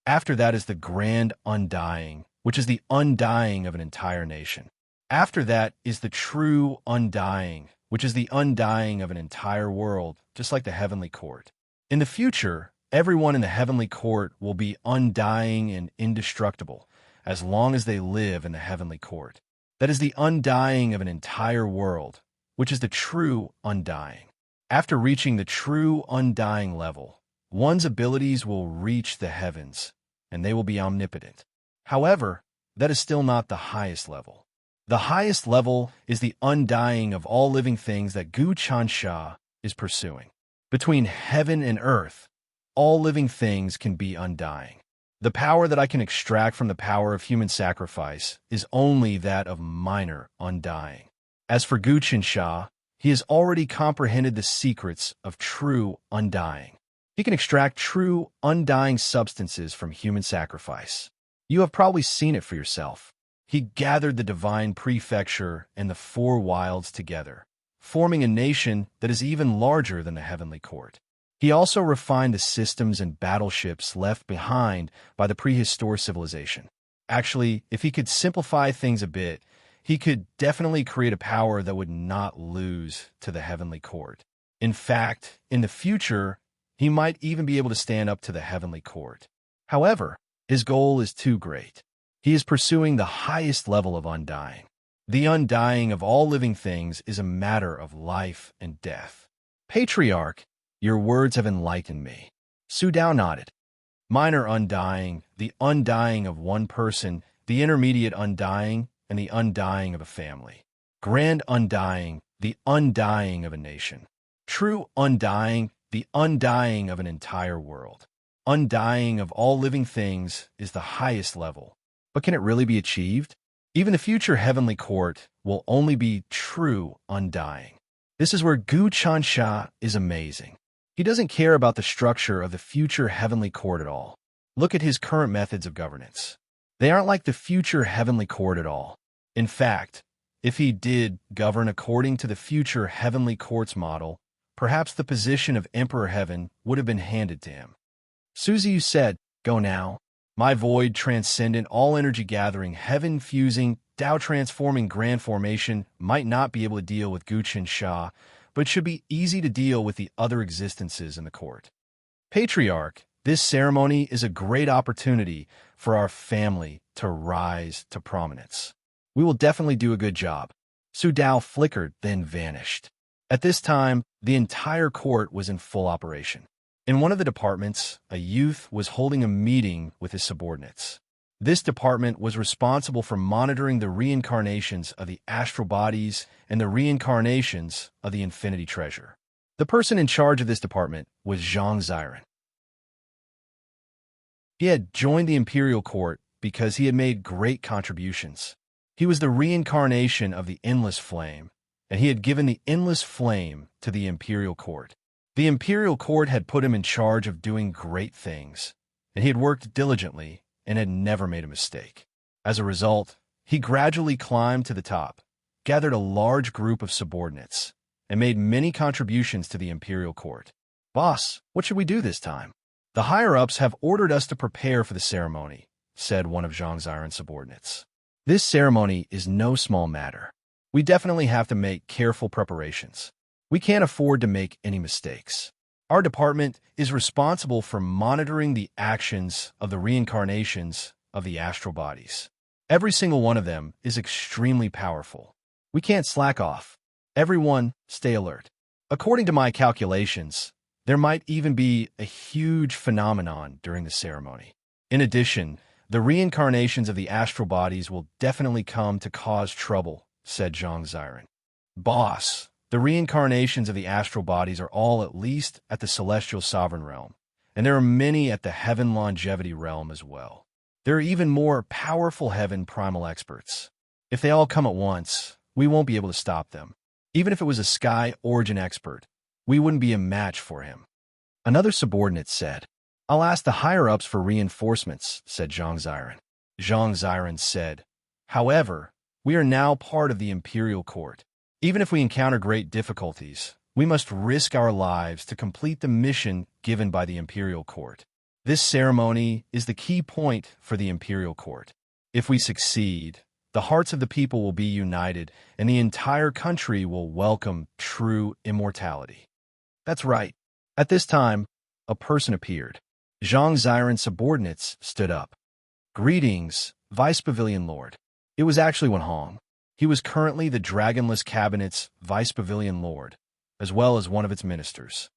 After that is the grand undying, which is the undying of an entire nation. After that is the true undying, which is the undying of an entire world, just like the heavenly court. In the future, everyone in the heavenly court will be undying and indestructible as long as they live in the heavenly court. That is the undying of an entire world, which is the true undying. After reaching the true undying level, one's abilities will reach the heavens, and they will be omnipotent. However, that is still not the highest level. The highest level is the undying of all living things that Gu Chencha is pursuing. Between heaven and earth, all living things can be undying. The power that I can extract from the power of human sacrifice is only that of minor undying. As for Gu Chencha, he has already comprehended the secrets of true undying. He can extract true undying substances from human sacrifice. You have probably seen it for yourself. He gathered the divine prefecture and the four wilds together, forming a nation that is even larger than the heavenly court. He also refined the systems and battleships left behind by the prehistoric civilization. Actually, if he could simplify things a bit, he could definitely create a power that would not lose to the heavenly court. In fact, in the future, he might even be able to stand up to the heavenly court. However, his goal is too great. He is pursuing the highest level of undying. The undying of all living things is a matter of life and death. Patriarch, your words have enlightened me. Su Dao nodded. Mine are undying, the undying of one person, the intermediate undying, and the undying of a family. Grand undying, the undying of a nation. True undying, the undying of an entire world. Undying of all living things is the highest level. But can it really be achieved? Even the future heavenly court will only be true undying. This is where Gu Chansha is amazing. He doesn't care about the structure of the future heavenly court at all. Look at his current methods of governance. They aren't like the future heavenly court at all. In fact, if he did govern according to the future heavenly court's model, perhaps the position of Emperor Heaven would have been handed to him. Suzy said, "Go now. My void, transcendent, all-energy gathering, heaven-fusing, Tao-transforming grand formation might not be able to deal with Guchen Sha, but should be easy to deal with the other existences in the court. Patriarch, this ceremony is a great opportunity for our family to rise to prominence. We will definitely do a good job." Su Dao flickered, then vanished. At this time, the entire court was in full operation. In one of the departments, a youth was holding a meeting with his subordinates. This department was responsible for monitoring the reincarnations of the astral bodies and the reincarnations of the infinity treasure. The person in charge of this department was Zhang Ziren. He had joined the imperial court because he had made great contributions. He was the reincarnation of the endless flame, and he had given the endless flame to the imperial court. The imperial court had put him in charge of doing great things, and he had worked diligently and had never made a mistake. As a result, he gradually climbed to the top, gathered a large group of subordinates, and made many contributions to the imperial court. "Boss, what should we do this time?" "The higher-ups have ordered us to prepare for the ceremony," said one of Zhang Ziren's subordinates. "This ceremony is no small matter. We definitely have to make careful preparations. We can't afford to make any mistakes. Our department is responsible for monitoring the actions of the reincarnations of the astral bodies. Every single one of them is extremely powerful. We can't slack off. Everyone, stay alert. According to my calculations, there might even be a huge phenomenon during the ceremony. In addition, the reincarnations of the astral bodies will definitely come to cause trouble," said Zhang Ziren. "Boss, the reincarnations of the astral bodies are all at least at the celestial sovereign realm, and there are many at the heaven longevity realm as well. There are even more powerful heaven primal experts. If they all come at once, we won't be able to stop them. Even if it was a sky origin expert, we wouldn't be a match for him." Another subordinate said, "I'll ask the higher-ups for reinforcements," said Zhang Ziren. Zhang Ziren said, "However, we are now part of the imperial court. Even if we encounter great difficulties, we must risk our lives to complete the mission given by the imperial court. This ceremony is the key point for the imperial court. If we succeed, the hearts of the people will be united, and the entire country will welcome true immortality." That's right. At this time, a person appeared. Zhang Ziren's subordinates stood up. "Greetings, Vice Pavilion Lord." It was actually Wen Hong. He was currently the Dragonless Cabinet's Vice Pavilion Lord, as well as one of its ministers.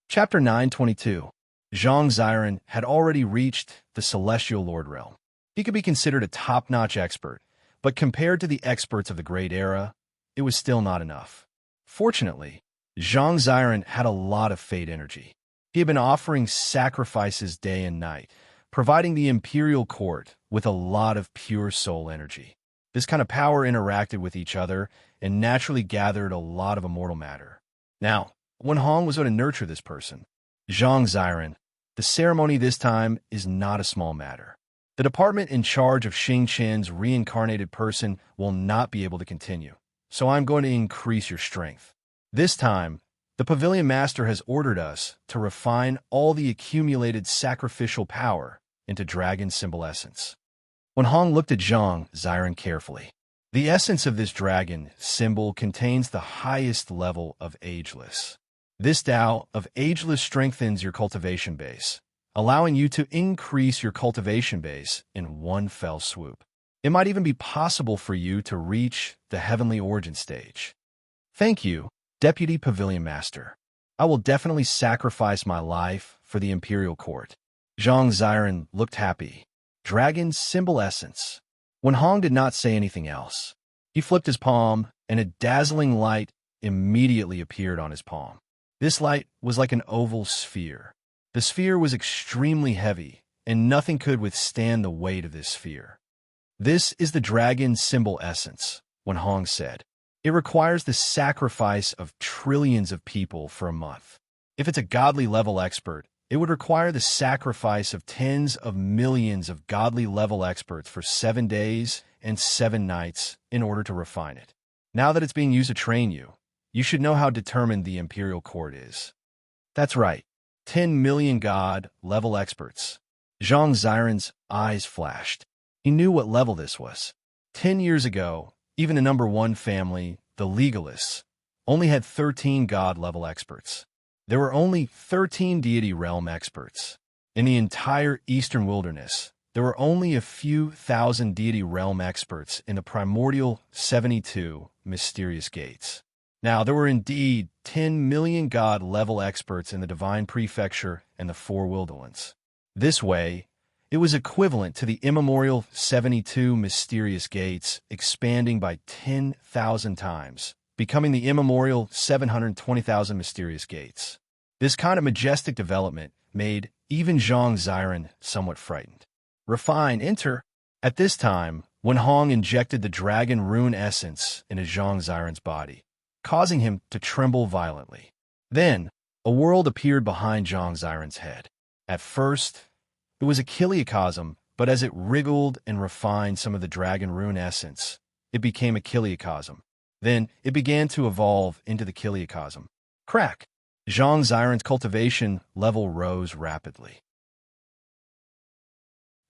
Chapter 922. Zhang Ziren had already reached the Celestial Lord realm. He could be considered a top-notch expert, but compared to the experts of the Great Era, it was still not enough. Fortunately, Zhang Ziren had a lot of fate energy. He had been offering sacrifices day and night, providing the imperial court with a lot of pure soul energy. This kind of power interacted with each other and naturally gathered a lot of immortal matter. Now, Wen Hong was going to nurture this person. Zhang Ziren, the ceremony this time is not a small matter. The department in charge of Xing Chen's reincarnated person will not be able to continue, so I'm going to increase your strength. This time, the Pavilion Master has ordered us to refine all the accumulated sacrificial power into dragon symbol essence. When Hong looked at Zhang Xiren carefully, the essence of this dragon symbol contains the highest level of ageless. This Tao of ageless strengthens your cultivation base, allowing you to increase your cultivation base in one fell swoop. It might even be possible for you to reach the heavenly origin stage. Thank you, Deputy Pavilion Master. I will definitely sacrifice my life for the Imperial Court. Zhang Xiren looked happy. Dragon symbol essence. When Hong did not say anything else, he flipped his palm, and a dazzling light immediately appeared on his palm. This light was like an oval sphere. The sphere was extremely heavy, and nothing could withstand the weight of this sphere. This is the dragon symbol essence, when Hong said. It requires the sacrifice of trillions of people for a month. If it's a godly level expert, it would require the sacrifice of tens of millions of godly level experts for 7 days and 7 nights in order to refine it. Now that it's being used to train you, you should know how determined the Imperial Court is. That's right, 10 million god level experts. Zhang Xiren's eyes flashed. He knew what level this was. 10 years ago, even the number 1 family, the Legalists, only had 13 god level experts. There were only 13 deity realm experts. In the entire Eastern Wilderness, there were only a few thousand deity realm experts in the primordial 72 mysterious gates. Now, there were indeed 10 million god level experts in the Divine Prefecture and the 4 Wildlands. This way, it was equivalent to the immemorial 72 mysterious gates expanding by 10,000 times, becoming the immemorial 720,000 mysterious gates. This kind of majestic development made even Zhang Xiren somewhat frightened. Refine, enter. At this time, when Hong injected the dragon rune essence into Zhang Xiren's body, causing him to tremble violently. Then, a world appeared behind Zhang Xiren's head. At first, it was a kiliacosm, but as it wriggled and refined some of the dragon rune essence, it became a kiliacosm. Then, it began to evolve into the kiliacosm. Crack! Zhang Xiren's cultivation level rose rapidly.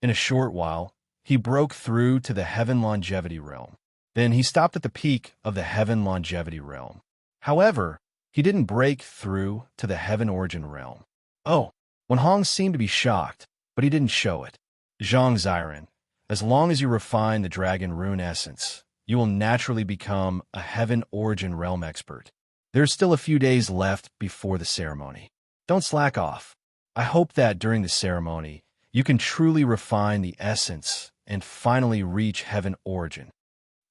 In a short while, he broke through to the Heaven Longevity Realm. Then he stopped at the peak of the Heaven Longevity Realm. However, he didn't break through to the Heaven Origin Realm. Oh, when Hong seemed to be shocked, but he didn't show it. Zhang Xiren, as long as you refine the dragon rune essence, you will naturally become a Heaven Origin Realm expert. There's still a few days left before the ceremony. Don't slack off. I hope that during the ceremony, you can truly refine the essence and finally reach Heaven Origin.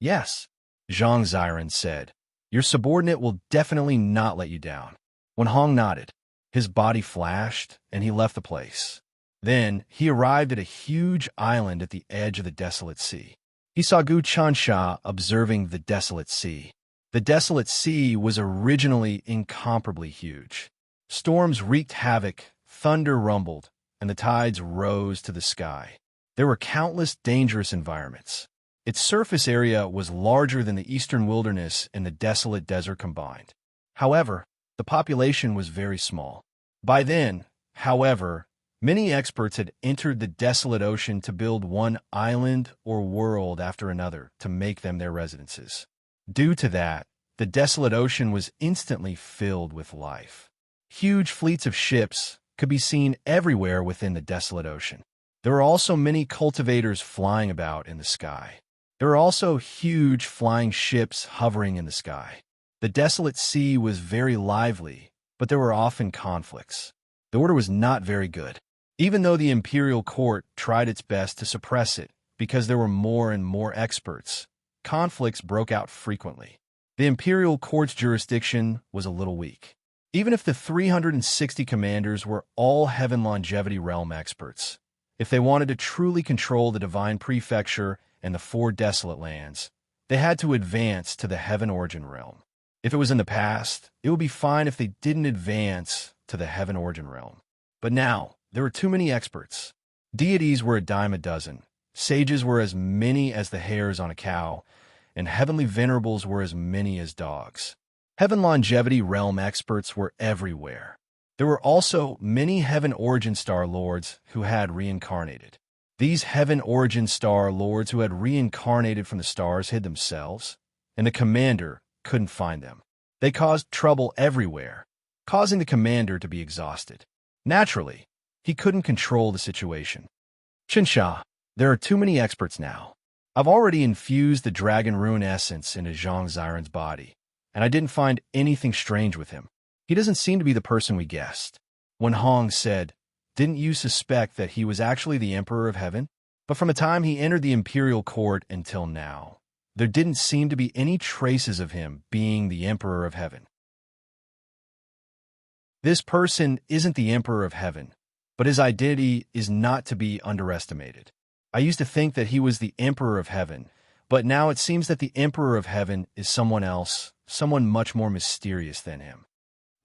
Yes, Zhang Xiren said. Your subordinate will definitely not let you down. When Hong nodded, his body flashed and he left the place. Then he arrived at a huge island at the edge of the desolate sea. He saw Gu Chansha observing the desolate sea. The desolate sea was originally incomparably huge. Storms wreaked havoc, thunder rumbled, and the tides rose to the sky. There were countless dangerous environments. Its surface area was larger than the eastern wilderness and the desolate desert combined. However, the population was very small. By then, however, many experts had entered the desolate ocean to build one island or world after another to make them their residences. Due to that, the desolate ocean was instantly filled with life. Huge fleets of ships could be seen everywhere within the desolate ocean. There were also many cultivators flying about in the sky. There were also huge flying ships hovering in the sky. The desolate sea was very lively, but there were often conflicts. The order was not very good. Even though the Imperial Court tried its best to suppress it because there were more and more experts, conflicts broke out frequently. The Imperial Court's jurisdiction was a little weak. Even if the 360 commanders were all Heaven Longevity Realm experts, if they wanted to truly control the Divine Prefecture and the 4 desolate lands, they had to advance to the Heaven Origin Realm. If it was in the past, it would be fine if they didn't advance to the Heaven Origin Realm. But now, there were too many experts. Deities were a dime a dozen, sages were as many as the hairs on a cow, and heavenly venerables were as many as dogs. Heaven longevity realm experts were everywhere. There were also many Heaven Origin Star Lords who had reincarnated. These Heaven Origin Star Lords who had reincarnated from the stars hid themselves, and the commander couldn't find them. They caused trouble everywhere, causing the commander to be exhausted. Naturally, he couldn't control the situation. Qinsha, there are too many experts now. I've already infused the Dragon Rune essence into Zhang Xiren's body, and I didn't find anything strange with him. He doesn't seem to be the person we guessed. When Hong said, "Didn't you suspect that he was actually the Emperor of Heaven?" But from the time he entered the imperial court until now, there didn't seem to be any traces of him being the Emperor of Heaven. This person isn't the Emperor of Heaven, but his identity is not to be underestimated. I used to think that he was the Emperor of Heaven, but now it seems that the Emperor of Heaven is someone else, someone much more mysterious than him.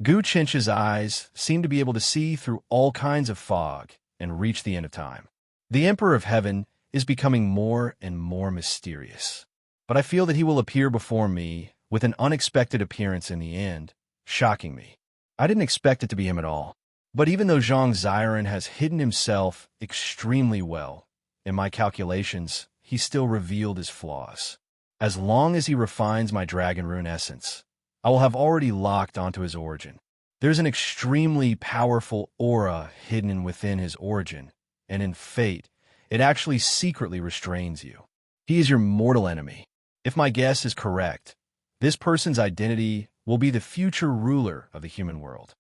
Gu Chinch's eyes seem to be able to see through all kinds of fog and reach the end of time. The Emperor of Heaven is becoming more and more mysterious, but I feel that he will appear before me with an unexpected appearance in the end, shocking me. I didn't expect it to be him at all. But even though Zhang Xiren has hidden himself extremely well, in my calculations, he still revealed his flaws. As long as he refines my Dragon Rune essence, I will have already locked onto his origin. There's an extremely powerful aura hidden within his origin, and in fate, it actually secretly restrains you. He is your mortal enemy. If my guess is correct, this person's identity will be the future ruler of the human world.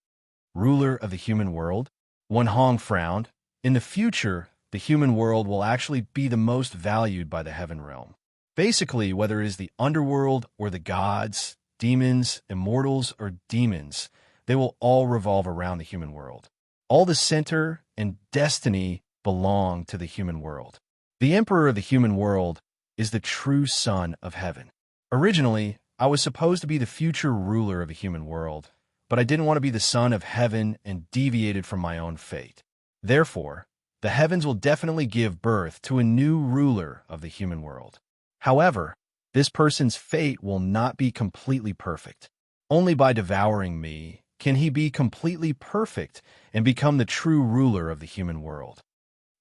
Ruler of the human world? When Hong frowned, in the future, the human world will actually be the most valued by the Heaven realm. Basically, whether it is the underworld or the gods, demons, immortals, or demons, they will all revolve around the human world. All the center and destiny belong to the human world. The Emperor of the human world is the true son of Heaven. Originally, I was supposed to be the future ruler of the human world, but I didn't want to be the son of Heaven and deviated from my own fate. Therefore, the heavens will definitely give birth to a new ruler of the human world. However, this person's fate will not be completely perfect. Only by devouring me can he be completely perfect and become the true ruler of the human world.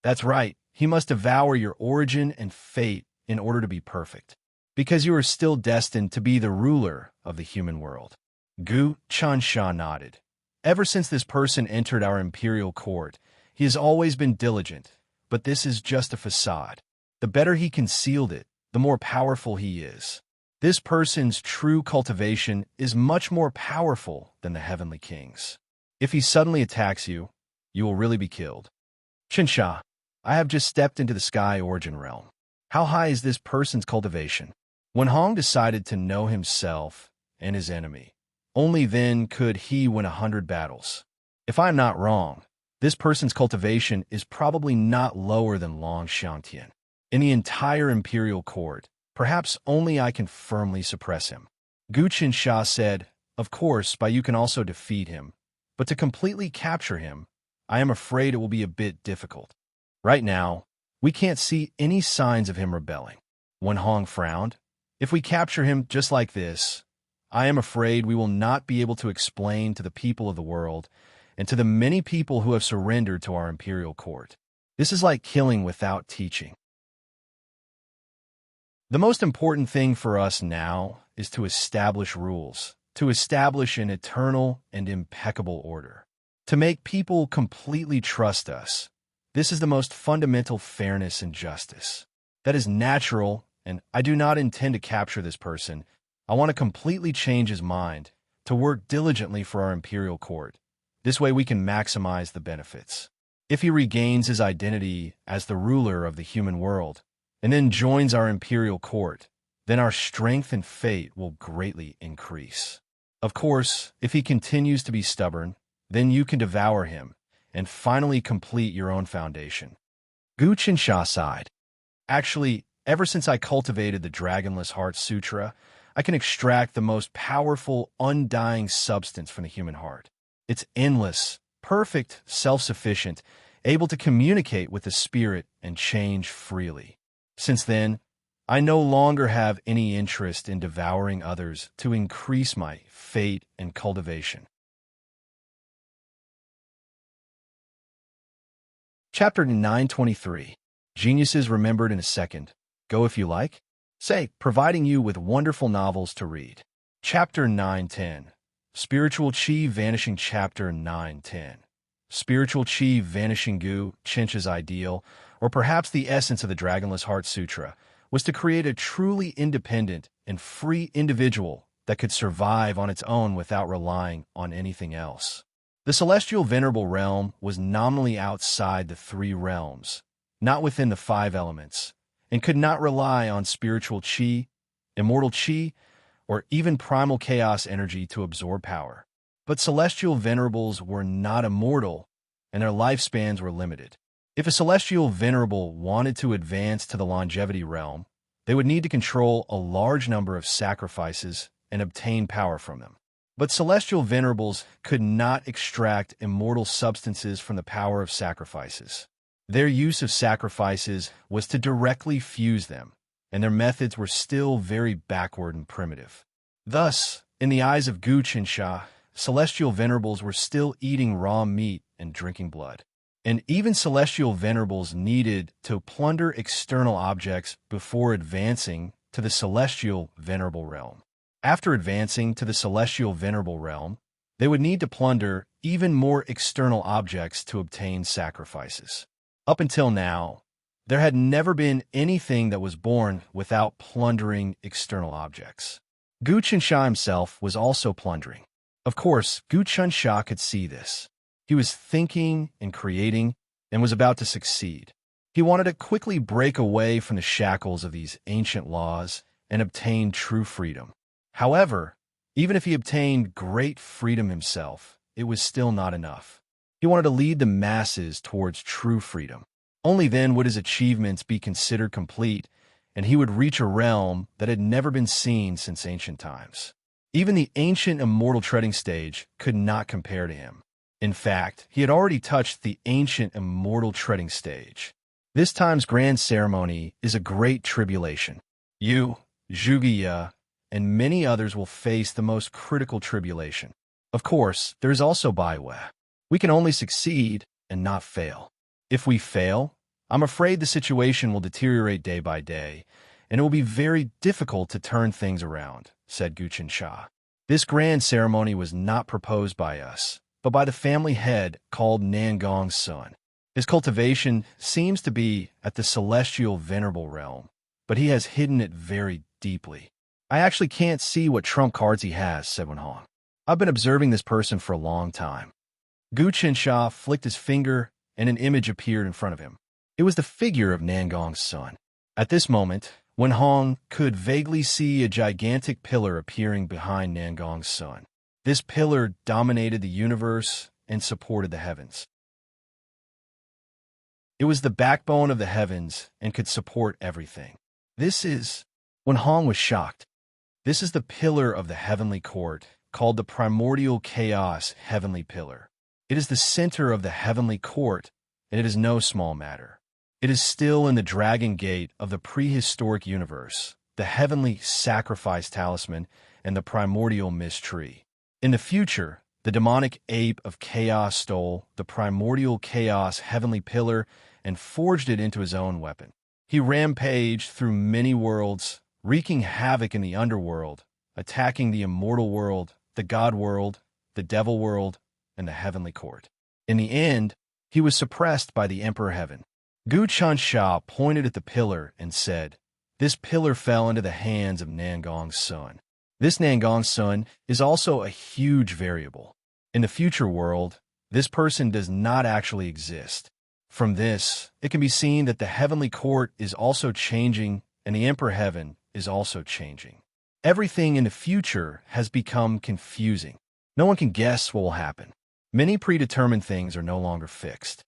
That's right, he must devour your origin and fate in order to be perfect, because you are still destined to be the ruler of the human world. Gu Chansha nodded. Ever since this person entered our imperial court, he has always been diligent, but this is just a facade. The better he concealed it, the more powerful he is. This person's true cultivation is much more powerful than the heavenly kings. If he suddenly attacks you, you will really be killed. Qinsha, I have just stepped into the sky origin realm. How high is this person's cultivation? When Hong decided to know himself and his enemy, only then could he win 100 battles. If I'm not wrong, this person's cultivation is probably not lower than Long Xiangtian. In the entire imperial court, perhaps only I can firmly suppress him. Gu Qinsha said, "Of course, by you can also defeat him, but to completely capture him, I am afraid it will be a bit difficult. Right now, we can't see any signs of him rebelling." When Hong frowned, "If we capture him just like this, I am afraid we will not be able to explain to the people of the world and to the many people who have surrendered to our imperial court. This is like killing without teaching." The most important thing for us now is to establish rules, to establish an eternal and impeccable order, to make people completely trust us. This is the most fundamental fairness and justice. That is natural, and I do not intend to capture this person. I want to completely change his mind, to work diligently for our imperial court. This way we can maximize the benefits. If he regains his identity as the ruler of the human world, and then joins our imperial court, then our strength and fate will greatly increase. Of course, if he continues to be stubborn, then you can devour him and finally complete your own foundation. Gu Qinsha sighed. Actually, ever since I cultivated the Dragonless Heart Sutra, I can extract the most powerful, undying substance from the human heart. It's endless, perfect, self-sufficient, able to communicate with the spirit and change freely. Since then, I no longer have any interest in devouring others to increase my fate and cultivation. Chapter 923. Geniuses Remembered in a Second. Go if you like. Say, providing you with wonderful novels to read. Chapter 910. Spiritual Chi Vanishing. Chapter 910. Spiritual Chi Vanishing. Gu Chincha's ideal, or perhaps the essence of the Dragonless Heart Sutra, was to create a truly independent and free individual that could survive on its own without relying on anything else. The celestial venerable realm was nominally outside the three realms, not within the five elements, and could not rely on spiritual chi, immortal chi, or even primal chaos energy to absorb power. But celestial venerables were not immortal, and their lifespans were limited. If a celestial venerable wanted to advance to the longevity realm, they would need to control a large number of sacrifices and obtain power from them. But celestial venerables could not extract immortal substances from the power of sacrifices. Their use of sacrifices was to directly fuse them, and their methods were still very backward and primitive. Thus, in the eyes of Gu Qinsha, celestial venerables were still eating raw meat and drinking blood. And even celestial venerables needed to plunder external objects before advancing to the celestial venerable realm. After advancing to the celestial venerable realm, they would need to plunder even more external objects to obtain sacrifices. Up until now, there had never been anything that was born without plundering external objects. Gu Qinsha himself was also plundering. Of course, Gu Qinsha could see this. He was thinking and creating and was about to succeed. He wanted to quickly break away from the shackles of these ancient laws and obtain true freedom. However, even if he obtained great freedom himself, it was still not enough. He wanted to lead the masses towards true freedom. Only then would his achievements be considered complete, and he would reach a realm that had never been seen since ancient times. Even the ancient immortal treading stage could not compare to him. In fact, he had already touched the ancient immortal treading stage. This time's grand ceremony is a great tribulation. You, Zhuge, and many others will face the most critical tribulation. Of course, there is also Baiwei. We can only succeed and not fail. If we fail, I'm afraid the situation will deteriorate day by day, and it will be very difficult to turn things around, said Gu Qinsha. This grand ceremony was not proposed by us, but by the family head called Nangong's son. His cultivation seems to be at the celestial venerable realm, but he has hidden it very deeply. I actually can't see what trump cards he has, said Wenhong. I've been observing this person for a long time. Gu Qinsha flicked his finger, and an image appeared in front of him. It was the figure of Nangong's son. At this moment, Wenhong could vaguely see a gigantic pillar appearing behind Nangong's son. This pillar dominated the universe and supported the heavens. It was the backbone of the heavens and could support everything. Wenhong was shocked. This is the pillar of the heavenly court, called the primordial chaos heavenly pillar. It is the center of the heavenly court, and it is no small matter. It is still in the dragon gate of the prehistoric universe, the heavenly sacrifice talisman, and the primordial mist tree. In the future, the demonic ape of chaos stole the primordial chaos heavenly pillar and forged it into his own weapon. He rampaged through many worlds, wreaking havoc in the underworld, attacking the immortal world, the god world, the devil world, and the heavenly court. In the end, he was suppressed by the Emperor Heaven. Gu Qinsha pointed at the pillar and said, "This pillar fell into the hands of Nangong's son. This Nangong's son is also a huge variable. In the future world, this person does not actually exist. From this, it can be seen that the heavenly court is also changing and the Emperor Heaven is also changing. Everything in the future has become confusing. No one can guess what will happen. Many predetermined things are no longer fixed.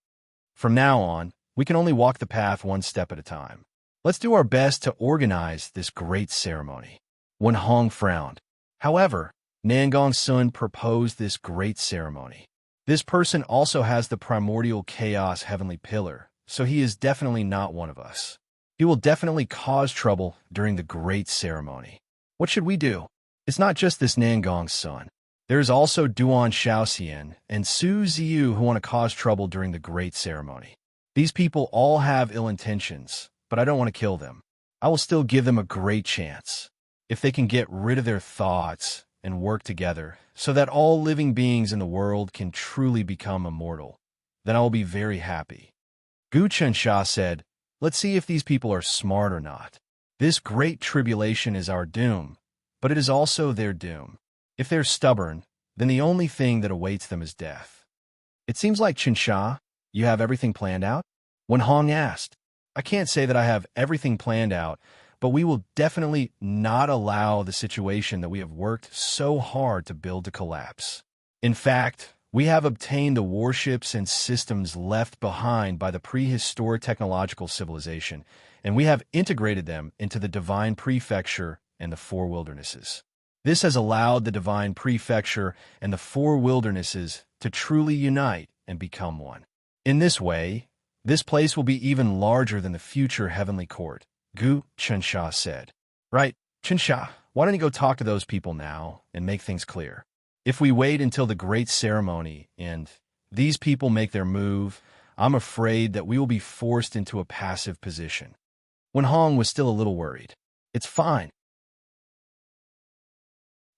From now on, we can only walk the path one step at a time. Let's do our best to organize this great ceremony." Wenhong frowned. However, Nangong's son proposed this great ceremony. This person also has the primordial chaos heavenly pillar, so he is definitely not one of us. He will definitely cause trouble during the great ceremony. What should we do? It's not just this Nangong's son. There's also Duan Shaoxian and Su Ziyu who want to cause trouble during the great ceremony. These people all have ill intentions, but I don't want to kill them. I will still give them a great chance. If they can get rid of their thoughts and work together so that all living beings in the world can truly become immortal, then I will be very happy. Gu Chensha said, "Let's see if these people are smart or not. This great tribulation is our doom, but it is also their doom. If they're stubborn, then the only thing that awaits them is death." "It seems like, Chensha, you have everything planned out?" Wen Hong asked. "I can't say that I have everything planned out, but we will definitely not allow the situation that we have worked so hard to build to collapse. In fact, we have obtained the warships and systems left behind by the prehistoric technological civilization, and we have integrated them into the Divine Prefecture and the Four Wildernesses. This has allowed the Divine Prefecture and the Four Wildernesses to truly unite and become one. In this way, this place will be even larger than the future Heavenly Court," Gu Chensha said. "Right, Chensha, why don't you go talk to those people now and make things clear? If we wait until the great ceremony and these people make their move, I'm afraid that we will be forced into a passive position." Wen Hong was still a little worried. "It's fine.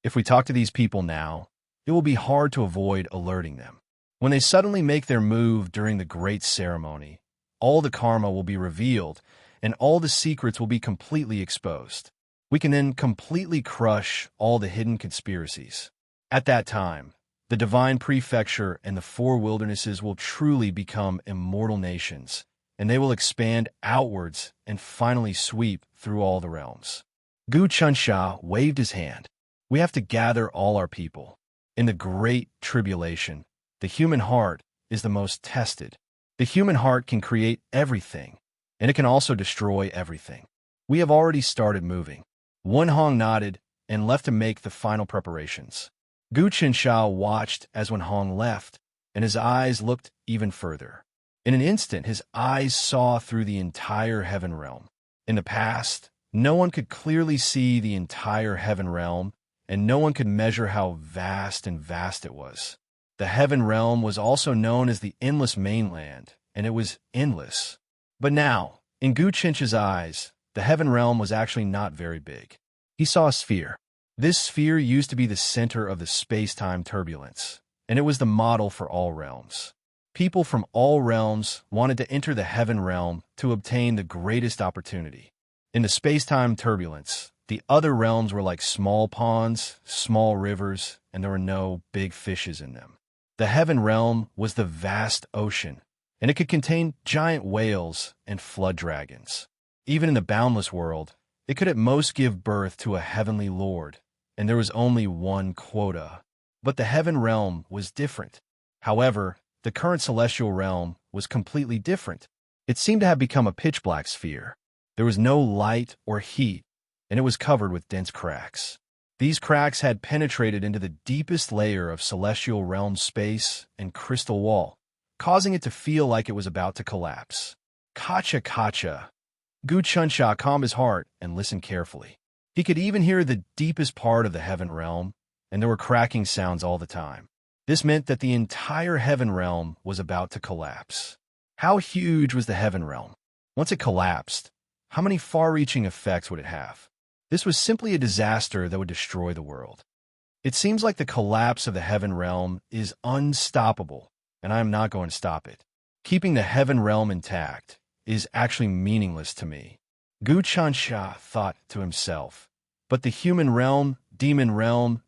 If we talk to these people now, it will be hard to avoid alerting them. When they suddenly make their move during the great ceremony, all the karma will be revealed and all the secrets will be completely exposed. We can then completely crush all the hidden conspiracies. At that time, the Divine Prefecture and the Four Wildernesses will truly become immortal nations, and they will expand outwards and finally sweep through all the realms." Gu Chensha waved his hand. "We have to gather all our people. In the great tribulation, the human heart is the most tested. The human heart can create everything, and it can also destroy everything. We have already started moving." Wen Hong nodded and left to make the final preparations. Gu Chensha watched as Wen Hong left, and his eyes looked even further. In an instant, his eyes saw through the entire heaven realm. In the past, no one could clearly see the entire heaven realm, and no one could measure how vast it was. The heaven realm was also known as the endless mainland, and it was endless. But now, in Gu Chensha's eyes, the heaven realm was actually not very big. He saw a sphere. This sphere used to be the center of the space-time turbulence, and it was the model for all realms. People from all realms wanted to enter the heaven realm to obtain the greatest opportunity. In the space-time turbulence, the other realms were like small ponds, small rivers, and there were no big fishes in them. The heaven realm was the vast ocean, and it could contain giant whales and flood dragons. Even in the boundless world, it could at most give birth to a heavenly lord, and there was only one quota. But the heaven realm was different. However, the current celestial realm was completely different. It seemed to have become a pitch-black sphere. There was no light or heat, and it was covered with dense cracks. These cracks had penetrated into the deepest layer of celestial realm space and crystal wall, causing it to feel like it was about to collapse. "Kacha, kacha." Gu Chensha calmed his heart and listened carefully. He could even hear the deepest part of the heaven realm, and there were cracking sounds all the time. This meant that the entire heaven realm was about to collapse. How huge was the heaven realm? Once it collapsed, how many far-reaching effects would it have? This was simply a disaster that would destroy the world. It seems like the collapse of the heaven realm is unstoppable, and I am not going to stop it. Keeping the heaven realm intact is actually meaningless to me. Gu Chensha thought to himself. But the human realm, demon realm,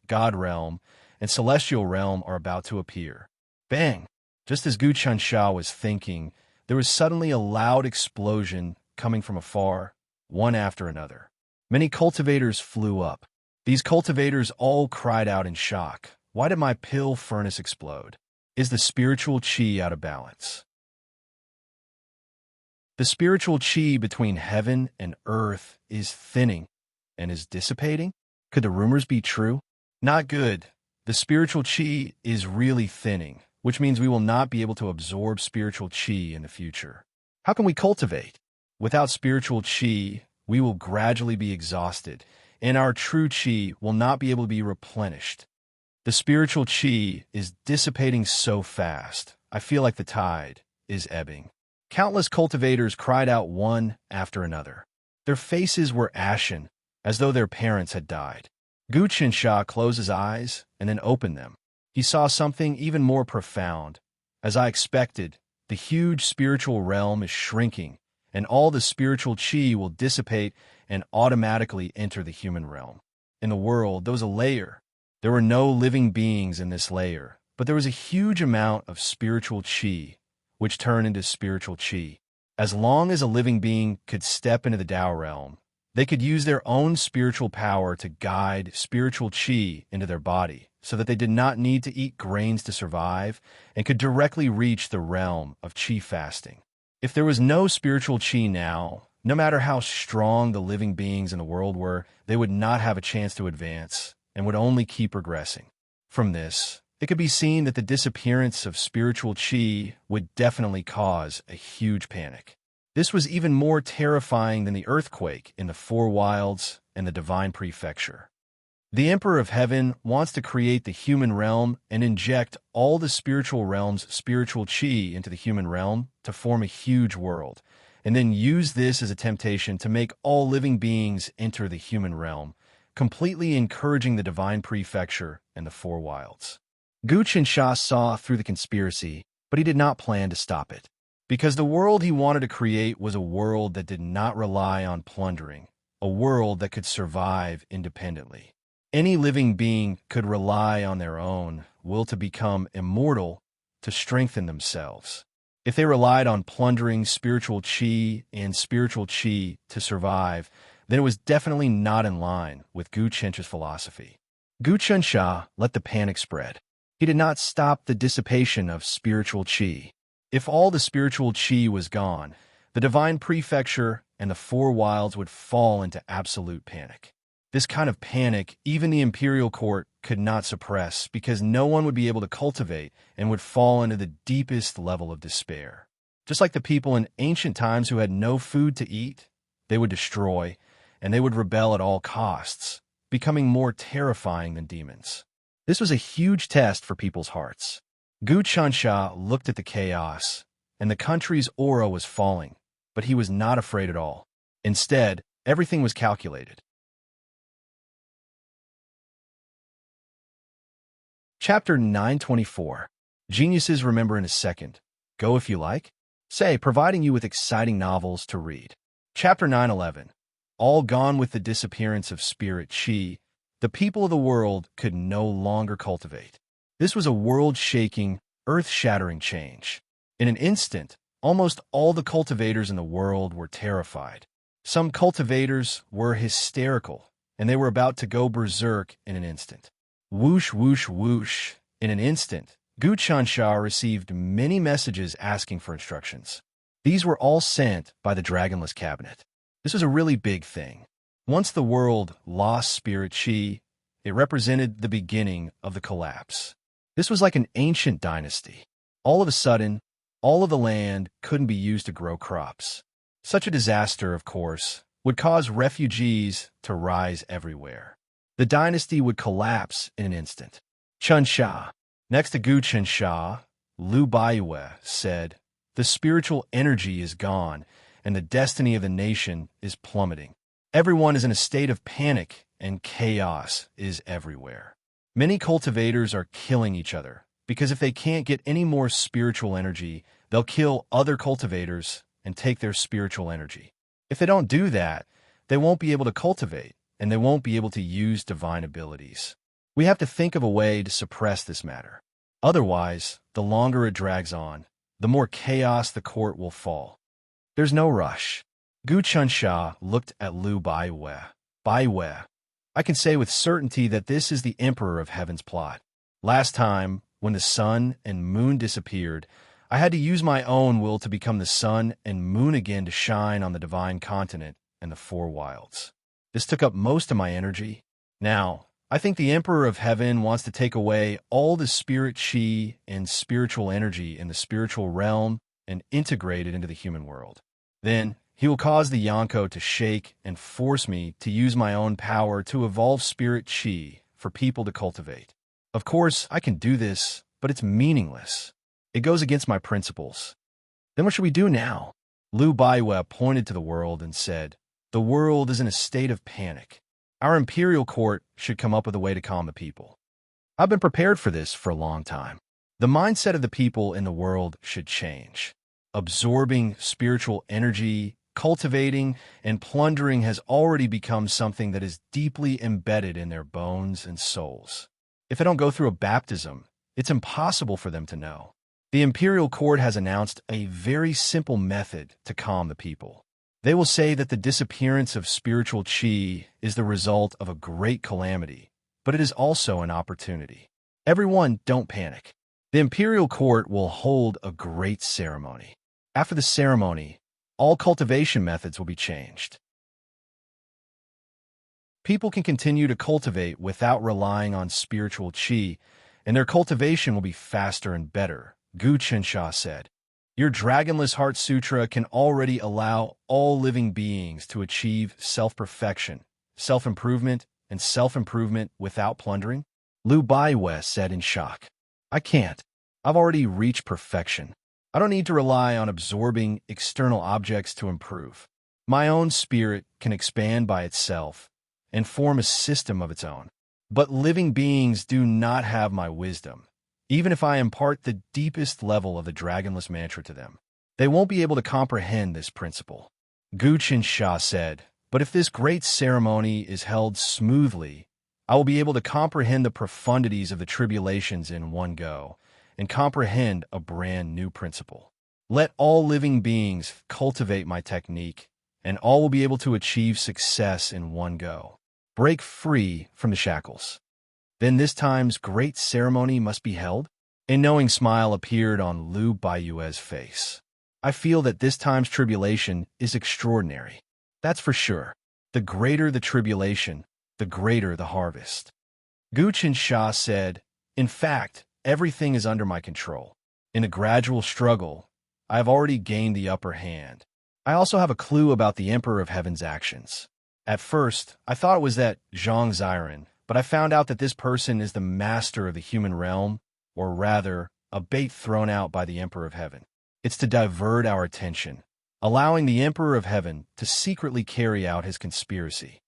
God realm, and celestial realm are about to appear. Bang! Just as Gu Chensha was thinking, there was suddenly a loud explosion coming from afar, one after another. Many cultivators flew up. These cultivators all cried out in shock. Why did my pill furnace explode? Is the spiritual chi out of balance? The spiritual chi between heaven and earth is thinning and is dissipating? Could the rumors be true? Not good. The spiritual chi is really thinning, which means we will not be able to absorb spiritual chi in the future. How can we cultivate? Without spiritual qi, we will gradually be exhausted, and our true qi will not be able to be replenished. The spiritual qi is dissipating so fast, I feel like the tide is ebbing. Countless cultivators cried out one after another. Their faces were ashen, as though their parents had died. Gu Qinsha closed his eyes and then opened them. He saw something even more profound. As I expected, the huge spiritual realm is shrinking, and all the spiritual qi will dissipate and automatically enter the human realm. In the world, there was a layer. There were no living beings in this layer, but there was a huge amount of spiritual qi, which turned into spiritual qi. As long as a living being could step into the Tao realm, they could use their own spiritual power to guide spiritual qi into their body, so that they did not need to eat grains to survive and could directly reach the realm of qi fasting. If there was no spiritual qi now, no matter how strong the living beings in the world were, they would not have a chance to advance and would only keep regressing. From this, it could be seen that the disappearance of spiritual qi would definitely cause a huge panic. This was even more terrifying than the earthquake in the Four Wilds and the Divine Prefecture. The Emperor of Heaven wants to create the human realm and inject all the spiritual realm's spiritual qi into the human realm to form a huge world, and then use this as a temptation to make all living beings enter the human realm, completely encouraging the Divine Prefecture and the Four Wilds. Gu Qinsha saw through the conspiracy, but he did not plan to stop it. Because the world he wanted to create was a world that did not rely on plundering, a world that could survive independently. Any living being could rely on their own will to become immortal to strengthen themselves. If they relied on plundering spiritual qi and spiritual qi to survive, then it was definitely not in line with Gu Qinsha's philosophy. Gu Qinsha let the panic spread. He did not stop the dissipation of spiritual qi. If all the spiritual qi was gone, the Divine Prefecture and the Four Wilds would fall into absolute panic. This kind of panic, even the imperial court could not suppress because no one would be able to cultivate and would fall into the deepest level of despair. Just like the people in ancient times who had no food to eat, they would destroy, and they would rebel at all costs, becoming more terrifying than demons. This was a huge test for people's hearts. Gu Qinsha looked at the chaos, and the country's aura was falling, but he was not afraid at all. Instead, everything was calculated. Chapter 924. Geniuses remember in a second. Go if you like. Say, providing you with exciting novels to read. Chapter 911. All gone with the disappearance of spirit qi, the people of the world could no longer cultivate. This was a world-shaking, earth-shattering change. In an instant, almost all the cultivators in the world were terrified. Some cultivators were hysterical, and they were about to go berserk in an instant. Whoosh, whoosh, whoosh. In an instant, Gu Qinsha received many messages asking for instructions. These were all sent by the Dragonless Cabinet. This was a really big thing. Once the world lost spirit qi, it represented the beginning of the collapse. This was like an ancient dynasty. All of a sudden, all of the land couldn't be used to grow crops. Such a disaster, of course, would cause refugees to rise everywhere. The dynasty would collapse in an instant. Qinsha. Next to Gu Qinsha, Lu Baiwe said, "The spiritual energy is gone, and the destiny of the nation is plummeting. Everyone is in a state of panic, and chaos is everywhere. Many cultivators are killing each other, because if they can't get any more spiritual energy, they'll kill other cultivators and take their spiritual energy. If they don't do that, they won't be able to cultivate, and they won't be able to use divine abilities. We have to think of a way to suppress this matter. Otherwise, the longer it drags on, the more chaos the court will fall. There's no rush." Gu Qinsha looked at Lu Baiwe. "Baiwe, I can say with certainty that this is the Emperor of Heaven's plot. Last time, when the sun and moon disappeared, I had to use my own will to become the sun and moon again to shine on the divine continent and the Four Wilds. This took up most of my energy. Now, I think the Emperor of Heaven wants to take away all the spirit qi and spiritual energy in the spiritual realm and integrate it into the human world. Then, He will cause the Yonko to shake and force me to use my own power to evolve spirit chi for people to cultivate. Of course, I can do this, but it's meaningless. It goes against my principles. Then what should we do now? Lu Baiwe pointed to the world and said, "The world is in a state of panic. Our imperial court should come up with a way to calm the people. I've been prepared for this for a long time. The mindset of the people in the world should change. Absorbing spiritual energy, cultivating, and plundering has already become something that is deeply embedded in their bones and souls. If they don't go through a baptism, it's impossible for them to know. The imperial court has announced a very simple method to calm the people. They will say that the disappearance of spiritual chi is the result of a great calamity, but it is also an opportunity. Everyone, don't panic. The imperial court will hold a great ceremony. After the ceremony, all cultivation methods will be changed. People can continue to cultivate without relying on spiritual chi, and their cultivation will be faster and better," Gu Qinsha said. "Your Dragonless Heart Sutra can already allow all living beings to achieve self-perfection, self-improvement, and self-improvement without plundering?" Lu Baiwe said in shock. "I can't. I've already reached perfection. I don't need to rely on absorbing external objects to improve. My own spirit can expand by itself and form a system of its own. But living beings do not have my wisdom. Even if I impart the deepest level of the Dragonless Mantra to them, they won't be able to comprehend this principle." Gu Qinsha said, "But if this great ceremony is held smoothly, I will be able to comprehend the profundities of the tribulations in one go, and comprehend a brand new principle. Let all living beings cultivate my technique, and all will be able to achieve success in one go. Break free from the shackles. Then this time's great ceremony must be held?" A knowing smile appeared on Lu Baiwe's face. "I feel that this time's tribulation is extraordinary. That's for sure. The greater the tribulation, the greater the harvest." Gu Qinsha said, "In fact, everything is under my control. In a gradual struggle, I have already gained the upper hand. I also have a clue about the Emperor of Heaven's actions. At first, I thought it was that Zhang Ziren, but I found out that this person is the master of the human realm, or rather, a bait thrown out by the Emperor of Heaven. It's to divert our attention, allowing the Emperor of Heaven to secretly carry out his conspiracy.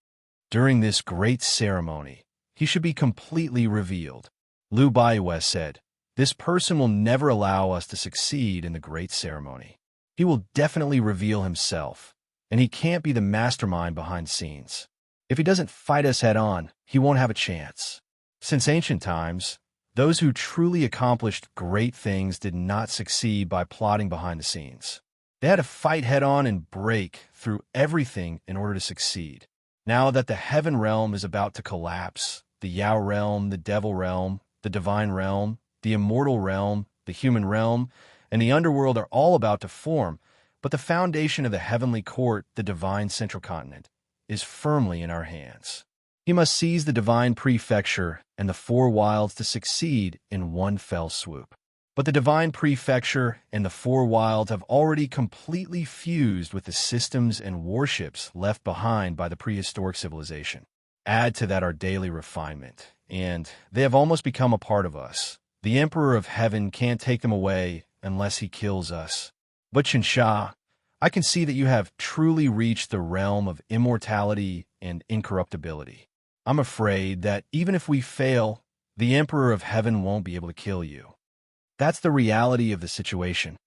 During this great ceremony, he should be completely revealed." Lu Baiwe said, "This person will never allow us to succeed in the great ceremony. He will definitely reveal himself, and he can't be the mastermind behind scenes. If he doesn't fight us head-on, he won't have a chance. Since ancient times, those who truly accomplished great things did not succeed by plotting behind the scenes. They had to fight head-on and break through everything in order to succeed. Now that the heaven realm is about to collapse, the Yao realm, the devil realm, the divine realm, the immortal realm, the human realm, and the underworld are all about to form, but the foundation of the heavenly court, the divine central continent, is firmly in our hands. He must seize the divine prefecture and the four wilds to succeed in one fell swoop. But the divine prefecture and the four wilds have already completely fused with the systems and warships left behind by the prehistoric civilization. Add to that our daily refinement, and they have almost become a part of us. The Emperor of Heaven can't take them away unless he kills us. But Qinsha, I can see that you have truly reached the realm of immortality and incorruptibility. I'm afraid that even if we fail, the Emperor of Heaven won't be able to kill you. That's the reality of the situation."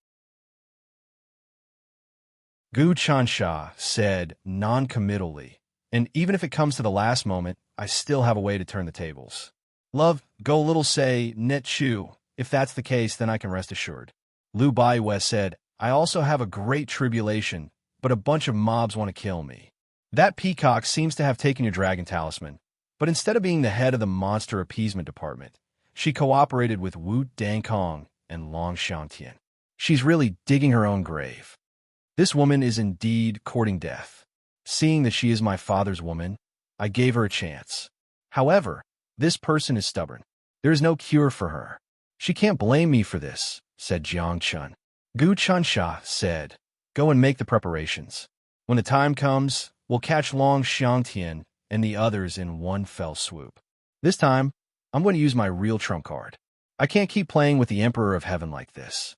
Gu Qinsha said non-committally, "And even if it comes to the last moment, I still have a way to turn the tables. Love, go little say, net chu. If that's the case, then I can rest assured." Lu Baiwe said, "I also have a great tribulation, but a bunch of mobs want to kill me. That peacock seems to have taken your dragon talisman, but instead of being the head of the monster appeasement department, she cooperated with Wu Dankong and Long Xiangtian. She's really digging her own grave. This woman is indeed courting death. Seeing that she is my father's woman, I gave her a chance. However, this person is stubborn. There is no cure for her. She can't blame me for this," said Jiang Chun. Gu Qinsha said, "Go and make the preparations. When the time comes, we'll catch Long Xiangtian and the others in one fell swoop. This time, I'm going to use my real trump card. I can't keep playing with the Emperor of Heaven like this.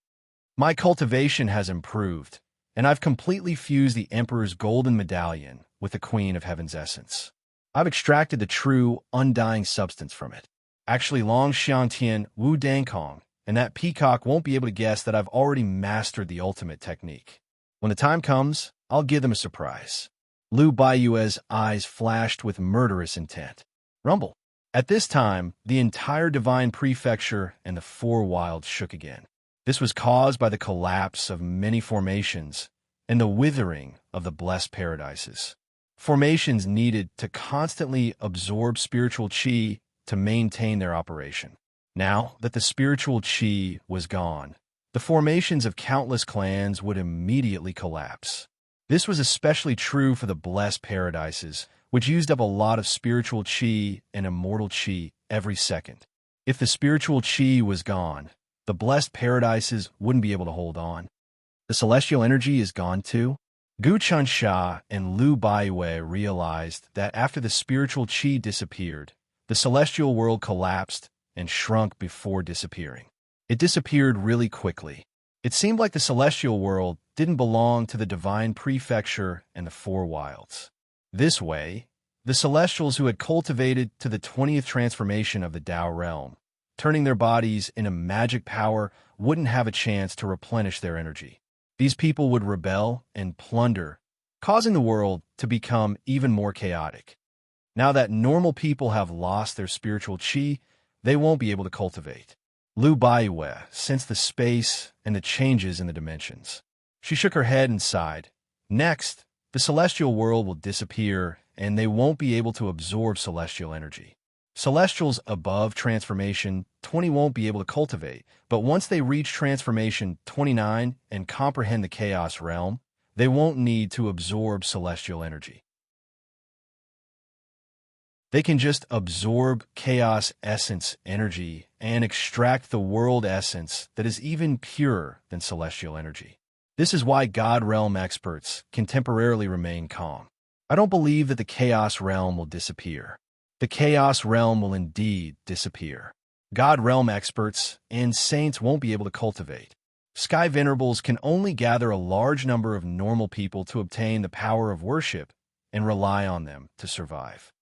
My cultivation has improved, and I've completely fused the Emperor's golden medallion with the Queen of Heaven's essence. I've extracted the true, undying substance from it. Actually, Long Xiangtian, Wu Dankong, and that peacock won't be able to guess that I've already mastered the ultimate technique. When the time comes, I'll give them a surprise. Lu Baiyue's eyes flashed with murderous intent. Rumble. At this time, the entire divine prefecture and the four wilds shook again. This was caused by the collapse of many formations and the withering of the blessed paradises. Formations needed to constantly absorb spiritual qi to maintain their operation. Now that the spiritual qi was gone, the formations of countless clans would immediately collapse. This was especially true for the blessed paradises, which used up a lot of spiritual qi and immortal qi every second. If the spiritual qi was gone, the blessed paradises wouldn't be able to hold on. The celestial energy is gone too. Gu Chansha and Lu Baiyue realized that after the spiritual qi disappeared, the celestial world collapsed and shrunk before disappearing. It disappeared really quickly. It seemed like the celestial world didn't belong to the divine prefecture and the four wilds. This way, the celestials who had cultivated to the 20th transformation of the Tao realm, turning their bodies into magic power, wouldn't have a chance to replenish their energy. These people would rebel and plunder, causing the world to become even more chaotic. Now that normal people have lost their spiritual qi, they won't be able to cultivate. Lu Baiyue sensed the space and the changes in the dimensions. She shook her head and sighed. Next, the celestial world will disappear, and they won't be able to absorb celestial energy. Celestials above transformation 20 won't be able to cultivate, but once they reach transformation 29 and comprehend the chaos realm, they won't need to absorb celestial energy. They can just absorb chaos essence energy and extract the world essence that is even purer than celestial energy. This is why God realm experts can temporarily remain calm. I don't believe that the chaos realm will disappear. The chaos realm will indeed disappear. God realm experts and saints won't be able to cultivate. Sky venerables can only gather a large number of normal people to obtain the power of worship and rely on them to survive.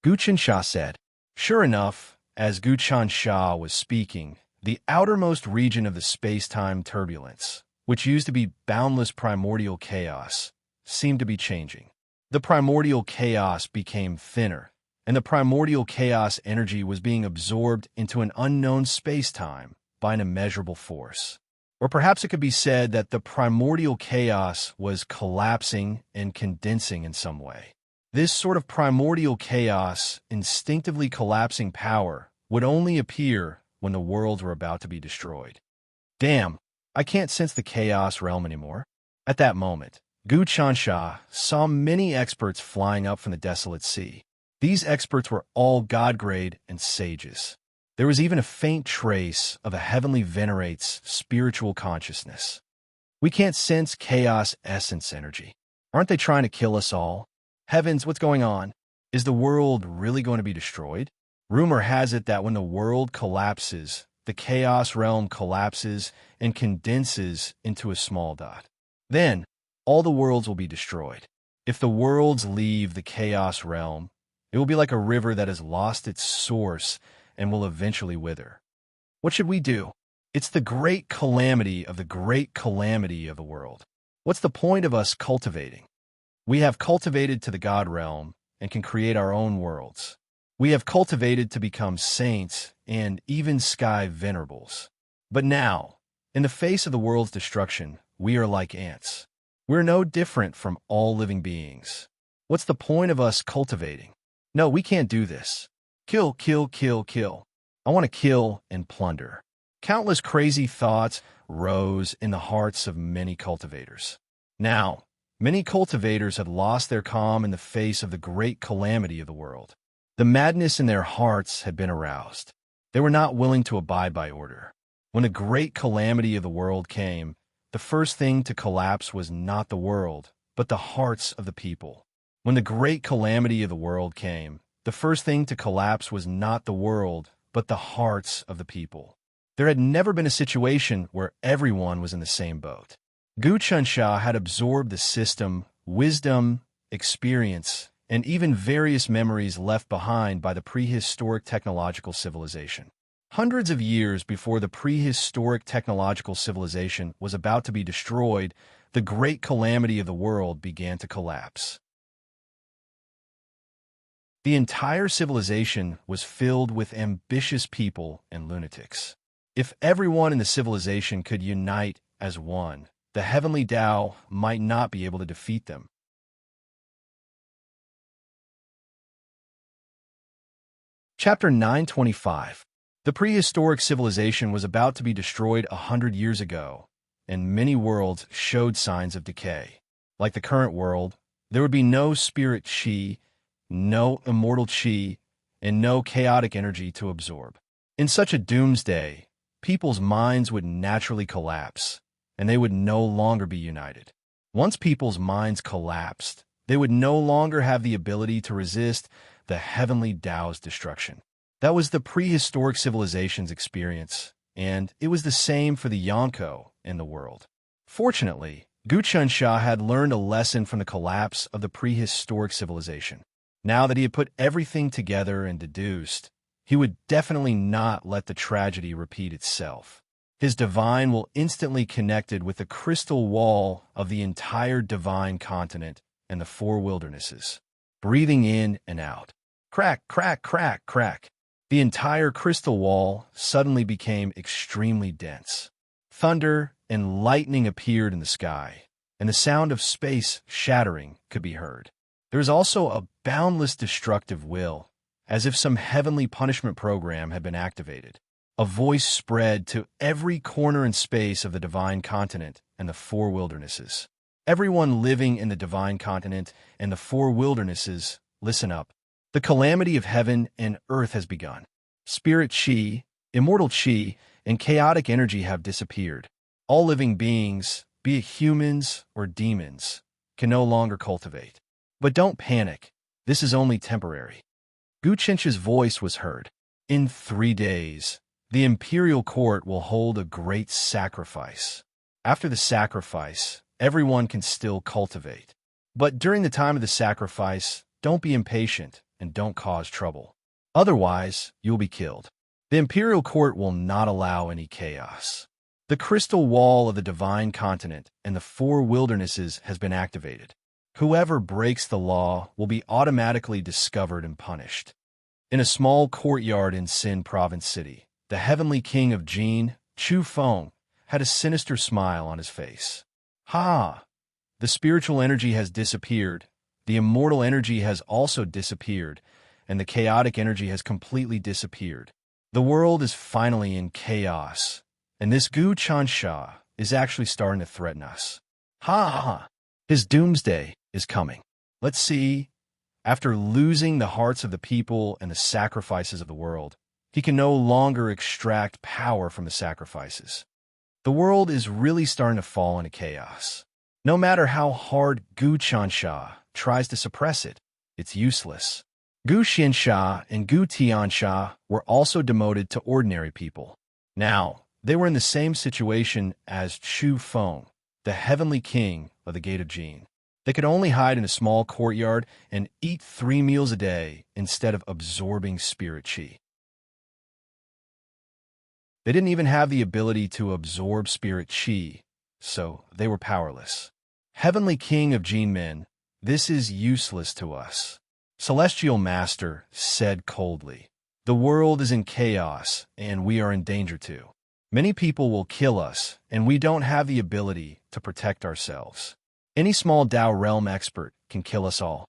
Gu Chansha said. Sure enough, as Gu Chansha was speaking, the outermost region of the space-time turbulence, which used to be boundless primordial chaos, seemed to be changing. The primordial chaos became thinner, and the primordial chaos energy was being absorbed into an unknown space-time by an immeasurable force. Or perhaps it could be said that the primordial chaos was collapsing and condensing in some way. This sort of primordial chaos, instinctively collapsing power, would only appear when the worlds were about to be destroyed. Damn, I can't sense the chaos realm anymore. At that moment, Gu Chansha saw many experts flying up from the desolate sea. These experts were all god-grade and sages. There was even a faint trace of a heavenly venerate's spiritual consciousness. We can't sense chaos essence energy. Aren't they trying to kill us all? Heavens, what's going on? Is the world really going to be destroyed? Rumor has it that when the world collapses, the chaos realm collapses and condenses into a small dot. Then, all the worlds will be destroyed. If the worlds leave the chaos realm, it will be like a river that has lost its source and will eventually wither. What should we do? It's the great calamity of the great calamity of the world. What's the point of us cultivating? We have cultivated to the God realm and can create our own worlds. We have cultivated to become saints and even sky venerables. But now, in the face of the world's destruction, we are like ants. We're no different from all living beings. What's the point of us cultivating? No, we can't do this. Kill, kill, kill, kill. I want to kill and plunder. Countless crazy thoughts rose in the hearts of many cultivators. Now, many cultivators had lost their calm in the face of the great calamity of the world. The madness in their hearts had been aroused. They were not willing to abide by order. When the great calamity of the world came, the first thing to collapse was not the world, but the hearts of the people. When the great calamity of the world came, the first thing to collapse was not the world, but the hearts of the people. There had never been a situation where everyone was in the same boat. Gu Chunsha had absorbed the system, wisdom, experience, and even various memories left behind by the prehistoric technological civilization. Hundreds of years before the prehistoric technological civilization was about to be destroyed, the great calamity of the world began to collapse. The entire civilization was filled with ambitious people and lunatics. If everyone in the civilization could unite as one, the heavenly Tao might not be able to defeat them. Chapter 925. The prehistoric civilization was about to be destroyed 100 years ago, and many worlds showed signs of decay. Like the current world, there would be no spirit chi, no immortal chi, and no chaotic energy to absorb. In such a doomsday, people's minds would naturally collapse, and they would no longer be united. Once people's minds collapsed, they would no longer have the ability to resist the heavenly Tao's destruction. That was the prehistoric civilization's experience, and it was the same for the Yonko in the world. Fortunately, Gu Chunsha had learned a lesson from the collapse of the prehistoric civilization. Now that he had put everything together and deduced, he would definitely not let the tragedy repeat itself. His divine will instantly connected with the crystal wall of the entire divine continent and the four wildernesses. Breathing in and out. Crack, crack, crack, crack. The entire crystal wall suddenly became extremely dense. Thunder and lightning appeared in the sky, and the sound of space shattering could be heard. There is also a boundless destructive will, as if some heavenly punishment program had been activated. A voice spread to every corner and space of the divine continent and the four wildernesses. Everyone living in the divine continent and the four wildernesses, listen up. The calamity of heaven and earth has begun. Spirit chi, immortal chi, and chaotic energy have disappeared. All living beings, be it humans or demons, can no longer cultivate. But don't panic. This is only temporary. Gu Chincha's voice was heard. In 3 days, the imperial court will hold a great sacrifice. After the sacrifice, everyone can still cultivate. But during the time of the sacrifice, don't be impatient and don't cause trouble. Otherwise, you'll be killed. The imperial court will not allow any chaos. The crystal wall of the divine continent and the four wildernesses has been activated. Whoever breaks the law will be automatically discovered and punished. In a small courtyard in Xin Province City, the heavenly king of Jin, Chu Feng, had a sinister smile on his face. Ha! The spiritual energy has disappeared, the immortal energy has also disappeared, and the chaotic energy has completely disappeared. The world is finally in chaos, and this Gu Chansha is actually starting to threaten us. Ha ha! His doomsday is coming. Let's see. After losing the hearts of the people and the sacrifices of the world, he can no longer extract power from the sacrifices. The world is really starting to fall into chaos. No matter how hard Gu Chansha tries to suppress it, it's useless. Gu Xinsha and Gu Tiansha were also demoted to ordinary people. Now, they were in the same situation as Chu Feng, the heavenly king of the Gate of Jin. They could only hide in a small courtyard and eat 3 meals a day instead of absorbing spirit chi. They didn't even have the ability to absorb spirit chi, so they were powerless. Heavenly King of Jin Men, this is useless to us. Celestial Master said coldly, the world is in chaos and we are in danger too. Many people will kill us and we don't have the ability to protect ourselves. Any small Tao realm expert can kill us all.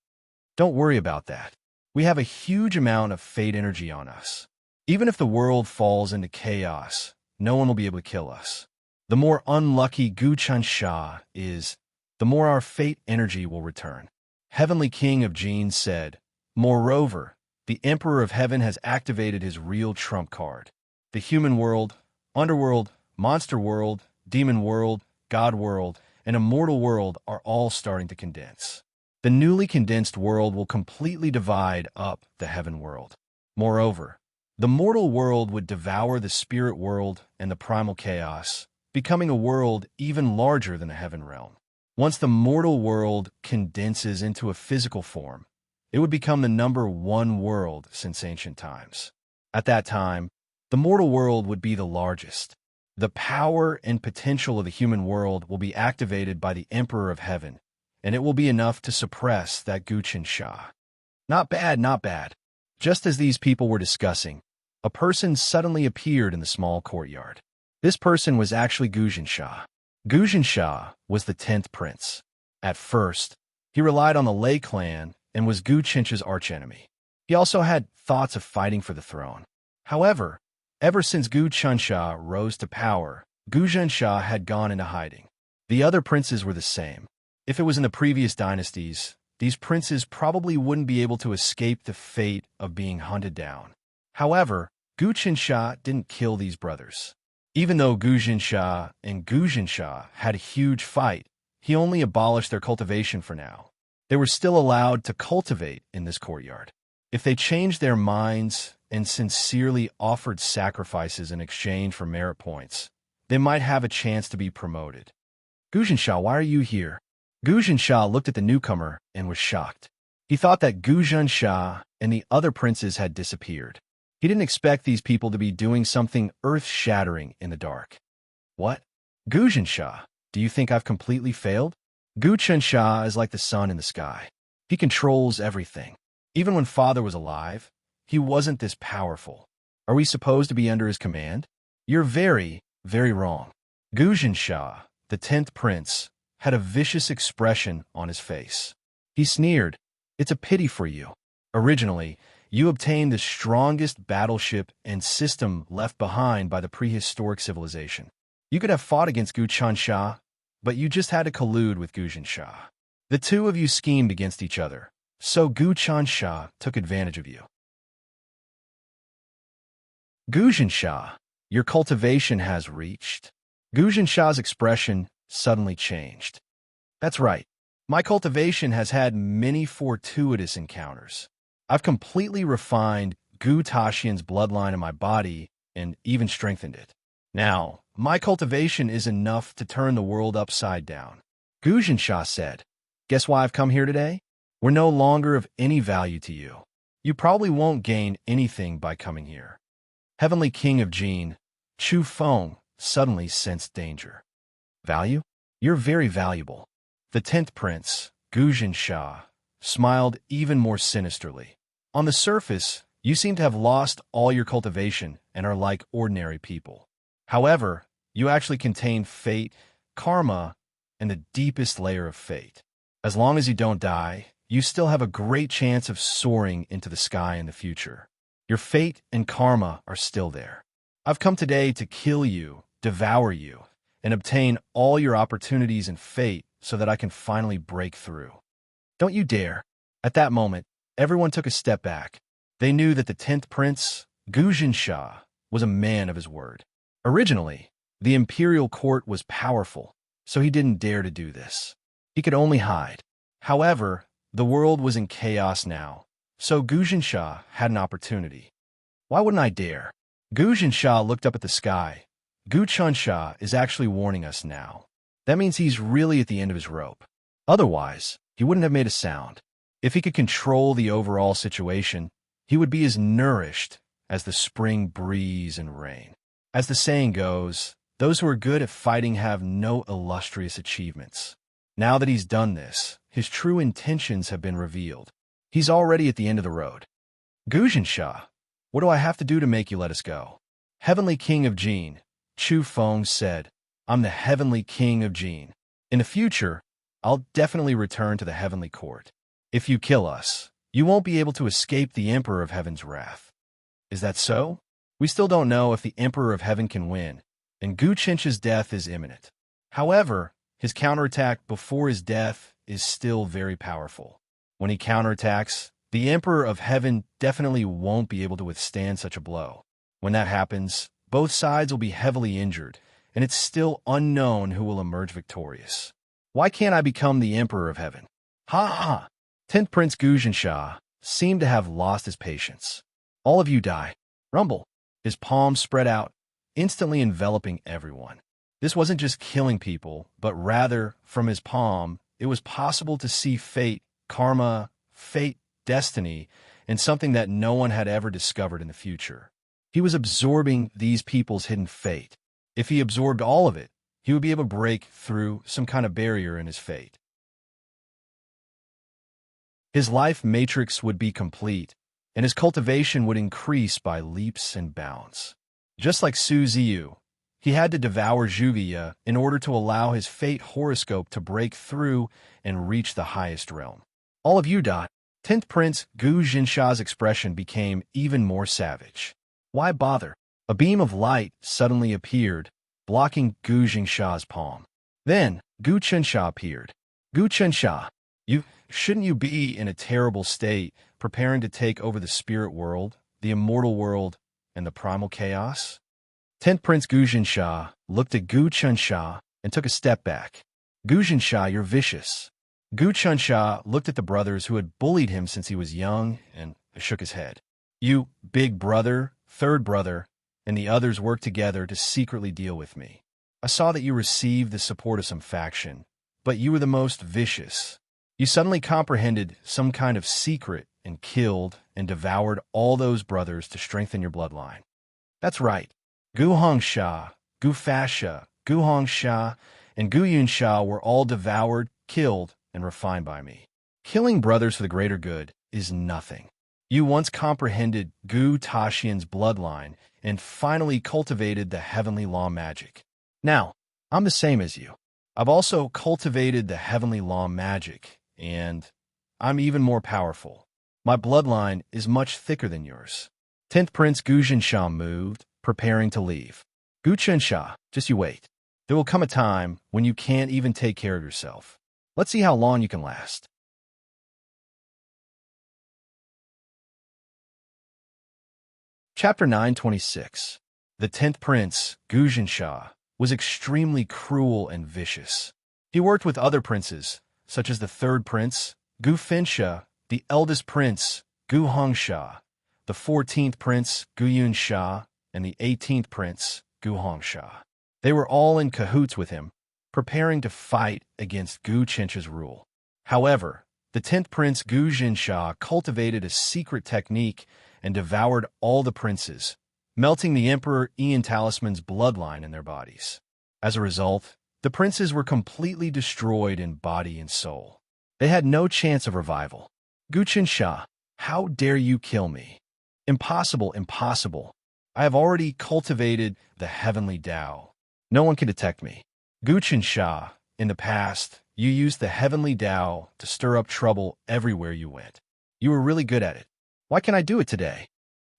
Don't worry about that. We have a huge amount of fate energy on us. Even if the world falls into chaos, no one will be able to kill us. The more unlucky Gu Chansha is, the more our fate energy will return. Heavenly King of Jin said, moreover, the Emperor of Heaven has activated his real trump card. The human world, underworld, monster world, demon world, god world, and a mortal world are all starting to condense. The newly condensed world will completely divide up the heaven world. Moreover, the mortal world would devour the spirit world and the primal chaos, becoming a world even larger than the heaven realm. Once the mortal world condenses into a physical form, it would become the #1 world since ancient times. At that time, the mortal world would be the largest. The power and potential of the human world will be activated by the Emperor of Heaven, and it will be enough to suppress that Guchen Shah. Not bad, not bad. Just as these people were discussing, a person suddenly appeared in the small courtyard. This person was actually Gujen Shah. Gujen Shah was the 10th prince. At first, he relied on the Lei clan and was Gu Chencha's archenemy. He also had thoughts of fighting for the throne. However, ever since Gu Chensha rose to power, Gu Zhensha had gone into hiding. The other princes were the same. If it was in the previous dynasties, these princes probably wouldn't be able to escape the fate of being hunted down. However, Gu Chensha didn't kill these brothers. Even though Gu Zhensha and Gu Zhensha had a huge fight, he only abolished their cultivation for now. They were still allowed to cultivate in this courtyard. If they changed their minds and sincerely offered sacrifices in exchange for merit points, they might have a chance to be promoted. Gu Zhensha, why are you here? Gu Zhensha looked at the newcomer and was shocked. He thought that Gu Zhensha and the other princes had disappeared. He didn't expect these people to be doing something earth-shattering in the dark. What? Gu Zhensha, do you think I've completely failed? Gu Chensha is like the sun in the sky. He controls everything. Even when father was alive, he wasn't this powerful. Are we supposed to be under his command? You're very, very wrong. Gu Zhensha, the 10th prince, had a vicious expression on his face. He sneered, "It's a pity for you. Originally, you obtained the strongest battleship and system left behind by the prehistoric civilization. You could have fought against Gu Chensha, but you just had to collude with Gu Zhensha. The two of you schemed against each other, so Gu Chensha took advantage of you. Gu Zhensha, your cultivation has reached." Gu Zhensha's expression suddenly changed. That's right. My cultivation has had many fortuitous encounters. I've completely refined Gu Taxian's bloodline in my body and even strengthened it. Now, my cultivation is enough to turn the world upside down. Gu Zhensha said, "Guess why I've come here today? We're no longer of any value to you. You probably won't gain anything by coming here." Heavenly King of Jin, Chu Feng, suddenly sensed danger. Value? You're very valuable. The 10th prince, Gu Zhensha, smiled even more sinisterly. On the surface, you seem to have lost all your cultivation and are like ordinary people. However, you actually contain fate, karma, and the deepest layer of fate. As long as you don't die, you still have a great chance of soaring into the sky in the future. Your fate and karma are still there. I've come today to kill you, devour you, and obtain all your opportunities and fate so that I can finally break through. Don't you dare. At that moment, everyone took a step back. They knew that the 10th prince, Gu Zhensha, was a man of his word. Originally, the imperial court was powerful, so he didn't dare to do this. He could only hide. However, the world was in chaos now, so Gu Zhensha had an opportunity. Why wouldn't I dare? Gu Zhensha looked up at the sky. Gu Chensha is actually warning us now. That means he's really at the end of his rope. Otherwise, he wouldn't have made a sound. If he could control the overall situation, he would be as nourished as the spring breeze and rain. As the saying goes, those who are good at fighting have no illustrious achievements. Now that he's done this, his true intentions have been revealed. He's already at the end of the road. Gu Zhensha, what do I have to do to make you let us go? Heavenly King of Jin, Chu Feng said, I'm the Heavenly King of Jin. In the future, I'll definitely return to the Heavenly Court. If you kill us, you won't be able to escape the Emperor of Heaven's wrath. Is that so? We still don't know if the Emperor of Heaven can win, and Gu Chencha's death is imminent. However, his counterattack before his death is still very powerful. When he counterattacks, the Emperor of Heaven definitely won't be able to withstand such a blow. When that happens, both sides will be heavily injured, and it's still unknown who will emerge victorious. Why can't I become the Emperor of Heaven? Ha ha! 10th Prince Gujansha seemed to have lost his patience. All of you die. Rumble. His palms spread out, instantly enveloping everyone. This wasn't just killing people, but rather, from his palm, it was possible to see fate, karma, fate, destiny, and something that no one had ever discovered in the future. He was absorbing these people's hidden fate. If he absorbed all of it, he would be able to break through some kind of barrier in his fate. His life matrix would be complete, and his cultivation would increase by leaps and bounds. Just like Su Ziyu, he had to devour Zhugeya in order to allow his fate horoscope to break through and reach the highest realm. All of you die. 10th Prince Gu Jinsha's expression became even more savage. Why bother? A beam of light suddenly appeared, blocking Gu Jinsha's palm. Then, Gu Qinsha appeared. Gu Qinsha, shouldn't you be in a terrible state, preparing to take over the spirit world, the immortal world, and the primal chaos? 10th Prince Gu Jinsha looked at Gu Qinsha and took a step back. Gu Jinsha, you're vicious. Gu Qinsha looked at the brothers who had bullied him since he was young and shook his head. You, big brother, third brother, and the others worked together to secretly deal with me. I saw that you received the support of some faction, but you were the most vicious. You suddenly comprehended some kind of secret and killed and devoured all those brothers to strengthen your bloodline. That's right. Gu Hongsha, Gu Fasha, Gu Hongsha, and Gu Yunsha were all devoured, killed, and refined by me. Killing brothers for the greater good is nothing. You once comprehended Gu Taxian's bloodline and finally cultivated the heavenly law magic. Now, I'm the same as you. I've also cultivated the heavenly law magic, and I'm even more powerful. My bloodline is much thicker than yours. 10th Prince Gu Jinsha moved, preparing to leave. Gu Qinsha, just you wait. There will come a time when you can't even take care of yourself. Let's see how long you can last. Chapter 926. The 10th Prince, Gu Jinsha, was extremely cruel and vicious. He worked with other princes, such as the 3rd Prince, Gu Finsha, the eldest prince, Gu Hongsha, the 14th Prince, Gu Yunsha, and the 18th Prince, Gu Hongsha. They were all in cahoots with him, preparing to fight against Gu Qinsha's rule. However, the 10th Prince Gu Jinsha cultivated a secret technique and devoured all the princes, melting the Emperor Ian Talisman's bloodline in their bodies. As a result, the princes were completely destroyed in body and soul. They had no chance of revival. Gu Qinsha, how dare you kill me? Impossible, impossible. I have already cultivated the heavenly Tao. No one can detect me. Gu Qinsha, in the past, you used the heavenly Tao to stir up trouble everywhere you went. You were really good at it. Why can't I do it today?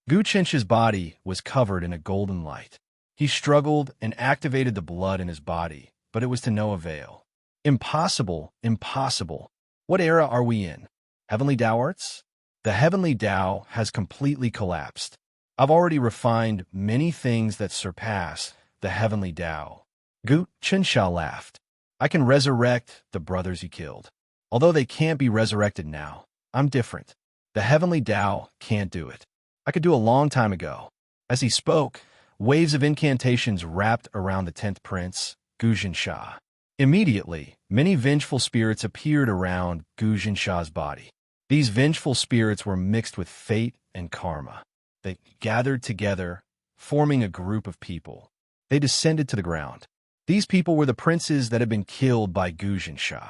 Gu Qinsha's body was covered in a golden light. He struggled and activated the blood in his body, but it was to no avail. Impossible, impossible. What era are we in? Heavenly Tao arts? The heavenly Tao has completely collapsed. I've already refined many things that surpass the heavenly Tao. Gu Qinsha laughed. I can resurrect the brothers you killed. Although they can't be resurrected now, I'm different. The heavenly Tao can't do it. I could do a long time ago. As he spoke, waves of incantations wrapped around the 10th Prince, Gu Jinsha. Immediately, many vengeful spirits appeared around Gu Jinsha's body. These vengeful spirits were mixed with fate and karma. They gathered together, forming a group of people. They descended to the ground. These people were the princes that had been killed by Gu Jinsha.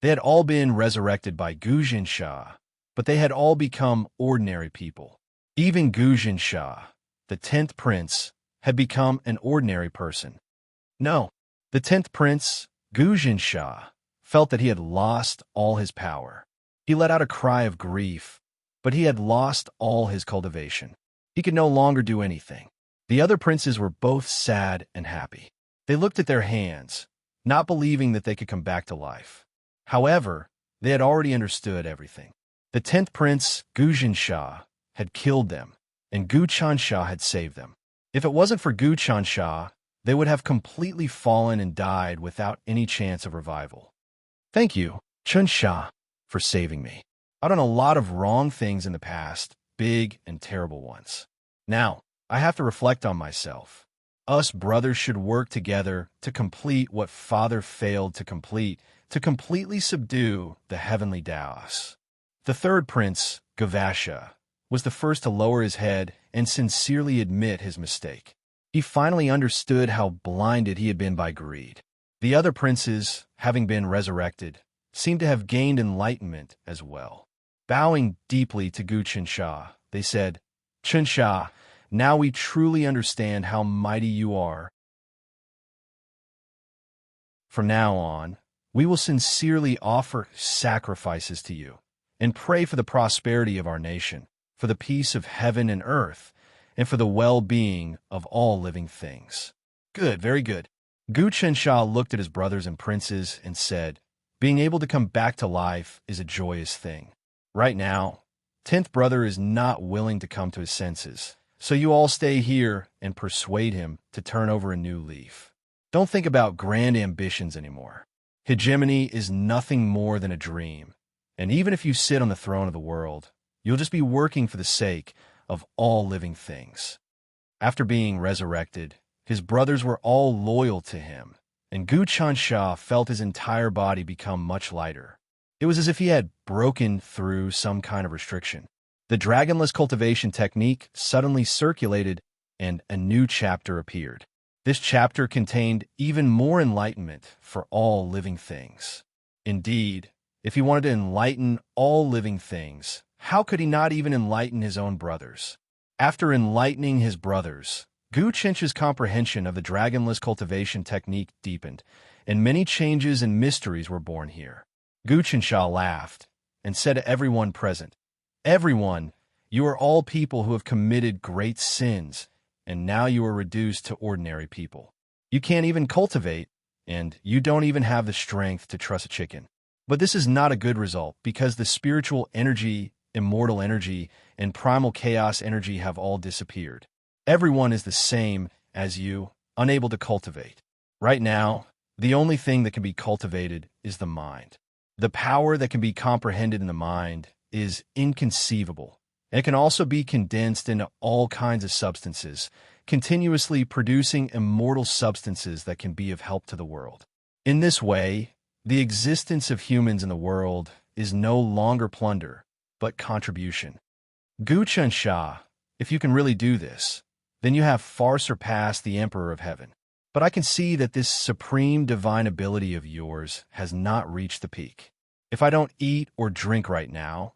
They had all been resurrected by Gu Jinsha, but they had all become ordinary people. Even Gu Jinsha, the 10th Prince, had become an ordinary person. No, the 10th Prince, Gu Jinsha, felt that he had lost all his power. He let out a cry of grief, but he had lost all his cultivation. He could no longer do anything. The other princes were both sad and happy. They looked at their hands, not believing that they could come back to life. However, they had already understood everything. The 10th Prince, Gu Jinsha, had killed them, and Gu Qinsha had saved them. If it wasn't for Gu Qinsha, they would have completely fallen and died without any chance of revival. Thank you, Chun Sha, for saving me. I've done a lot of wrong things in the past, big and terrible ones. Now, I have to reflect on myself. Us brothers should work together to complete what Father failed to complete, to completely subdue the heavenly Taos. The third prince, Gavasha, was the first to lower his head and sincerely admit his mistake. He finally understood how blinded he had been by greed. The other princes, having been resurrected, seemed to have gained enlightenment as well. Bowing deeply to Gu Qinsha, they said, Qinsha, now we truly understand how mighty you are. From now on, we will sincerely offer sacrifices to you and pray for the prosperity of our nation, for the peace of heaven and earth, and for the well-being of all living things. Good, very good. Gu Qinsha looked at his brothers and princes and said, being able to come back to life is a joyous thing. Right now, 10th brother is not willing to come to his senses, so you all stay here and persuade him to turn over a new leaf. Don't think about grand ambitions anymore. Hegemony is nothing more than a dream, and even if you sit on the throne of the world, you'll just be working for the sake of all living things. After being resurrected, his brothers were all loyal to him, and Gu Qinsha felt his entire body become much lighter. It was as if he had broken through some kind of restriction. The dragonless cultivation technique suddenly circulated, and a new chapter appeared. This chapter contained even more enlightenment for all living things. Indeed, if he wanted to enlighten all living things, how could he not even enlighten his own brothers? After enlightening his brothers, Gu Qinsha's comprehension of the dragonless cultivation technique deepened, and many changes and mysteries were born here. Gu Qinsha laughed and said to everyone present, Everyone, you are all people who have committed great sins, and now you are reduced to ordinary people. You can't even cultivate, and you don't even have the strength to truss a chicken. But this is not a good result, because the spiritual energy, immortal energy, and primal chaos energy have all disappeared. Everyone is the same as you, unable to cultivate. Right now, the only thing that can be cultivated is the mind. The power that can be comprehended in the mind is inconceivable, and it can also be condensed into all kinds of substances, continuously producing immortal substances that can be of help to the world. In this way, the existence of humans in the world is no longer plunder, but contribution. Gu Qinsha, if you can really do this, then you have far surpassed the Emperor of Heaven. But I can see that this supreme divine ability of yours has not reached the peak. If I don't eat or drink right now,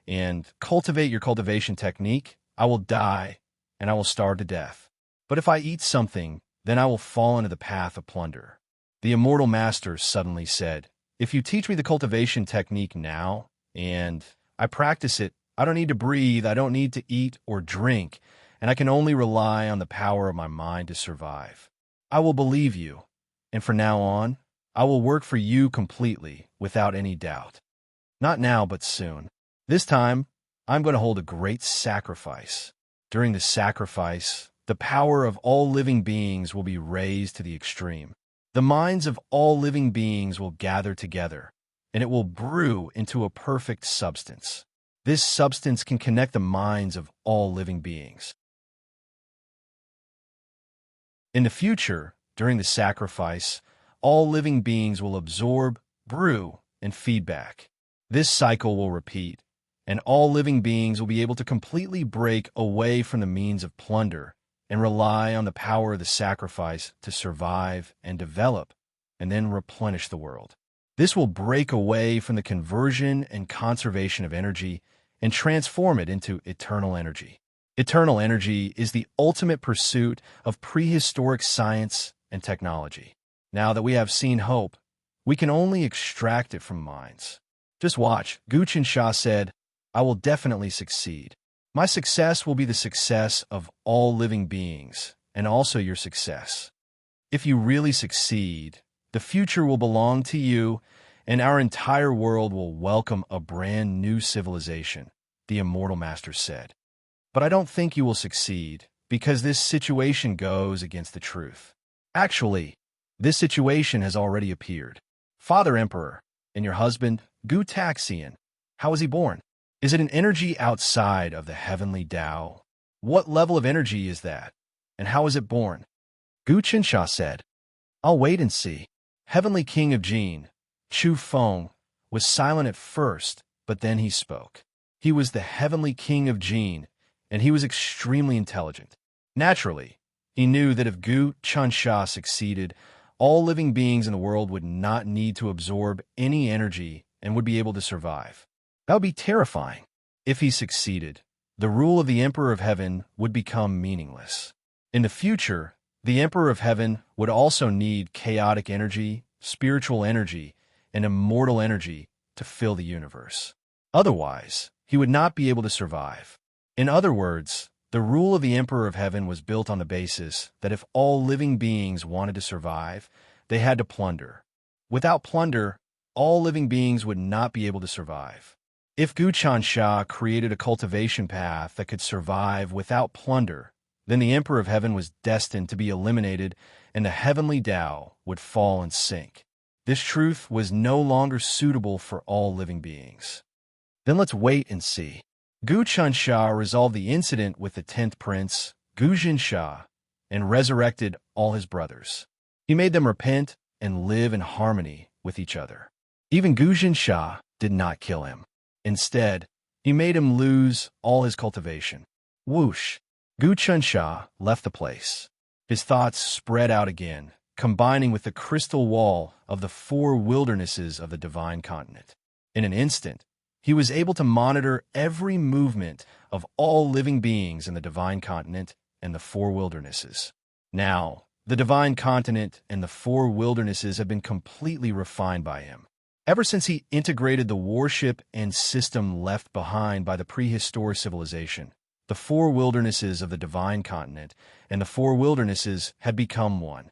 and cultivate your cultivation technique, I will die, and I will starve to death. But if I eat something, then I will fall into the path of plunder. The immortal master suddenly said, if you teach me the cultivation technique now, and I practice it, I don't need to breathe, I don't need to eat or drink, and I can only rely on the power of my mind to survive. I will believe you, and from now on, I will work for you completely, without any doubt. Not now, but soon. This time, I'm going to hold a great sacrifice. During the sacrifice, the power of all living beings will be raised to the extreme. The minds of all living beings will gather together, and it will brew into a perfect substance. This substance can connect the minds of all living beings. In the future, during the sacrifice, all living beings will absorb, brew, and feedback. This cycle will repeat, and all living beings will be able to completely break away from the means of plunder and rely on the power of the sacrifice to survive and develop, and then replenish the world. This will break away from the conversion and conservation of energy and transform it into eternal energy. Eternal energy is the ultimate pursuit of prehistoric science and technology. Now that we have seen hope, we can only extract it from minds. Just watch, Gu Qinsha said, I will definitely succeed. My success will be the success of all living beings, and also your success. If you really succeed, the future will belong to you, and our entire world will welcome a brand new civilization, the Immortal Master said. But I don't think you will succeed, because this situation goes against the truth. Actually, this situation has already appeared. Father Emperor, And your husband, Gu Taxian, how was he born? Is it an energy outside of the heavenly Tao? What level of energy is that? And how is it born? Gu Qinsha said, I'll wait and see. Heavenly King of Jin, Chu Feng, was silent at first, but then he spoke. He was the Heavenly King of Jin, and he was extremely intelligent. Naturally, he knew that if Gu Qinsha succeeded, all living beings in the world would not need to absorb any energy and would be able to survive. That would be terrifying. If he succeeded, the rule of the Emperor of Heaven would become meaningless. In the future, the Emperor of Heaven would also need chaotic energy, spiritual energy, and immortal energy to fill the universe. Otherwise, he would not be able to survive. In other words, the rule of the Emperor of Heaven was built on the basis that if all living beings wanted to survive, they had to plunder. Without plunder, all living beings would not be able to survive. If Gu Qinsha created a cultivation path that could survive without plunder, then the Emperor of Heaven was destined to be eliminated and the heavenly Tao would fall and sink. This truth was no longer suitable for all living beings. Then let's wait and see. Gu Qinsha resolved the incident with the 10th prince, Gu Jinsha, and resurrected all his brothers. He made them repent and live in harmony with each other. Even Gu Jinsha did not kill him. Instead, he made him lose all his cultivation. Whoosh! Gu Qinsha left the place. His thoughts spread out again, combining with the crystal wall of the 4 wildernesses of the divine continent. In an instant, he was able to monitor every movement of all living beings in the divine continent and the 4 wildernesses. Now, the divine continent and the 4 wildernesses have been completely refined by him. Ever since he integrated the worship and system left behind by the prehistoric civilization, the 4 wildernesses of the divine continent and the 4 wildernesses had become one.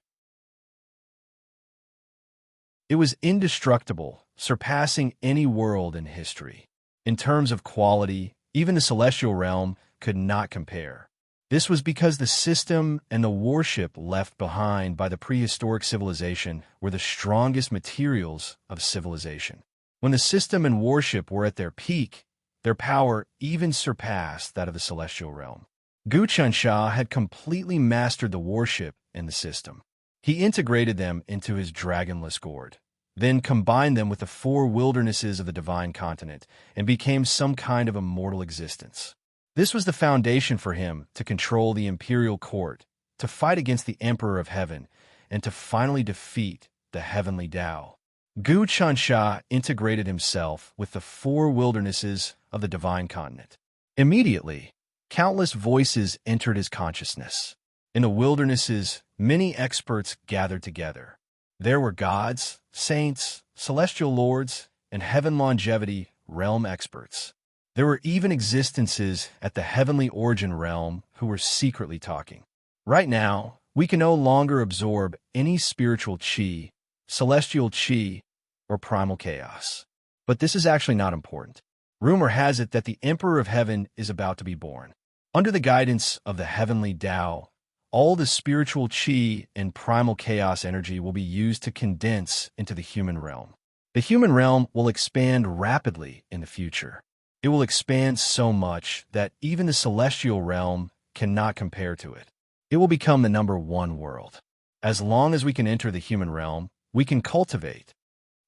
It was indestructible, surpassing any world in history. In terms of quality, even the celestial realm could not compare. This was because the system and the worship left behind by the prehistoric civilization were the strongest materials of civilization. When the system and worship were at their peak, their power even surpassed that of the celestial realm. Gu Qinsha had completely mastered the worship and the system. He integrated them into his dragonless gourd, then combined them with the 4 wildernesses of the divine continent and became some kind of immortal existence. This was the foundation for him to control the imperial court, to fight against the Emperor of Heaven, and to finally defeat the heavenly Tao. Gu Qinsha integrated himself with the 4 wildernesses of the divine continent. Immediately, countless voices entered his consciousness. In the wildernesses, many experts gathered together. There were gods, saints, celestial lords, and heaven longevity realm experts. There were even existences at the heavenly origin realm who were secretly talking. Right now, we can no longer absorb any spiritual chi, celestial chi, or primal chaos. But this is actually not important. Rumor has it that the Emperor of Heaven is about to be born. Under the guidance of the heavenly Tao, all the spiritual chi and primal chaos energy will be used to condense into the human realm. The human realm will expand rapidly in the future. It will expand so much that even the celestial realm cannot compare to it. It will become the #1 world. As long as we can enter the human realm, we can cultivate.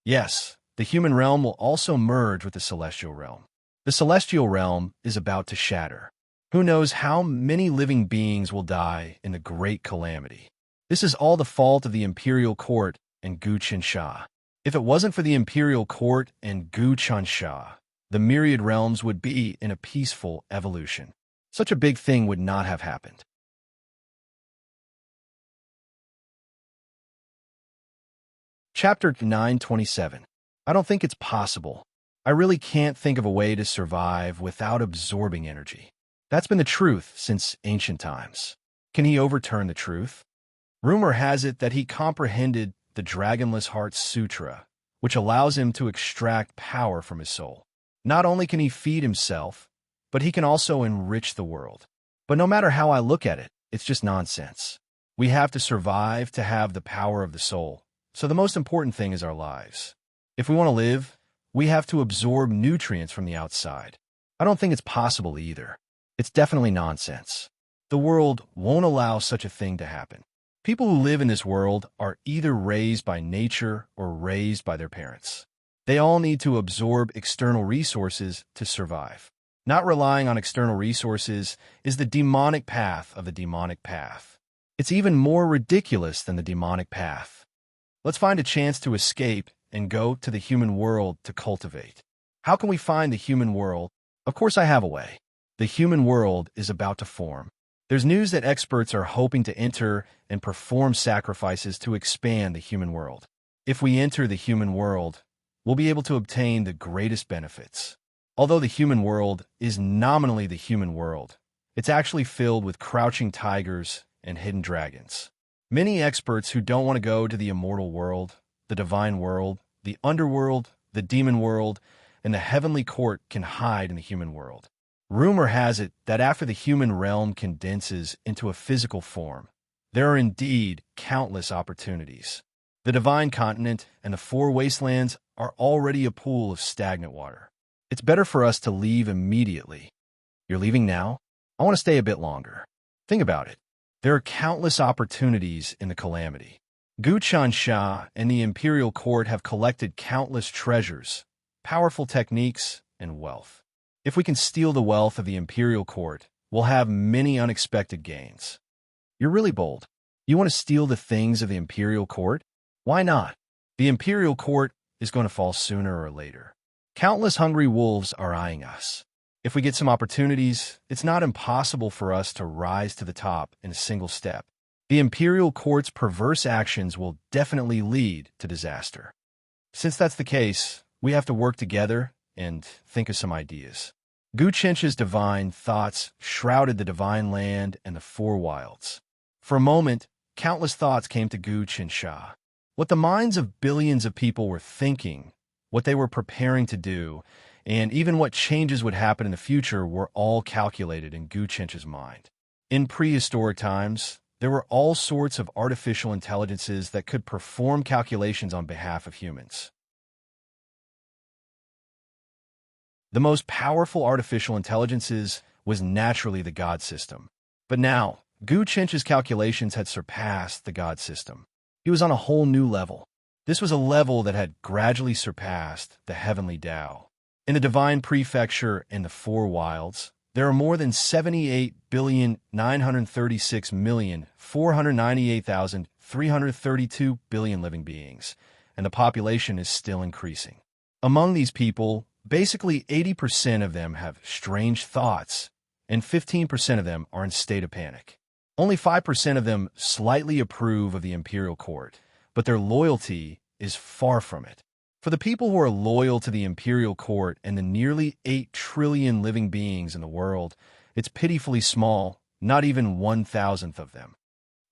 Yes, the human realm will also merge with the celestial realm. The celestial realm is about to shatter. Who knows how many living beings will die in the great calamity? This is all the fault of the imperial court and Gu Qinsha. If it wasn't for the imperial court and Gu Qinsha, the myriad realms would be in a peaceful evolution. Such a big thing would not have happened. Chapter 927. I don't think it's possible. I really can't think of a way to survive without absorbing energy. That's been the truth since ancient times. Can he overturn the truth? Rumor has it that he comprehended the Dragonless Heart Sutra, which allows him to extract power from his soul. Not only can he feed himself, but he can also enrich the world. But no matter how I look at it, it's just nonsense. We have to survive to have the power of the soul, so the most important thing is our lives. If we want to live, we have to absorb nutrients from the outside. I don't think it's possible either. It's definitely nonsense. The world won't allow such a thing to happen. People who live in this world are either raised by nature or raised by their parents. They all need to absorb external resources to survive. Not relying on external resources is the demonic path of the demonic path. It's even more ridiculous than the demonic path. Let's find a chance to escape and go to the human world to cultivate. How can we find the human world? Of course, I have a way. The human world is about to form. There's news that experts are hoping to enter and perform sacrifices to expand the human world. If we enter the human world, we'll be able to obtain the greatest benefits. Although the human world is nominally the human world, it's actually filled with crouching tigers and hidden dragons. Many experts who don't want to go to the immortal world, the divine world, the underworld, the demon world, and the heavenly court can hide in the human world. Rumor has it that after the human realm condenses into a physical form, there are indeed countless opportunities. The divine continent and the four wastelands are already a pool of stagnant water. It's better for us to leave immediately. You're leaving now? I want to stay a bit longer. Think about it. There are countless opportunities in the calamity. Guchan Shah and the imperial court have collected countless treasures, powerful techniques, and wealth. If we can steal the wealth of the imperial court, we'll have many unexpected gains. You're really bold. You want to steal the things of the imperial court? Why not? The imperial court is going to fall sooner or later. Countless hungry wolves are eyeing us. If we get some opportunities, it's not impossible for us to rise to the top in a single step. The imperial court's perverse actions will definitely lead to disaster. Since that's the case, we have to work together and think of some ideas. Guchench's divine thoughts shrouded the divine land and the four wilds. For a moment, countless thoughts came to Guchen Shah. What the minds of billions of people were thinking, what they were preparing to do, and even what changes would happen in the future were all calculated in Guchench's mind. In prehistoric times, there were all sorts of artificial intelligences that could perform calculations on behalf of humans. The most powerful artificial intelligences was naturally the God system. But now, Guchench's calculations had surpassed the God system. He was on a whole new level. This was a level that had gradually surpassed the heavenly Tao. In the divine prefecture and the four wilds, there are more than 78,936,498,332 billion living beings, and the population is still increasing. Among these people, basically 80% of them have strange thoughts, and 15% of them are in state of panic. Only 5% of them slightly approve of the imperial court, but their loyalty is far from it. For the people who are loyal to the imperial court and the nearly 8 trillion living beings in the world, it's pitifully small, not even 1,000th of them.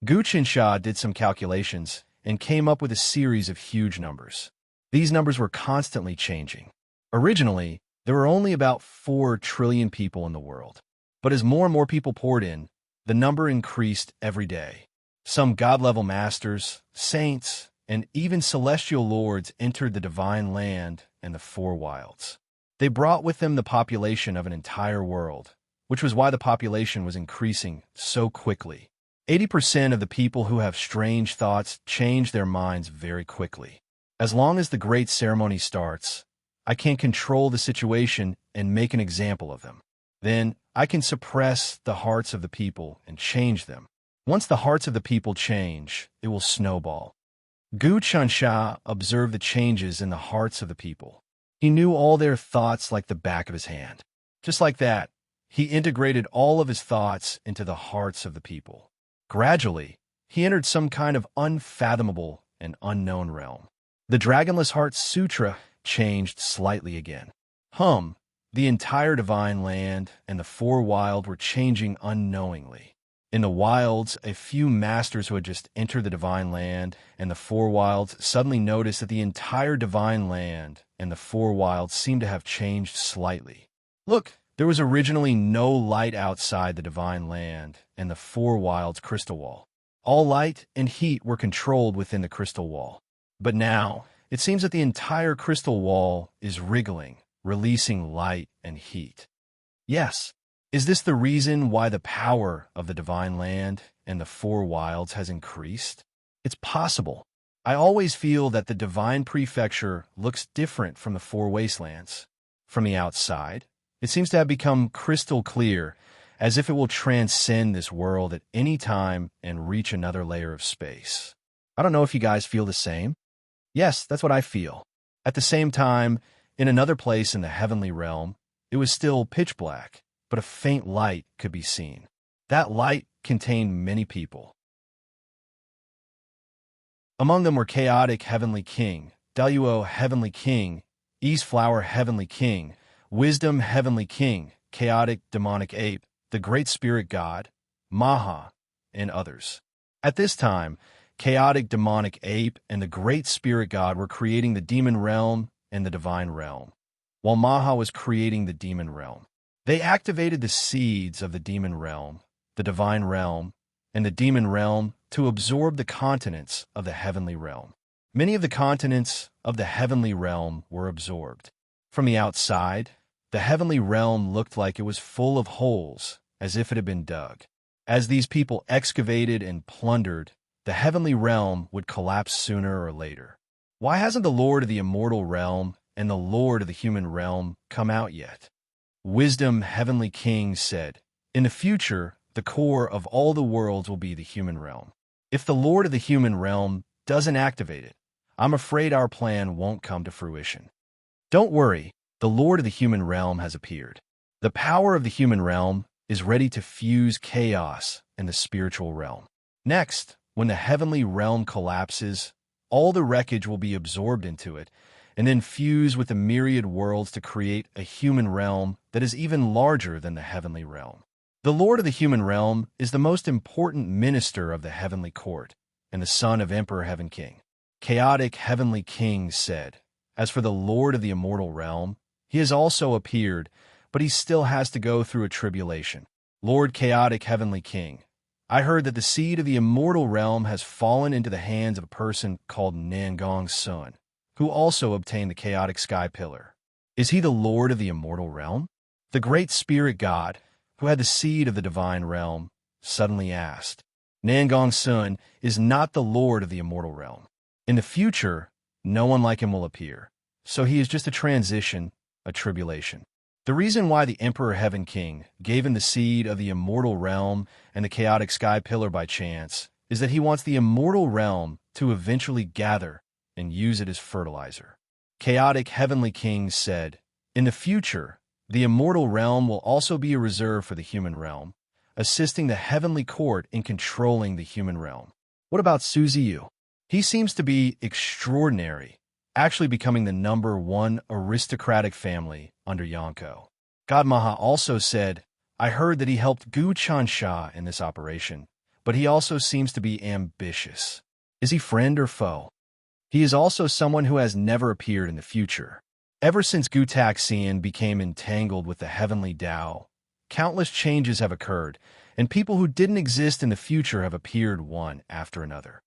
Guchen Shah did some calculations and came up with a series of huge numbers. These numbers were constantly changing. Originally, there were only about 4 trillion people in the world. But as more and more people poured in, the number increased every day. Some God-level masters, saints, and even celestial lords entered the divine land and the four wilds. They brought with them the population of an entire world, which was why the population was increasing so quickly. 80% of the people who have strange thoughts change their minds very quickly. As long as the great ceremony starts, I can control the situation and make an example of them. Then I can suppress the hearts of the people and change them. Once the hearts of the people change, it will snowball. Guchen Shah observed the changes in the hearts of the people. He knew all their thoughts like the back of his hand. Just like that, he integrated all of his thoughts into the hearts of the people. Gradually, he entered some kind of unfathomable and unknown realm. The Dragonless Heart Sutra changed slightly again. The entire divine land and the four wild were changing unknowingly. In the wilds, a few masters who had just entered the divine land and the four wilds suddenly noticed that the entire divine land and the four wilds seemed to have changed slightly. Look, there was originally no light outside the divine land and the four wilds crystal wall. All light and heat were controlled within the crystal wall. But now, It seems that the entire crystal wall is wriggling, releasing light and heat. Yes, is this the reason why the power of the divine land and the four wilds has increased? It's possible. I always feel that the divine prefecture looks different from the four wastelands. From the outside, it seems to have become crystal clear, as if it will transcend this world at any time and reach another layer of space. I don't know if you guys feel the same. Yes, that's what I feel. At the same time, in another place in the heavenly realm, it was still pitch black, but a faint light could be seen. That light contained many people. Among them were Chaotic Heavenly King, Deluo Heavenly King, East Flower Heavenly King, Wisdom Heavenly King, Chaotic Demonic Ape, the Great Spirit God, Maha, and others. At this time, Chaotic Demonic Ape and the Great Spirit God were creating the demon realm and the divine realm, while Maha was creating the demon realm. They activated the seeds of the demon realm, the divine realm, and the demon realm to absorb the continents of the heavenly realm. Many of the continents of the heavenly realm were absorbed. From the outside, the heavenly realm looked like it was full of holes, as if it had been dug. As these people excavated and plundered, the heavenly realm would collapse sooner or later. Why hasn't the Lord of the immortal realm and the Lord of the human realm come out yet? Wisdom Heavenly King said, "In the future, the core of all the worlds will be the human realm. If the Lord of the human realm doesn't activate it, I'm afraid our plan won't come to fruition. Don't worry, the Lord of the human realm has appeared. The power of the human realm is ready to fuse chaos in the spiritual realm. Next, when the heavenly realm collapses, all the wreckage will be absorbed into it, and then fuse with the myriad worlds to create a human realm that is even larger than the heavenly realm. The Lord of the human realm is the most important minister of the heavenly court, and the son of Emperor Heaven King." Chaotic Heavenly King said, "As for the Lord of the immortal realm, he has also appeared, but he still has to go through a tribulation. Lord Chaotic Heavenly King, I heard that the seed of the immortal realm has fallen into the hands of a person called Nangong's son, who also obtained the chaotic sky pillar. Is he the Lord of the immortal realm?" The great spirit god, who had the seed of the divine realm, suddenly asked, "Nangong's son is not the Lord of the immortal realm. In the future, no one like him will appear, so he is just a transition, a tribulation." The reason why the Emperor Heaven King gave him the seed of the immortal realm and the chaotic sky pillar by chance is that he wants the immortal realm to eventually gather and use it as fertilizer. Chaotic Heavenly King said, "In the future, the immortal realm will also be a reserve for the human realm, assisting the heavenly court in controlling the human realm." What about Suziyu? He seems to be extraordinary, actually becoming the #1 aristocratic family under Yonko. God Maha also said, "I heard that he helped Gu Chansha in this operation, but he also seems to be ambitious. Is he friend or foe? He is also someone who has never appeared in the future. Ever since Gu Taxian became entangled with the heavenly Tao, countless changes have occurred, and people who didn't exist in the future have appeared one after another.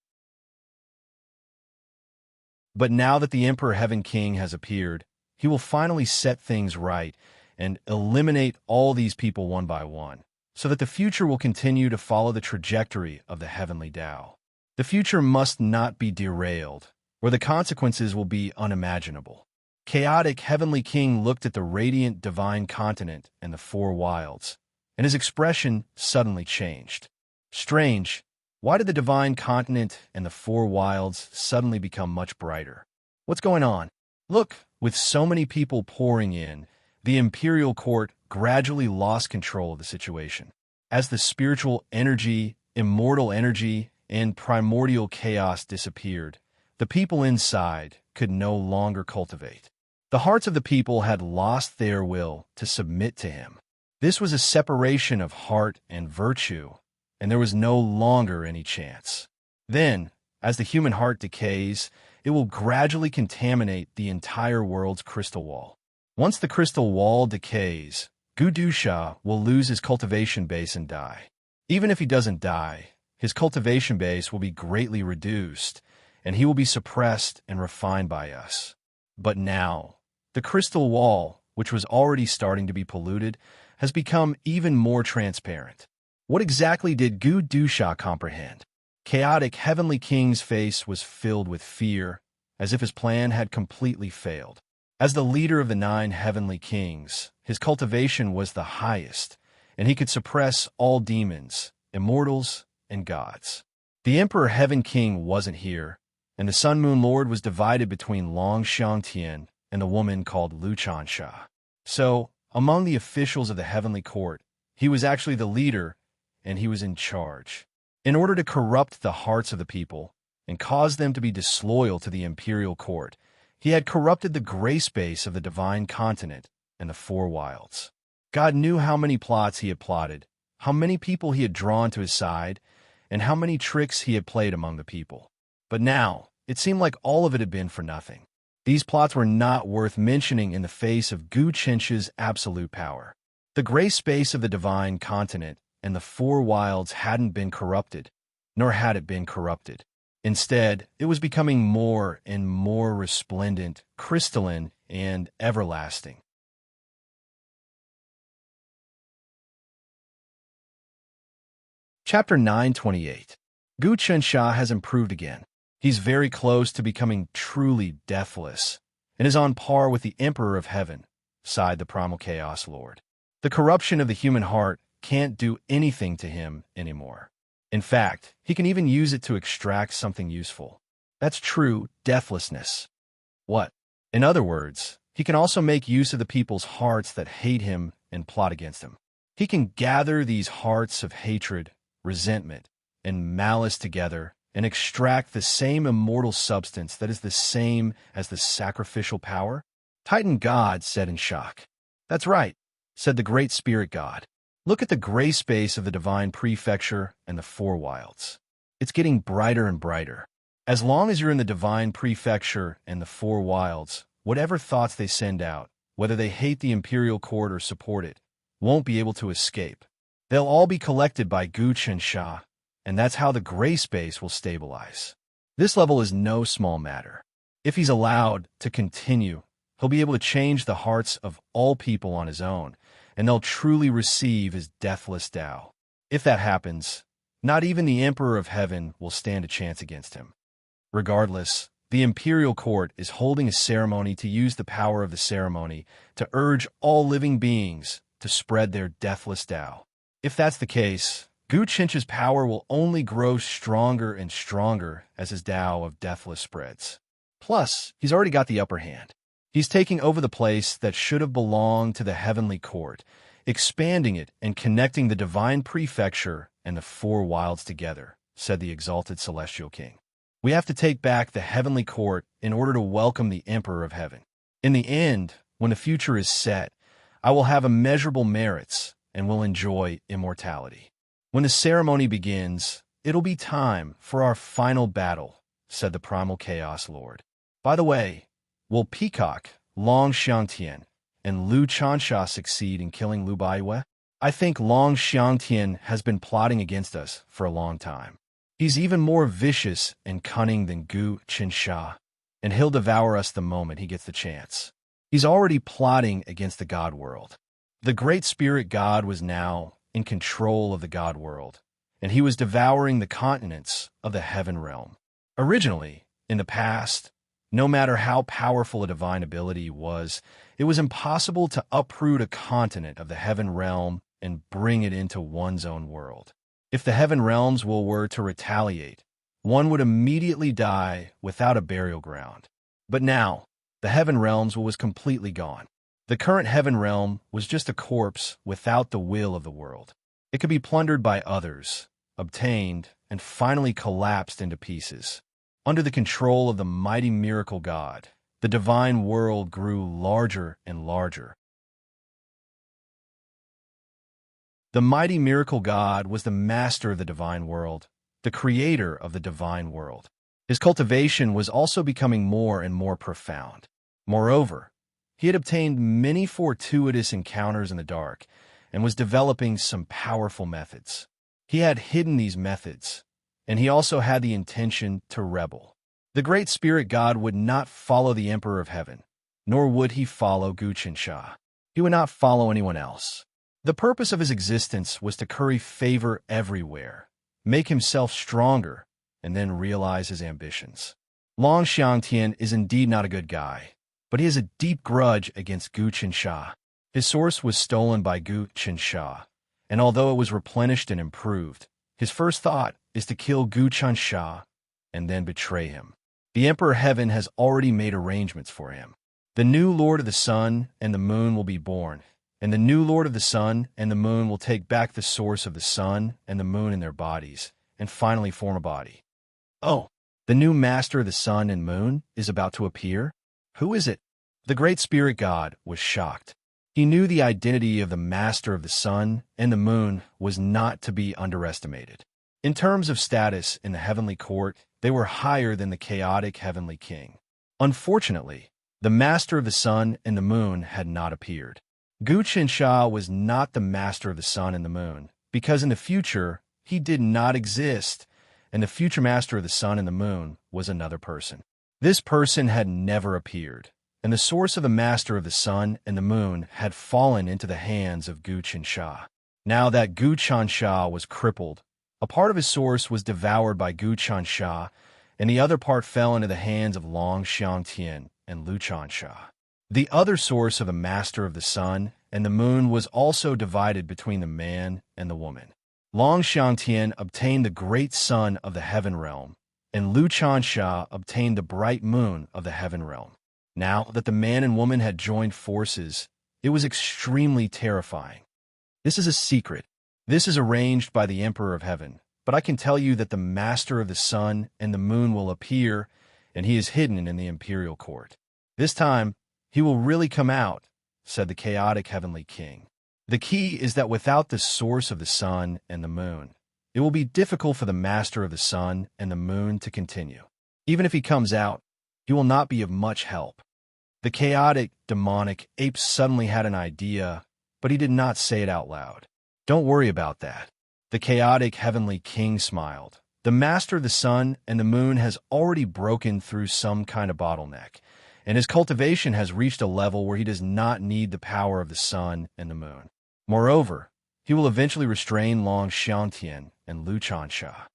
But now that the Emperor Heaven King has appeared, he will finally set things right and eliminate all these people one by one, so that the future will continue to follow the trajectory of the heavenly Tao. The future must not be derailed, or the consequences will be unimaginable." Chaotic Heavenly King looked at the radiant divine continent and the four wilds, and his expression suddenly changed. Strange, why did the divine continent and the four wilds suddenly become much brighter? What's going on? Look, with so many people pouring in, the imperial court gradually lost control of the situation. As the spiritual energy, immortal energy, and primordial chaos disappeared, the people inside could no longer cultivate. The hearts of the people had lost their will to submit to him. This was a separation of heart and virtue, and there was no longer any chance. Then, as the human heart decays, it will gradually contaminate the entire world's crystal wall. Once the crystal wall decays, Gudusha will lose his cultivation base and die. Even if he doesn't die, his cultivation base will be greatly reduced, and he will be suppressed and refined by us. But now, the crystal wall, which was already starting to be polluted, has become even more transparent. What exactly did Gu Dusha comprehend? Chaotic Heavenly King's face was filled with fear, as if his plan had completely failed. As the leader of the 9 Heavenly Kings, his cultivation was the highest, and he could suppress all demons, immortals, and gods. The Emperor Heaven King wasn't here, and the Sun Moon Lord was divided between Long Xiangtian and the woman called Lu Chansha. So, among the officials of the Heavenly Court, he was actually the leader, and he was in charge. In order to corrupt the hearts of the people and cause them to be disloyal to the imperial court, he had corrupted the gray space of the divine continent and the 4 wilds. God knew how many plots he had plotted, how many people he had drawn to his side, and how many tricks he had played among the people. But now, it seemed like all of it had been for nothing. These plots were not worth mentioning in the face of Gu Chensh's absolute power. The gray space of the divine continent and the 4 wilds hadn't been corrupted, nor had it been corrupted. Instead, it was becoming more and more resplendent, crystalline, and everlasting. Chapter 928. Gu Chensha has improved again. He's very close to becoming truly deathless, and is on par with the Emperor of Heaven, sighed the Primal Chaos Lord. The corruption of the human heart can't do anything to him anymore. In fact, he can even use it to extract something useful. That's true deathlessness. What? In other words, he can also make use of the people's hearts that hate him and plot against him. He can gather these hearts of hatred, resentment, and malice together and extract the same immortal substance that is the same as the sacrificial power? Titan God said in shock. That's right, said the great spirit god. Look at the gray space of the divine prefecture and the 4 wilds. It's getting brighter and brighter. As long as you're in the divine prefecture and the 4 wilds, whatever thoughts they send out, whether they hate the imperial court or support it, won't be able to escape. They'll all be collected by Gu Chensha, and that's how the gray space will stabilize. This level is no small matter. If he's allowed to continue, he'll be able to change the hearts of all people on his own, and they'll truly receive his deathless Tao. If that happens, not even the Emperor of Heaven will stand a chance against him. Regardless, the imperial court is holding a ceremony to use the power of the ceremony to urge all living beings to spread their deathless Tao. If that's the case, Gu Chensh's power will only grow stronger and stronger as his Tao of deathless spreads. Plus, he's already got the upper hand. He's taking over the place that should have belonged to the heavenly court, expanding it and connecting the divine prefecture and the 4 wilds together, said the exalted celestial king. We have to take back the heavenly court in order to welcome the Emperor of Heaven. In the end, when the future is set, I will have immeasurable merits and will enjoy immortality. When the ceremony begins, it'll be time for our final battle, said the Primal Chaos Lord. By the way, will Peacock, Long Xiangtian, and Lu Chansha succeed in killing Lu Baiwe? I think Long Xiangtian has been plotting against us for a long time. He's even more vicious and cunning than Gu Chensha, and he'll devour us the moment he gets the chance. He's already plotting against the God world. The great spirit god was now in control of the God world, and he was devouring the continents of the heaven realm. Originally, in the past, no matter how powerful a divine ability was, it was impossible to uproot a continent of the heaven realm and bring it into one's own world. If the heaven realms were to retaliate, one would immediately die without a burial ground. But now, the heaven realms was completely gone. The current heaven realm was just a corpse without the will of the world. It could be plundered by others, obtained, and finally collapsed into pieces. Under the control of the mighty miracle god, the divine world grew larger and larger. The mighty miracle god was the master of the divine world, the creator of the divine world. His cultivation was also becoming more and more profound. Moreover, he had obtained many fortuitous encounters in the dark and was developing some powerful methods. He had hidden these methods, and he also had the intention to rebel. The great spirit god would not follow the Emperor of Heaven, nor would he follow Guqinsha. He would not follow anyone else. The purpose of his existence was to curry favor everywhere, make himself stronger, and then realize his ambitions. Long Xiangtian is indeed not a good guy, but he has a deep grudge against Guqinsha. His source was stolen by Guqinsha, and although it was replenished and improved, his first thought is to kill Guqinsha and then betray him. The Emperor Heaven has already made arrangements for him. The new Lord of the Sun and the Moon will be born, and the new Lord of the Sun and the Moon will take back the source of the Sun and the Moon in their bodies, and finally form a body. Oh, the new Master of the Sun and Moon is about to appear? Who is it? The great spirit god was shocked. He knew the identity of the Master of the Sun and the Moon was not to be underestimated. In terms of status in the heavenly court, they were higher than the chaotic heavenly king. Unfortunately, the Master of the Sun and the Moon had not appeared. Guqinsha was not the Master of the Sun and the Moon, because in the future, he did not exist, and the future Master of the Sun and the Moon was another person. This person had never appeared, and the source of the Master of the Sun and the Moon had fallen into the hands of Guqinsha. Now that Guqinsha was crippled, a part of his source was devoured by Guqinsha, and the other part fell into the hands of Long Xiangtian and Luqinsha. The other source of the Master of the Sun and the Moon was also divided between the man and the woman. Long Xiangtian obtained the great sun of the heaven realm, and Luqinsha obtained the bright moon of the heaven realm. Now that the man and woman had joined forces, it was extremely terrifying. This is a secret. This is arranged by the Emperor of Heaven, but I can tell you that the Master of the Sun and the Moon will appear, and he is hidden in the imperial court. This time, he will really come out, said the chaotic heavenly king. The key is that without the source of the Sun and the Moon, it will be difficult for the Master of the Sun and the Moon to continue. Even if he comes out, he will not be of much help. The chaotic, demonic ape suddenly had an idea, but he did not say it out loud. Don't worry about that. The chaotic heavenly king smiled. The Master of the Sun and the Moon has already broken through some kind of bottleneck, and his cultivation has reached a level where he does not need the power of the Sun and the Moon. Moreover, he will eventually restrain Long Xiangtian and Luqinsha.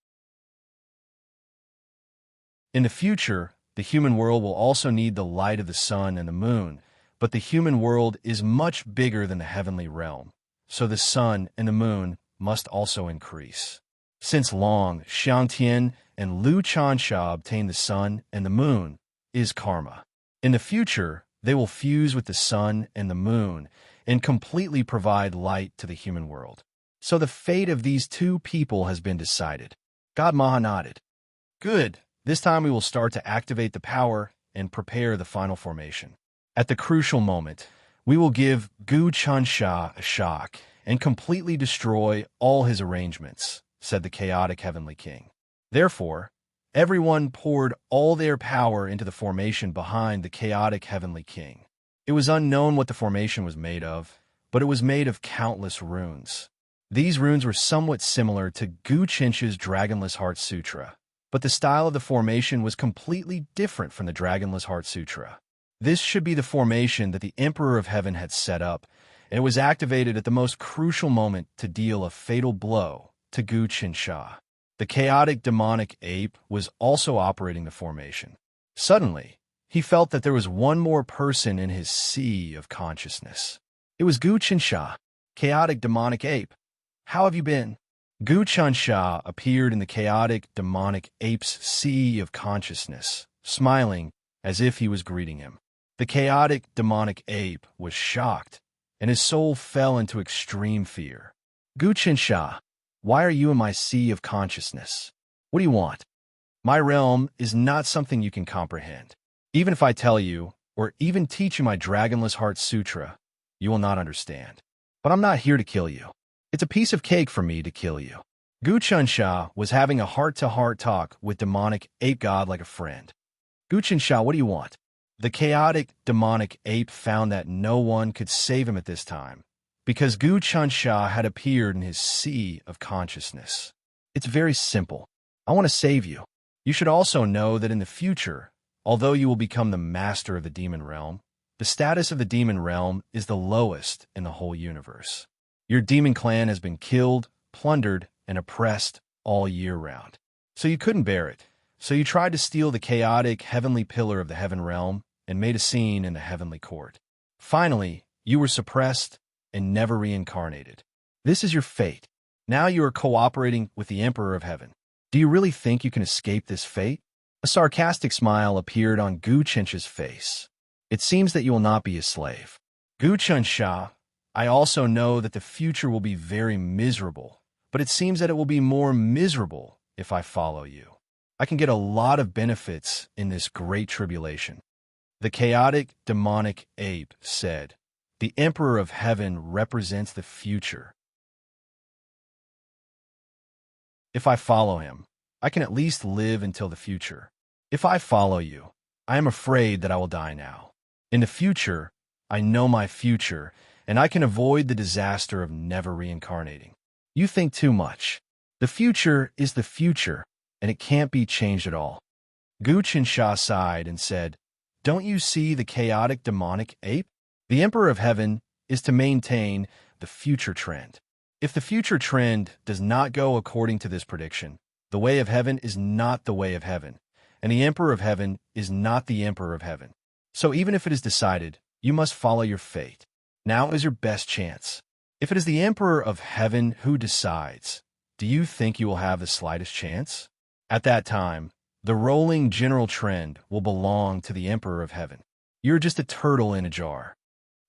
In the future, the human world will also need the light of the Sun and the Moon, but the human world is much bigger than the heavenly realm, so the Sun and the Moon must also increase. Since Long Xiangtian and Luqinsha obtained the Sun and the Moon, is karma. In the future, they will fuse with the Sun and the Moon and completely provide light to the human world. So the fate of these two people has been decided. God Maha nodded. Good. This time we will start to activate the power and prepare the final formation. At the crucial moment, we will give Guqinsha a shock and completely destroy all his arrangements, said the chaotic heavenly king. Therefore, everyone poured all their power into the formation behind the chaotic heavenly king. It was unknown what the formation was made of, but it was made of countless runes. These runes were somewhat similar to Guqinsha's Dragonless Heart Sutra, but the style of the formation was completely different from the Dragonless Heart Sutra. This should be the formation that the Emperor of Heaven had set up, and it was activated at the most crucial moment to deal a fatal blow to Guqinsha. The chaotic demonic ape was also operating the formation. Suddenly, he felt that there was one more person in his sea of consciousness. It was Guqinsha, chaotic demonic ape. How have you been? Guqinsha appeared in the chaotic demonic ape's sea of consciousness, smiling as if he was greeting him. The chaotic demonic ape was shocked, and his soul fell into extreme fear. Guqinsha, why are you in my sea of consciousness? What do you want? My realm is not something you can comprehend. Even if I tell you, or even teach you my Dragonless Heart Sutra, you will not understand. But I'm not here to kill you. It's a piece of cake for me to kill you. Guqinsha was having a heart-to-heart talk with demonic ape god like a friend. Guqinsha, what do you want? The chaotic demonic ape found that no one could save him at this time, because Guqinsha had appeared in his sea of consciousness. It's very simple. I want to save you. You should also know that in the future, although you will become the master of the demon realm, the status of the demon realm is the lowest in the whole universe. Your demon clan has been killed, plundered, and oppressed all year round. So you couldn't bear it. So you tried to steal the chaotic heavenly pillar of the heaven realm and made a scene in the heavenly court. Finally, you were suppressed and never reincarnated. This is your fate. Now you are cooperating with the Emperor of Heaven. Do you really think you can escape this fate? A sarcastic smile appeared on Gu Chencha's face. It seems that you will not be a slave. Gu Chencha, I also know that the future will be very miserable, but it seems that it will be more miserable if I follow you. I can get a lot of benefits in this great tribulation. The chaotic, demonic ape said, "The Emperor of Heaven represents the future. If I follow him, I can at least live until the future. If I follow you, I am afraid that I will die now. In the future, I know my future, and I can avoid the disaster of never reincarnating. You think too much. The future is the future, and it can't be changed at all." Gu Qinsha sighed and said, "Don't you see the chaotic demonic ape? The Emperor of Heaven is to maintain the future trend. If the future trend does not go according to this prediction, the way of heaven is not the way of heaven, and the Emperor of Heaven is not the Emperor of Heaven. So even if it is decided, you must follow your fate. Now is your best chance. If it is the Emperor of Heaven who decides, do you think you will have the slightest chance? At that time, the rolling general trend will belong to the Emperor of Heaven. You're just a turtle in a jar."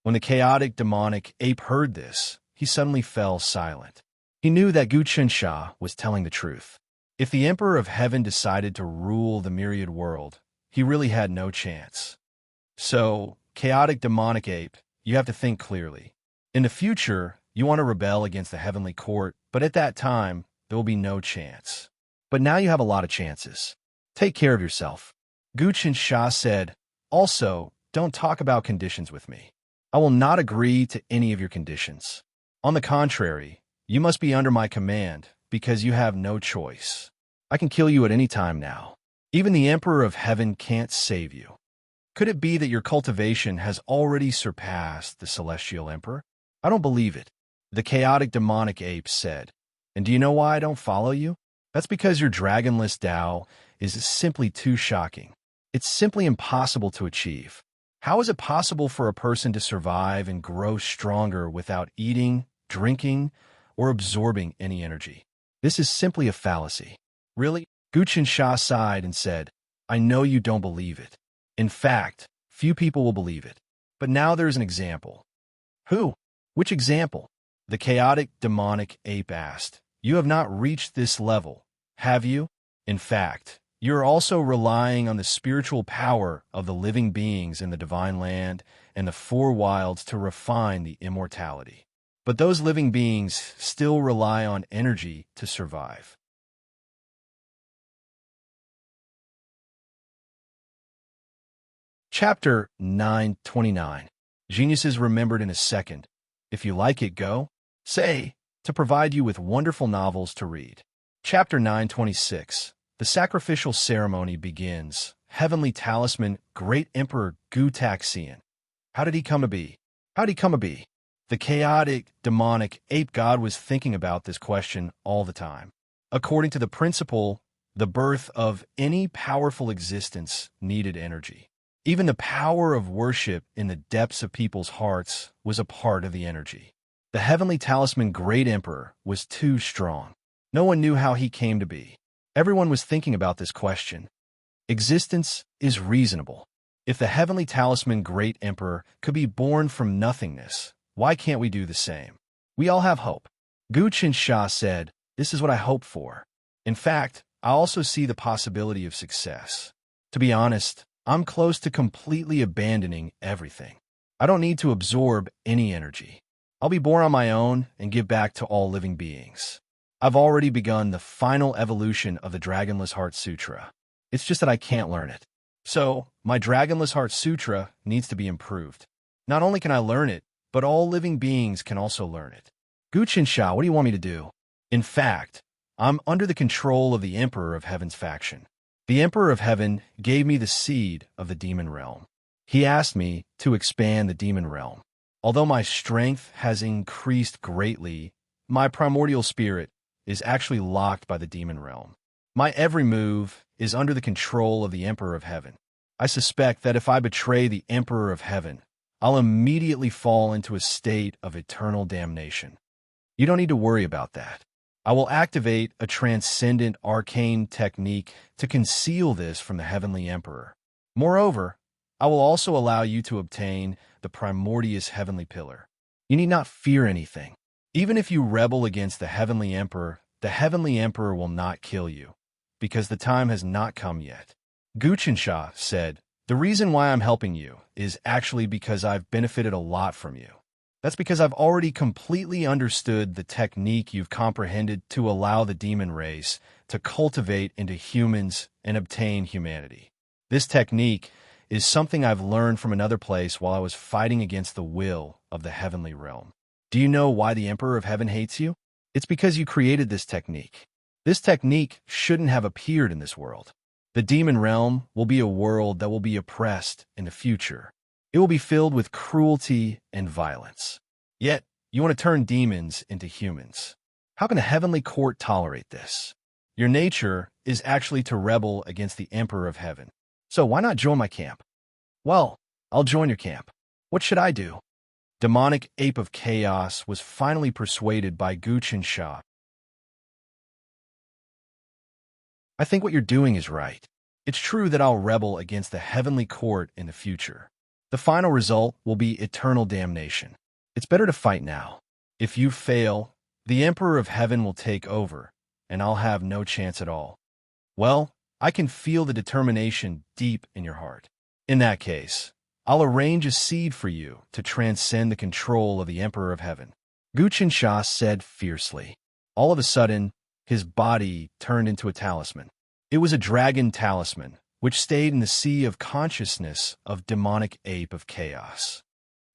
When the chaotic demonic ape heard this, he suddenly fell silent. He knew that Gu Qinsha was telling the truth. If the Emperor of Heaven decided to rule the myriad world, he really had no chance. So, chaotic demonic ape, you have to think clearly. In the future, you want to rebel against the heavenly court, but at that time, there will be no chance. But now you have a lot of chances. Take care of yourself. Gu Qinsha said, "Also, don't talk about conditions with me. I will not agree to any of your conditions. On the contrary, you must be under my command, because you have no choice. I can kill you at any time now. Even the Emperor of Heaven can't save you. Could it be that your cultivation has already surpassed the Celestial Emperor? I don't believe it." The chaotic demonic ape said, "And do you know why I don't follow you? That's because your dragonless Tao is simply too shocking. It's simply impossible to achieve. How is it possible for a person to survive and grow stronger without eating, drinking, or absorbing any energy? This is simply a fallacy." "Really?" Gu Qinsha sighed and said, "I know you don't believe it. In fact, few people will believe it. But now there is an example." "Who? Which example?" The chaotic demonic ape asked. "You have not reached this level, have you? In fact, you are also relying on the spiritual power of the living beings in the divine land and the four wilds to refine the immortality. But those living beings still rely on energy to survive." Chapter 929. Geniuses Remembered in a Second. If you like it, go. Say, to provide you with wonderful novels to read. Chapter 926. The sacrificial ceremony begins. Heavenly Talisman, Great Emperor Gu Taxian. How did he come to be? How did he come to be? The chaotic, demonic ape god was thinking about this question all the time. According to the principle, the birth of any powerful existence needed energy. Even the power of worship in the depths of people's hearts was a part of the energy. The heavenly talisman Great Emperor was too strong. No one knew how he came to be. Everyone was thinking about this question. Existence is reasonable. If the heavenly talisman Great Emperor could be born from nothingness, why can't we do the same? We all have hope. Gu Qinsha said, "This is what I hope for. In fact, I also see the possibility of success. To be honest, I'm close to completely abandoning everything. I don't need to absorb any energy. I'll be born on my own and give back to all living beings. I've already begun the final evolution of the Dragonless Heart Sutra. It's just that I can't learn it. So, my Dragonless Heart Sutra needs to be improved. Not only can I learn it, but all living beings can also learn it." Gu Qinsha, what do you want me to do? In fact, I'm under the control of the Emperor of Heaven's faction. The Emperor of Heaven gave me the seed of the demon realm. He asked me to expand the demon realm. Although my strength has increased greatly, my primordial spirit is actually locked by the demon realm. My every move is under the control of the Emperor of Heaven. I suspect that if I betray the Emperor of Heaven, I'll immediately fall into a state of eternal damnation. You don't need to worry about that. I will activate a transcendent arcane technique to conceal this from the Heavenly Emperor. Moreover, I will also allow you to obtain the primordious Heavenly Pillar. You need not fear anything. Even if you rebel against the Heavenly Emperor will not kill you, because the time has not come yet. Guchensha said, "The reason why I'm helping you is actually because I've benefited a lot from you. That's because I've already completely understood the technique you've comprehended to allow the demon race to cultivate into humans and obtain humanity. This technique is something I've learned from another place while I was fighting against the will of the heavenly realm. Do you know why the Emperor of Heaven hates you? It's because you created this technique. This technique shouldn't have appeared in this world. The demon realm will be a world that will be oppressed in the future. It will be filled with cruelty and violence. Yet, you want to turn demons into humans. How can a heavenly court tolerate this? Your nature is actually to rebel against the Emperor of Heaven. So why not join my camp? Well, I'll join your camp. What should I do? Demonic Ape of Chaos was finally persuaded by Guchensha. I think what you're doing is right. It's true that I'll rebel against the heavenly court in the future. The final result will be eternal damnation. It's better to fight now. If you fail, the Emperor of Heaven will take over, and I'll have no chance at all. Well, I can feel the determination deep in your heart. In that case, I'll arrange a seed for you to transcend the control of the Emperor of Heaven. Guchensha said fiercely. All of a sudden, his body turned into a talisman. It was a dragon talisman, which stayed in the sea of consciousness of Demonic Ape of Chaos.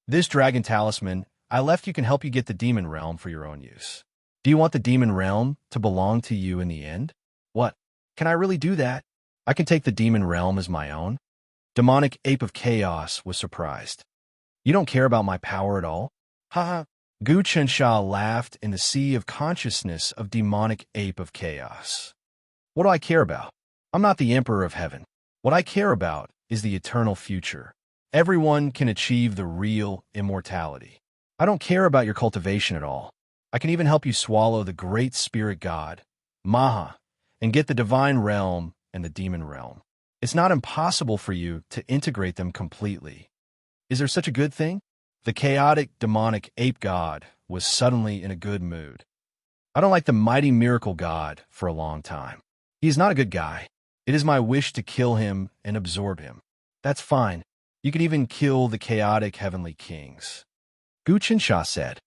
This dragon talisman I left you can help you get the demon realm for your own use. Do you want the demon realm to belong to you in the end? What? Can I really do that? I can take the demon realm as my own? Demonic Ape of Chaos was surprised. You don't care about my power at all? Haha. Guchensha laughed in the sea of consciousness of Demonic Ape of Chaos. What do I care about? I'm not the Emperor of Heaven. What I care about is the eternal future. Everyone can achieve the real immortality. I don't care about your cultivation at all. I can even help you swallow the great spirit god, Maha, and get the divine realm and the demon realm. It's not impossible for you to integrate them completely. Is there such a good thing? The chaotic demonic ape god was suddenly in a good mood. I don't like the mighty miracle god for a long time. He is not a good guy. It is my wish to kill him and absorb him. That's fine. You can even kill the chaotic heavenly kings. Guchensha said,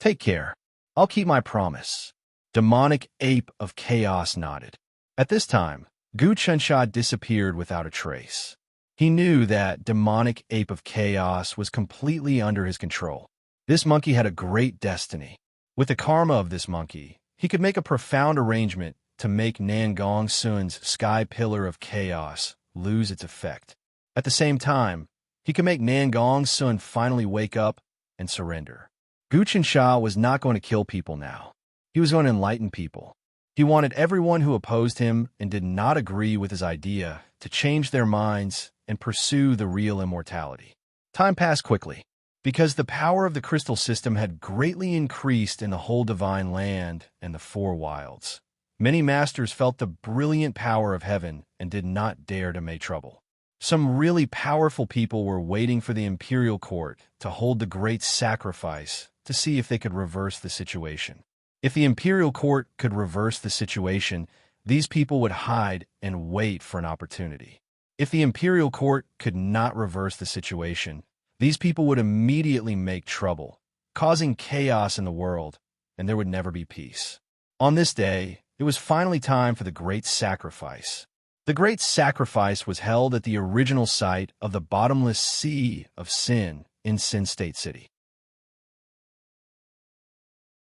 "Take care. I'll keep my promise." Demonic Ape of Chaos nodded. At this time, Guchensha disappeared without a trace. He knew that Demonic Ape of Chaos was completely under his control. This monkey had a great destiny. With the karma of this monkey, he could make a profound arrangement to make Nangong Sun's Sky Pillar of Chaos lose its effect. At the same time, he could make Nangong Sun finally wake up and surrender. Guchensha was not going to kill people now. He was going to enlighten people. He wanted everyone who opposed him and did not agree with his idea to change their minds and pursue the real immortality. Time passed quickly. Because the power of the crystal system had greatly increased in the whole divine land and the four wilds, many masters felt the brilliant power of heaven and did not dare to make trouble. Some really powerful people were waiting for the imperial court to hold the great sacrifice to see if they could reverse the situation. If the imperial court could reverse the situation, these people would hide and wait for an opportunity. If the imperial court could not reverse the situation, these people would immediately make trouble, causing chaos in the world, and there would never be peace. On this day, it was finally time for the great sacrifice. The great sacrifice was held at the original site of the bottomless sea of sin in Sin State City.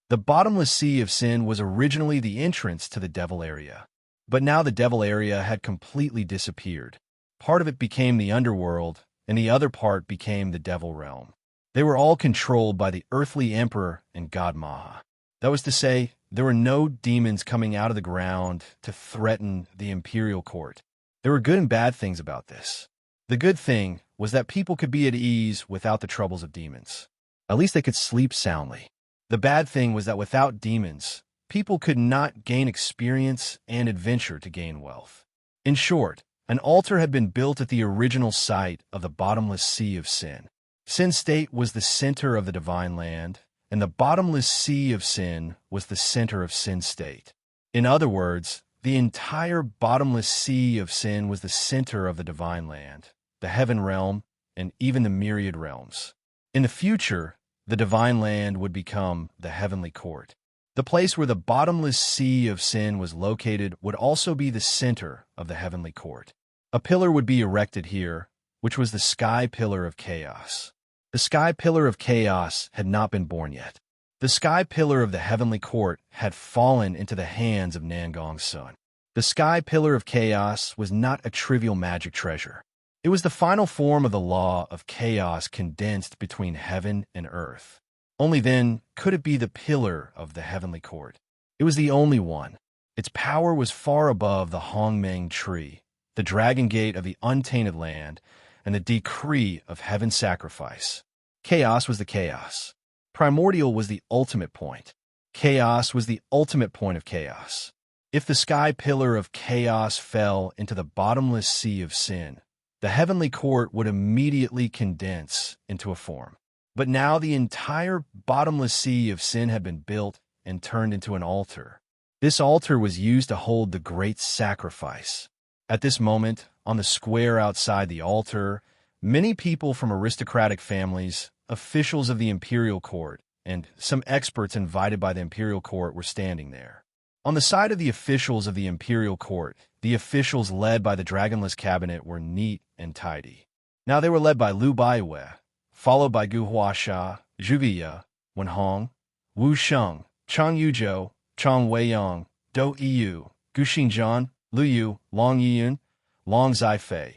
The bottomless sea of sin was originally the entrance to the devil area. But now the devil area had completely disappeared. Part of it became the underworld, and the other part became the devil realm. They were all controlled by the earthly emperor and god Maha. That was to say, there were no demons coming out of the ground to threaten the imperial court. There were good and bad things about this. The good thing was that people could be at ease without the troubles of demons. At least they could sleep soundly. The bad thing was that without demons, people could not gain experience and adventure to gain wealth. In short, an altar had been built at the original site of the bottomless sea of sin. Sin state was the center of the divine land, and the bottomless sea of sin was the center of sin state. In other words, the entire bottomless sea of sin was the center of the divine land, the heaven realm, and even the myriad realms. In the future, the divine land would become the heavenly court. The place where the bottomless sea of sin was located would also be the center of the heavenly court. A pillar would be erected here, which was the sky pillar of chaos. The sky pillar of chaos had not been born yet. The sky pillar of the heavenly court had fallen into the hands of Nangong's son. The sky pillar of chaos was not a trivial magic treasure. It was the final form of the law of chaos condensed between heaven and earth. Only then could it be the pillar of the heavenly court. It was the only one. Its power was far above the Hongmeng tree, the dragon gate of the untainted land, and the decree of heaven's sacrifice. Chaos was the chaos. Primordial was the ultimate point. Chaos was the ultimate point of chaos. If the sky pillar of chaos fell into the bottomless sea of sin, the heavenly court would immediately condense into a form. But now the entire bottomless sea of sin had been built and turned into an altar. This altar was used to hold the great sacrifice. At this moment, on the square outside the altar, many people from aristocratic families, officials of the imperial court, and some experts invited by the imperial court were standing there. On the side of the officials of the imperial court, the officials led by the dragonless cabinet were neat and tidy. Now they were led by Liu Baiwei, followed by Gu Huasha, Zhu Viya, Wen Hong, Wu Sheng, Chang Yuzhou, Chang Weiyang, Dou Yiyu, Gu Xingjian, Lu Yu, Long Yiyun, Long Zaifei,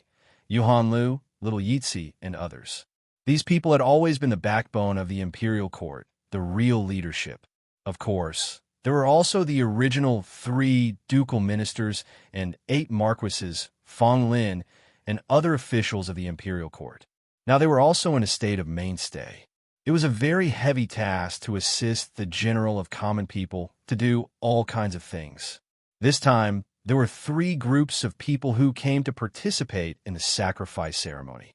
Yuhan Lu, Little Yitzi, and others. These people had always been the backbone of the imperial court, the real leadership. Of course, there were also the original 3 ducal ministers and 8 marquises, Fong Lin, and other officials of the imperial court. Now they were also in a state of mainstay. It was a very heavy task to assist the general of common people to do all kinds of things. This time, there were 3 groups of people who came to participate in the sacrifice ceremony.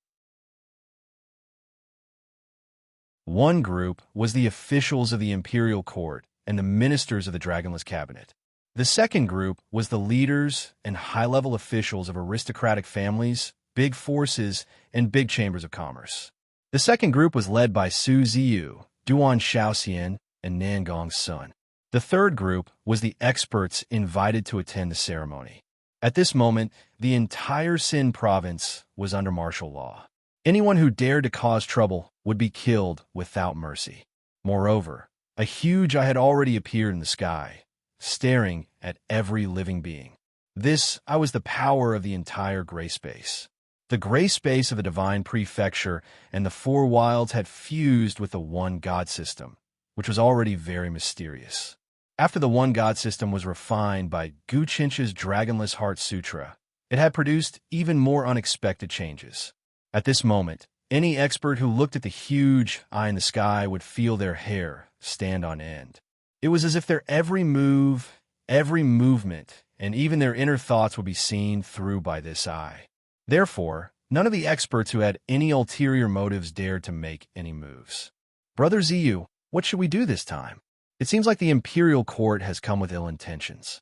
One group was the officials of the imperial court and the ministers of the dragonless cabinet. The second group was the leaders and high-level officials of aristocratic families, big forces, and big chambers of commerce. The second group was led by Su Ziyu, Duan Shaoxian, and Nangong's son. The third group was the experts invited to attend the ceremony. At this moment, the entire Xin province was under martial law. Anyone who dared to cause trouble would be killed without mercy. Moreover, a huge eye had already appeared in the sky, staring at every living being. This eye was the power of the entire gray space. The gray space of the divine prefecture and the 4 wilds had fused with the one god system, which was already very mysterious. After the one god system was refined by Gu Chinch's Dragonless Heart Sutra, it had produced even more unexpected changes. At this moment, any expert who looked at the huge eye in the sky would feel their hair stand on end. It was as if their every move, every movement, and even their inner thoughts would be seen through by this eye. Therefore, none of the experts who had any ulterior motives dared to make any moves. Brother Ziyu, what should we do this time? It seems like the imperial court has come with ill intentions.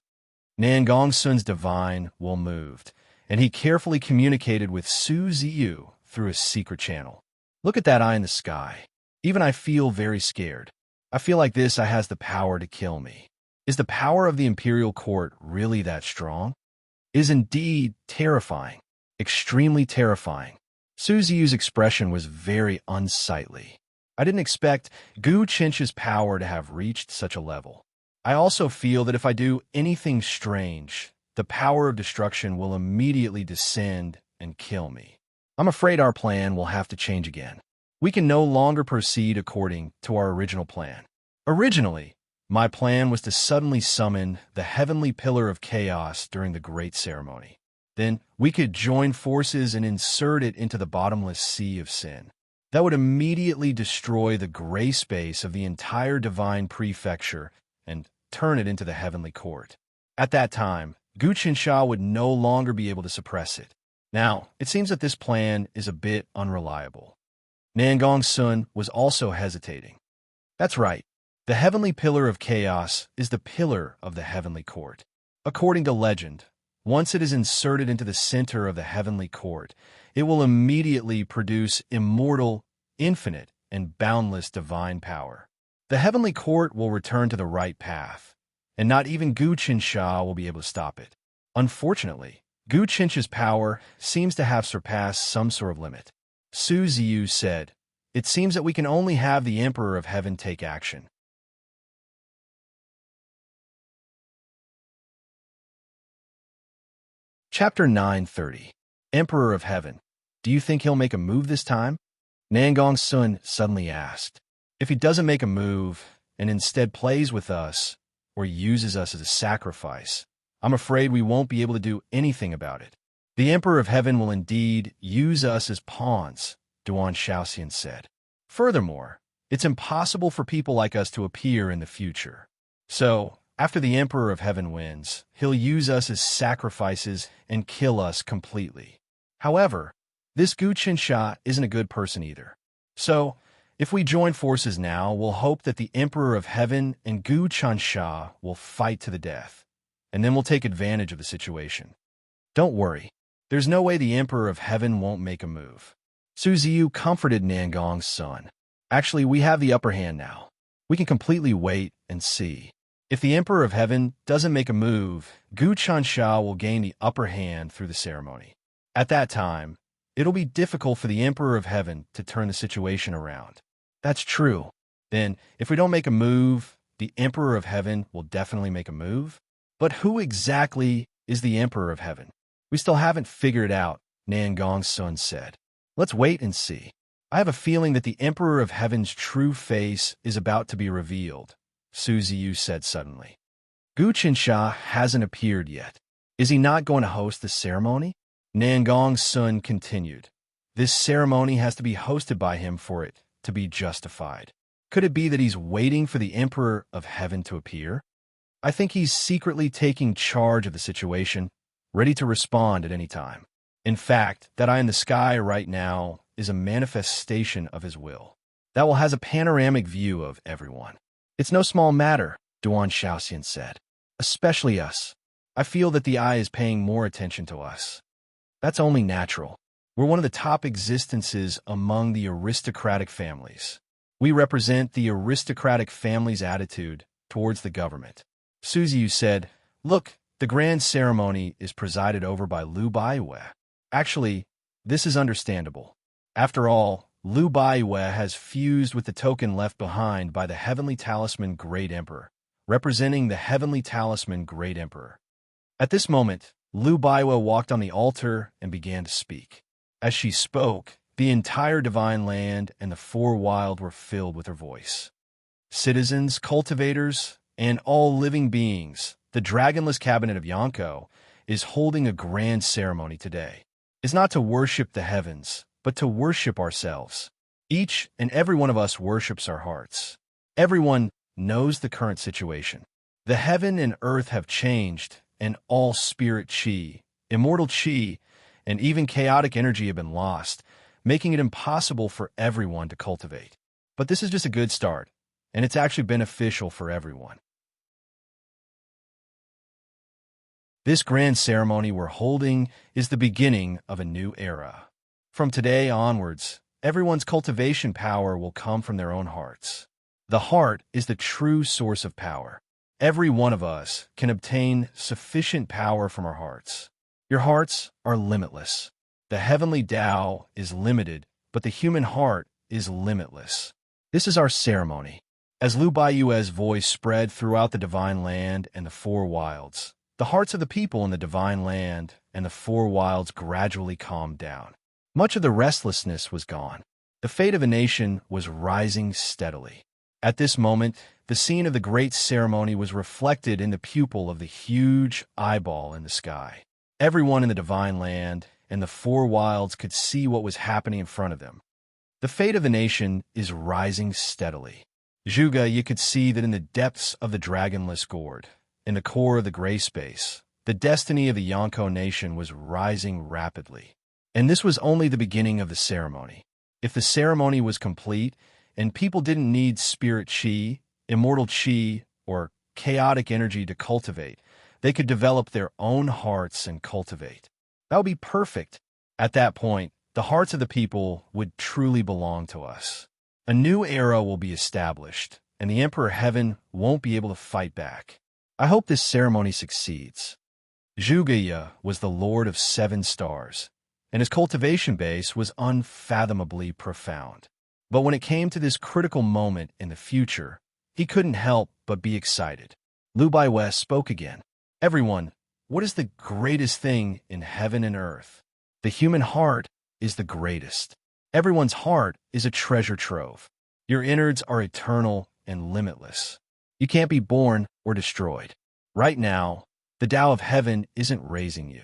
Nangong Sun's divine will moved, and he carefully communicated with Su Ziyu through a secret channel. Look at that eye in the sky. Even I feel very scared. I feel like this eye has the power to kill me. Is the power of the imperial court really that strong? It is indeed terrifying, extremely terrifying. Su Ziyu's expression was very unsightly. I didn't expect Gu Chinch's power to have reached such a level. I also feel that if I do anything strange, the power of destruction will immediately descend and kill me. I'm afraid our plan will have to change again. We can no longer proceed according to our original plan. Originally, my plan was to suddenly summon the heavenly pillar of chaos during the great ceremony. Then we could join forces and insert it into the bottomless sea of sin. That would immediately destroy the gray space of the entire divine prefecture and turn it into the heavenly court. At that time, Gu Qinsha would no longer be able to suppress it. Now, it seems that this plan is a bit unreliable. Nangong Sun was also hesitating. That's right. The heavenly pillar of chaos is the pillar of the heavenly court. According to legend, once it is inserted into the center of the heavenly court, it will immediately produce immortal, infinite, and boundless divine power. The heavenly court will return to the right path, and not even Gu Qinsha will be able to stop it. Unfortunately, Gu Qinsha's power seems to have surpassed some sort of limit. Su Ziyu said, "It seems that we can only have the Emperor of Heaven take action." Chapter 930. Emperor of Heaven. Do you think he'll make a move this time? Nangong Sun suddenly asked. If he doesn't make a move and instead plays with us or uses us as a sacrifice, I'm afraid we won't be able to do anything about it. The Emperor of Heaven will indeed use us as pawns, Duan Shaoxian said. Furthermore, it's impossible for people like us to appear in the future. So, after the Emperor of Heaven wins, he'll use us as sacrifices and kill us completely. However, this Gu Qinsha isn't a good person either. So, if we join forces now, we'll hope that the Emperor of Heaven and Gu Qinsha will fight to the death, and then we'll take advantage of the situation. Don't worry, there's no way the Emperor of Heaven won't make a move. Su Ziyu comforted Nangong's son. Actually, we have the upper hand now. We can completely wait and see. If the Emperor of Heaven doesn't make a move, Gu Qinsha will gain the upper hand through the ceremony. At that time, it'll be difficult for the Emperor of Heaven to turn the situation around. That's true. Then, if we don't make a move, the Emperor of Heaven will definitely make a move? But who exactly is the Emperor of Heaven? We still haven't figured it out, Nangong's son said. Let's wait and see. I have a feeling that the Emperor of Heaven's true face is about to be revealed, Su Ziyu said suddenly. Gu Qinsha hasn't appeared yet. Is he not going to host the ceremony? Nangong's son continued. This ceremony has to be hosted by him for it to be justified. Could it be that he's waiting for the Emperor of Heaven to appear? I think he's secretly taking charge of the situation, ready to respond at any time. In fact, that eye in the sky right now is a manifestation of his will. That will has a panoramic view of everyone. It's no small matter, Duan Shaoxian said. Especially us. I feel that the eye is paying more attention to us. That's only natural. We're one of the top existences among the aristocratic families. We represent the aristocratic family's attitude towards the government. Su Ziyu said, "Look, the grand ceremony is presided over by Lu Baiwei. Actually, this is understandable. After all, Lu Baiwei has fused with the token left behind by the Heavenly Talisman Great Emperor, representing the Heavenly Talisman Great Emperor." At this moment, Lu Baiwei walked on the altar and began to speak. As she spoke, the entire divine land and the four wild were filled with her voice. Citizens, cultivators, and all living beings, the dragonless cabinet of Yonko is holding a grand ceremony today. It's not to worship the heavens, but to worship ourselves. Each and every one of us worships our hearts. Everyone knows the current situation. The heaven and earth have changed, and all spirit chi, immortal chi, and even chaotic energy have been lost, making it impossible for everyone to cultivate. But this is just a good start, and it's actually beneficial for everyone. This grand ceremony we're holding is the beginning of a new era. From today onwards, everyone's cultivation power will come from their own hearts. The heart is the true source of power. Every one of us can obtain sufficient power from our hearts. Your hearts are limitless. The heavenly Tao is limited, but the human heart is limitless. This is our ceremony. As Lu Baiwei's voice spread throughout the divine land and the four wilds, The hearts of the people in the divine land and the four wilds gradually calmed down. Much of the restlessness was gone. The fate of a nation was rising steadily. At this moment, the scene of the great ceremony was reflected in the pupil of the huge eyeball in the sky. Everyone in the divine land and the four wilds could see what was happening in front of them. The fate of the nation is rising steadily. Juga, you could see that in the depths of the dragonless gourd, in the core of the gray space, the destiny of the Yonko nation was rising rapidly. And this was only the beginning of the ceremony. If the ceremony was complete, and people didn't need spirit chi, immortal chi, or chaotic energy to cultivate, they could develop their own hearts and cultivate. That would be perfect. At that point, the hearts of the people would truly belong to us. A new era will be established, and the Emperor Heaven won't be able to fight back. I hope this ceremony succeeds. Zhugaya was the Lord of 7 stars, and his cultivation base was unfathomably profound. But when it came to this critical moment in the future, he couldn't help but be excited. Lu Baiwei spoke again. Everyone, what is the greatest thing in heaven and earth? The human heart is the greatest. Everyone's heart is a treasure trove. Your innards are eternal and limitless. You can't be born or destroyed. Right now, the Tao of Heaven isn't raising you.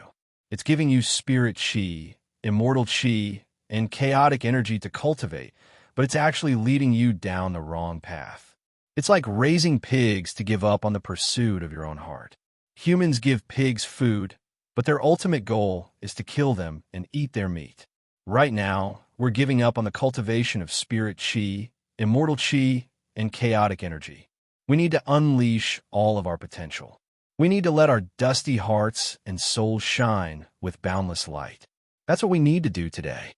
It's giving you spirit chi, immortal chi, and chaotic energy to cultivate, but it's actually leading you down the wrong path. It's like raising pigs to give up on the pursuit of your own heart. Humans give pigs food, but their ultimate goal is to kill them and eat their meat. Right now, we're giving up on the cultivation of spirit chi, immortal chi, and chaotic energy. We need to unleash all of our potential. We need to let our dusty hearts and souls shine with boundless light. That's what we need to do today.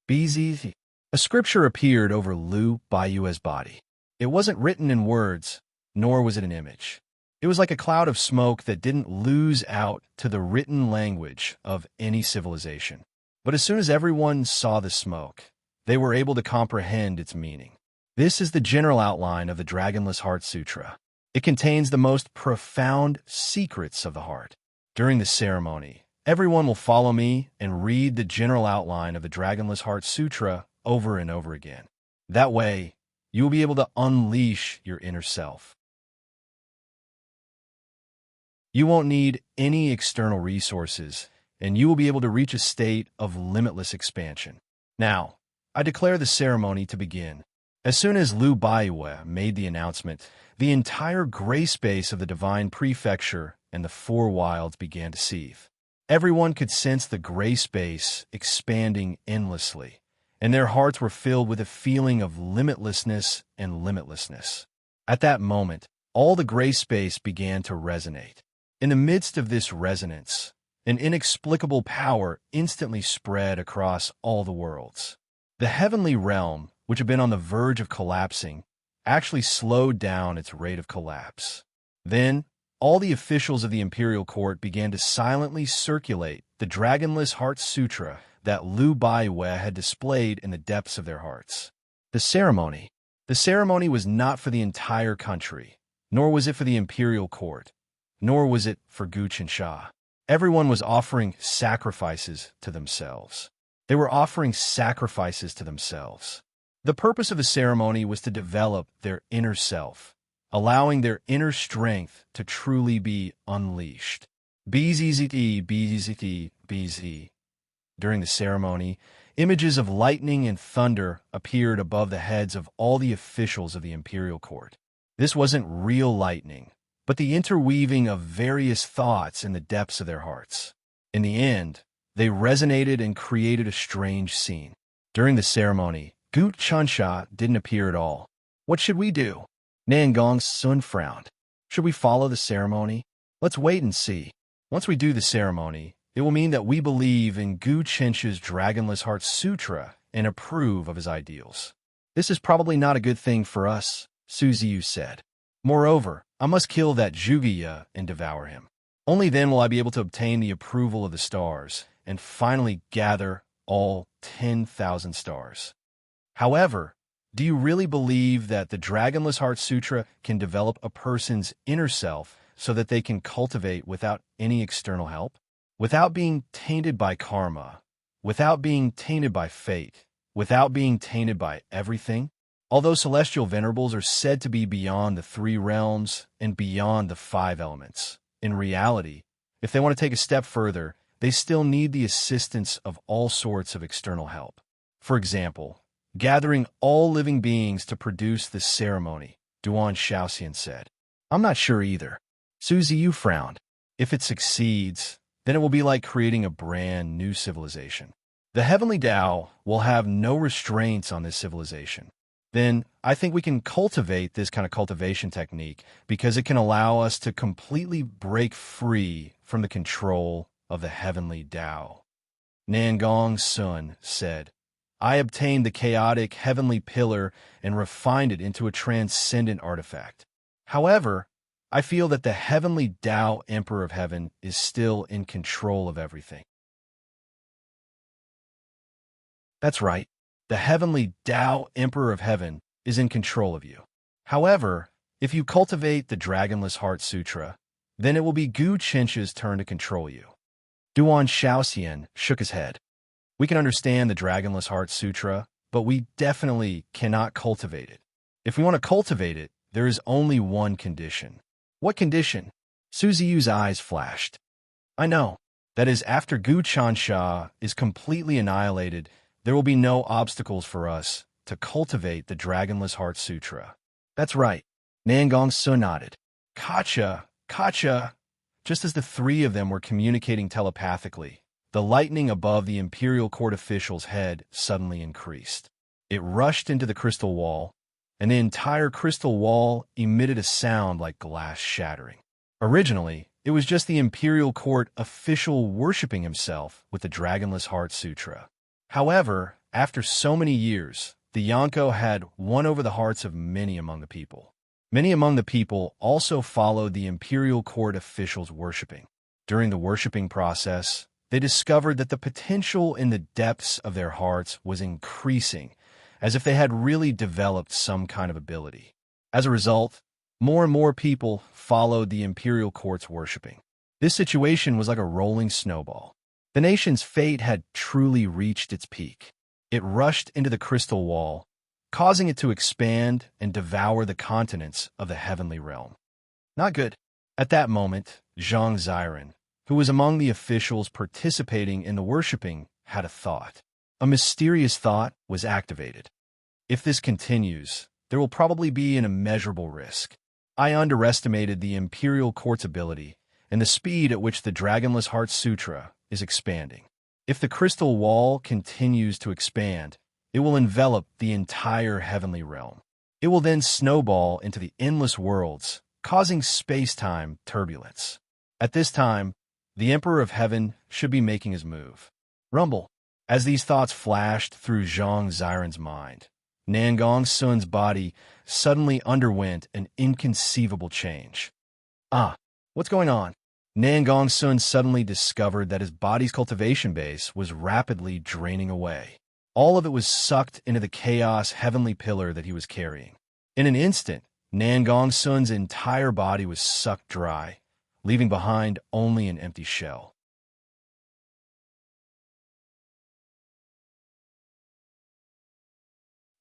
BZ. A scripture appeared over Lu Baiwei's body. It wasn't written in words, nor was it an image. It was like a cloud of smoke that didn't lose out to the written language of any civilization. But as soon as everyone saw the smoke, they were able to comprehend its meaning. This is the general outline of the Dragonless Heart Sutra. It contains the most profound secrets of the heart. During the ceremony, everyone will follow me and read the general outline of the Dragonless Heart Sutra over and over again. That way, you will be able to unleash your inner self. You won't need any external resources, and you will be able to reach a state of limitless expansion. Now, I declare the ceremony to begin. As soon as Lu Baiwei made the announcement, the entire gray space of the Divine Prefecture and the four wilds began to seethe. Everyone could sense the gray space expanding endlessly, and their hearts were filled with a feeling of limitlessness and limitlessness. At that moment, all the gray space began to resonate. In the midst of this resonance, an inexplicable power instantly spread across all the worlds. The heavenly realm, which had been on the verge of collapsing, actually slowed down its rate of collapse. Then, all the officials of the imperial court began to silently circulate the Dragonless Heart Sutra that Lu Baiwei had displayed in the depths of their hearts. The ceremony was not for the entire country, nor was it for the imperial court, nor was it for Gu Qinsha. Everyone was offering sacrifices to themselves. They were offering sacrifices to themselves. The purpose of the ceremony was to develop their inner self, allowing their inner strength to truly be unleashed. BZZT. During the ceremony, images of lightning and thunder appeared above the heads of all the officials of the imperial court. This wasn't real lightning, but the interweaving of various thoughts in the depths of their hearts. In the end, they resonated and created a strange scene. During the ceremony, Gu Qinsha didn't appear at all. What should we do? Nangong Sun frowned. Should we follow the ceremony? Let's wait and see. Once we do the ceremony, it will mean that we believe in Gu Qinsha's Dragonless Heart Sutra and approve of his ideals. This is probably not a good thing for us, Su Ziyu said. Moreover, I must kill that Zhugaya and devour him. Only then will I be able to obtain the approval of the stars and finally gather all 10,000 stars. However, do you really believe that the Dragonless Heart Sutra can develop a person's inner self so that they can cultivate without any external help, without being tainted by karma, without being tainted by fate, without being tainted by everything? Although celestial venerables are said to be beyond the 3 realms and beyond the 5 elements, in reality, if they want to take a step further, they still need the assistance of all sorts of external help. For example, gathering all living beings to produce this ceremony, Duan Shaoxian said. I'm not sure either. Suzy, you frowned. If it succeeds, then it will be like creating a brand new civilization. The heavenly Tao will have no restraints on this civilization. Then I think we can cultivate this kind of cultivation technique because it can allow us to completely break free from the control of the heavenly Tao. Nangong Sun said, I obtained the chaotic heavenly pillar and refined it into a transcendent artifact. However, I feel that the heavenly Tao Emperor of Heaven is still in control of everything. That's right. The heavenly Tao Emperor of Heaven is in control of you. However, if you cultivate the Dragonless Heart Sutra, then it will be Gu Chencha's turn to control you. Duan Shaoxian shook his head. We can understand the Dragonless Heart Sutra, but we definitely cannot cultivate it. If we want to cultivate it, there is only one condition. What condition? Suzy Yu's eyes flashed. I know. That is, after Gu Chencha is completely annihilated, there will be no obstacles for us to cultivate the Dragonless Heart Sutra. That's right. Nangong Sun nodded. Kacha. Just as the 3 of them were communicating telepathically, the lightning above the Imperial Court official's head suddenly increased. It rushed into the crystal wall, and the entire crystal wall emitted a sound like glass shattering. Originally, it was just the Imperial Court official worshipping himself with the Dragonless Heart Sutra. However, after so many years, the Yonko had won over the hearts of many among the people. Many among the people also followed the Imperial Court officials' worshipping. During the worshipping process, they discovered that the potential in the depths of their hearts was increasing, as if they had really developed some kind of ability. As a result, more and more people followed the Imperial Court's worshipping. This situation was like a rolling snowball. The nation's fate had truly reached its peak. It rushed into the crystal wall, causing it to expand and devour the continents of the heavenly realm. Not good. At that moment, Zhang Ziren, who was among the officials participating in the worshipping, had a thought. A mysterious thought was activated. If this continues, there will probably be an immeasurable risk. I underestimated the Imperial Court's ability and the speed at which the Dragonless Heart Sutra is expanding. If the crystal wall continues to expand, it will envelop the entire heavenly realm. It will then snowball into the endless worlds, causing space-time turbulence. At this time, the Emperor of Heaven should be making his move. Rumble. As these thoughts flashed through Zhang Ziren's mind, Nangong Sun's body suddenly underwent an inconceivable change. What's going on? Nangong Sun suddenly discovered that his body's cultivation base was rapidly draining away. All of it was sucked into the chaos heavenly pillar that he was carrying. In an instant, Nangong Sun's entire body was sucked dry, leaving behind only an empty shell.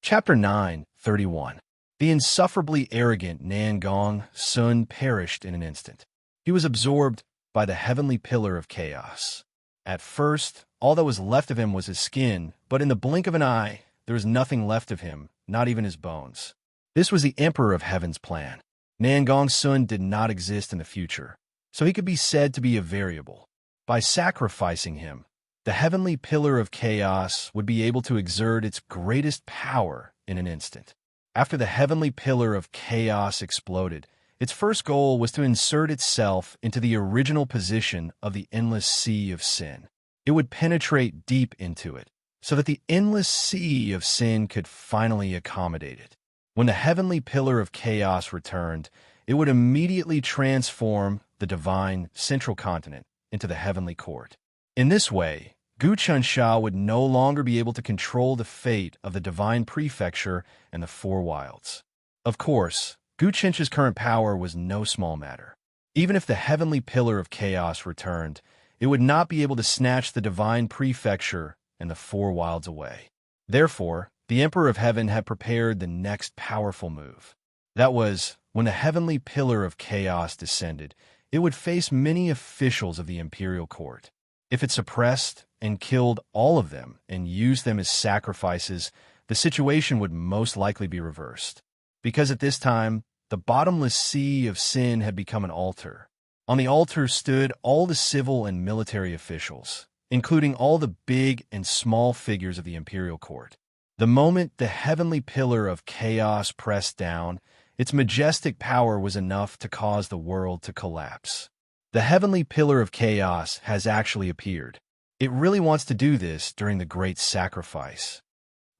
Chapter 9:31. The insufferably arrogant Nangong Sun perished in an instant. He was absorbed by the heavenly pillar of chaos. At first, all that was left of him was his skin, but in the blink of an eye, there was nothing left of him, not even his bones. This was the Emperor of Heaven's plan. Nangong Sun did not exist in the future, so he could be said to be a variable. By sacrificing him, the heavenly pillar of chaos would be able to exert its greatest power in an instant. After the heavenly pillar of chaos exploded, its first goal was to insert itself into the original position of the endless sea of sin. It would penetrate deep into it, so that the endless sea of sin could finally accommodate it. When the heavenly pillar of chaos returned, it would immediately transform the divine central continent into the heavenly court. In this way, Gu Chencha would no longer be able to control the fate of the divine prefecture and the four wilds. Of course, Gu Chencha's current power was no small matter. Even if the heavenly pillar of chaos returned, it would not be able to snatch the divine prefecture and the four wilds away. Therefore, the Emperor of Heaven had prepared the next powerful move. That was, when the heavenly pillar of chaos descended, it would face many officials of the imperial court. If it suppressed and killed all of them and used them as sacrifices, the situation would most likely be reversed. Because at this time, the bottomless sea of sin had become an altar. On the altar stood all the civil and military officials, including all the big and small figures of the imperial court. The moment the heavenly pillar of chaos pressed down, its majestic power was enough to cause the world to collapse. The heavenly pillar of chaos has actually appeared. It really wants to do this during the great sacrifice.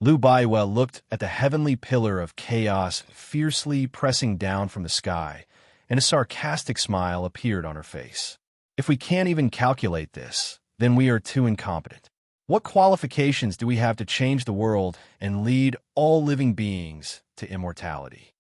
Lu Baiwei looked at the heavenly pillar of chaos fiercely pressing down from the sky, and a sarcastic smile appeared on her face. If we can't even calculate this, then we are too incompetent. What qualifications do we have to change the world and lead all living beings to immortality?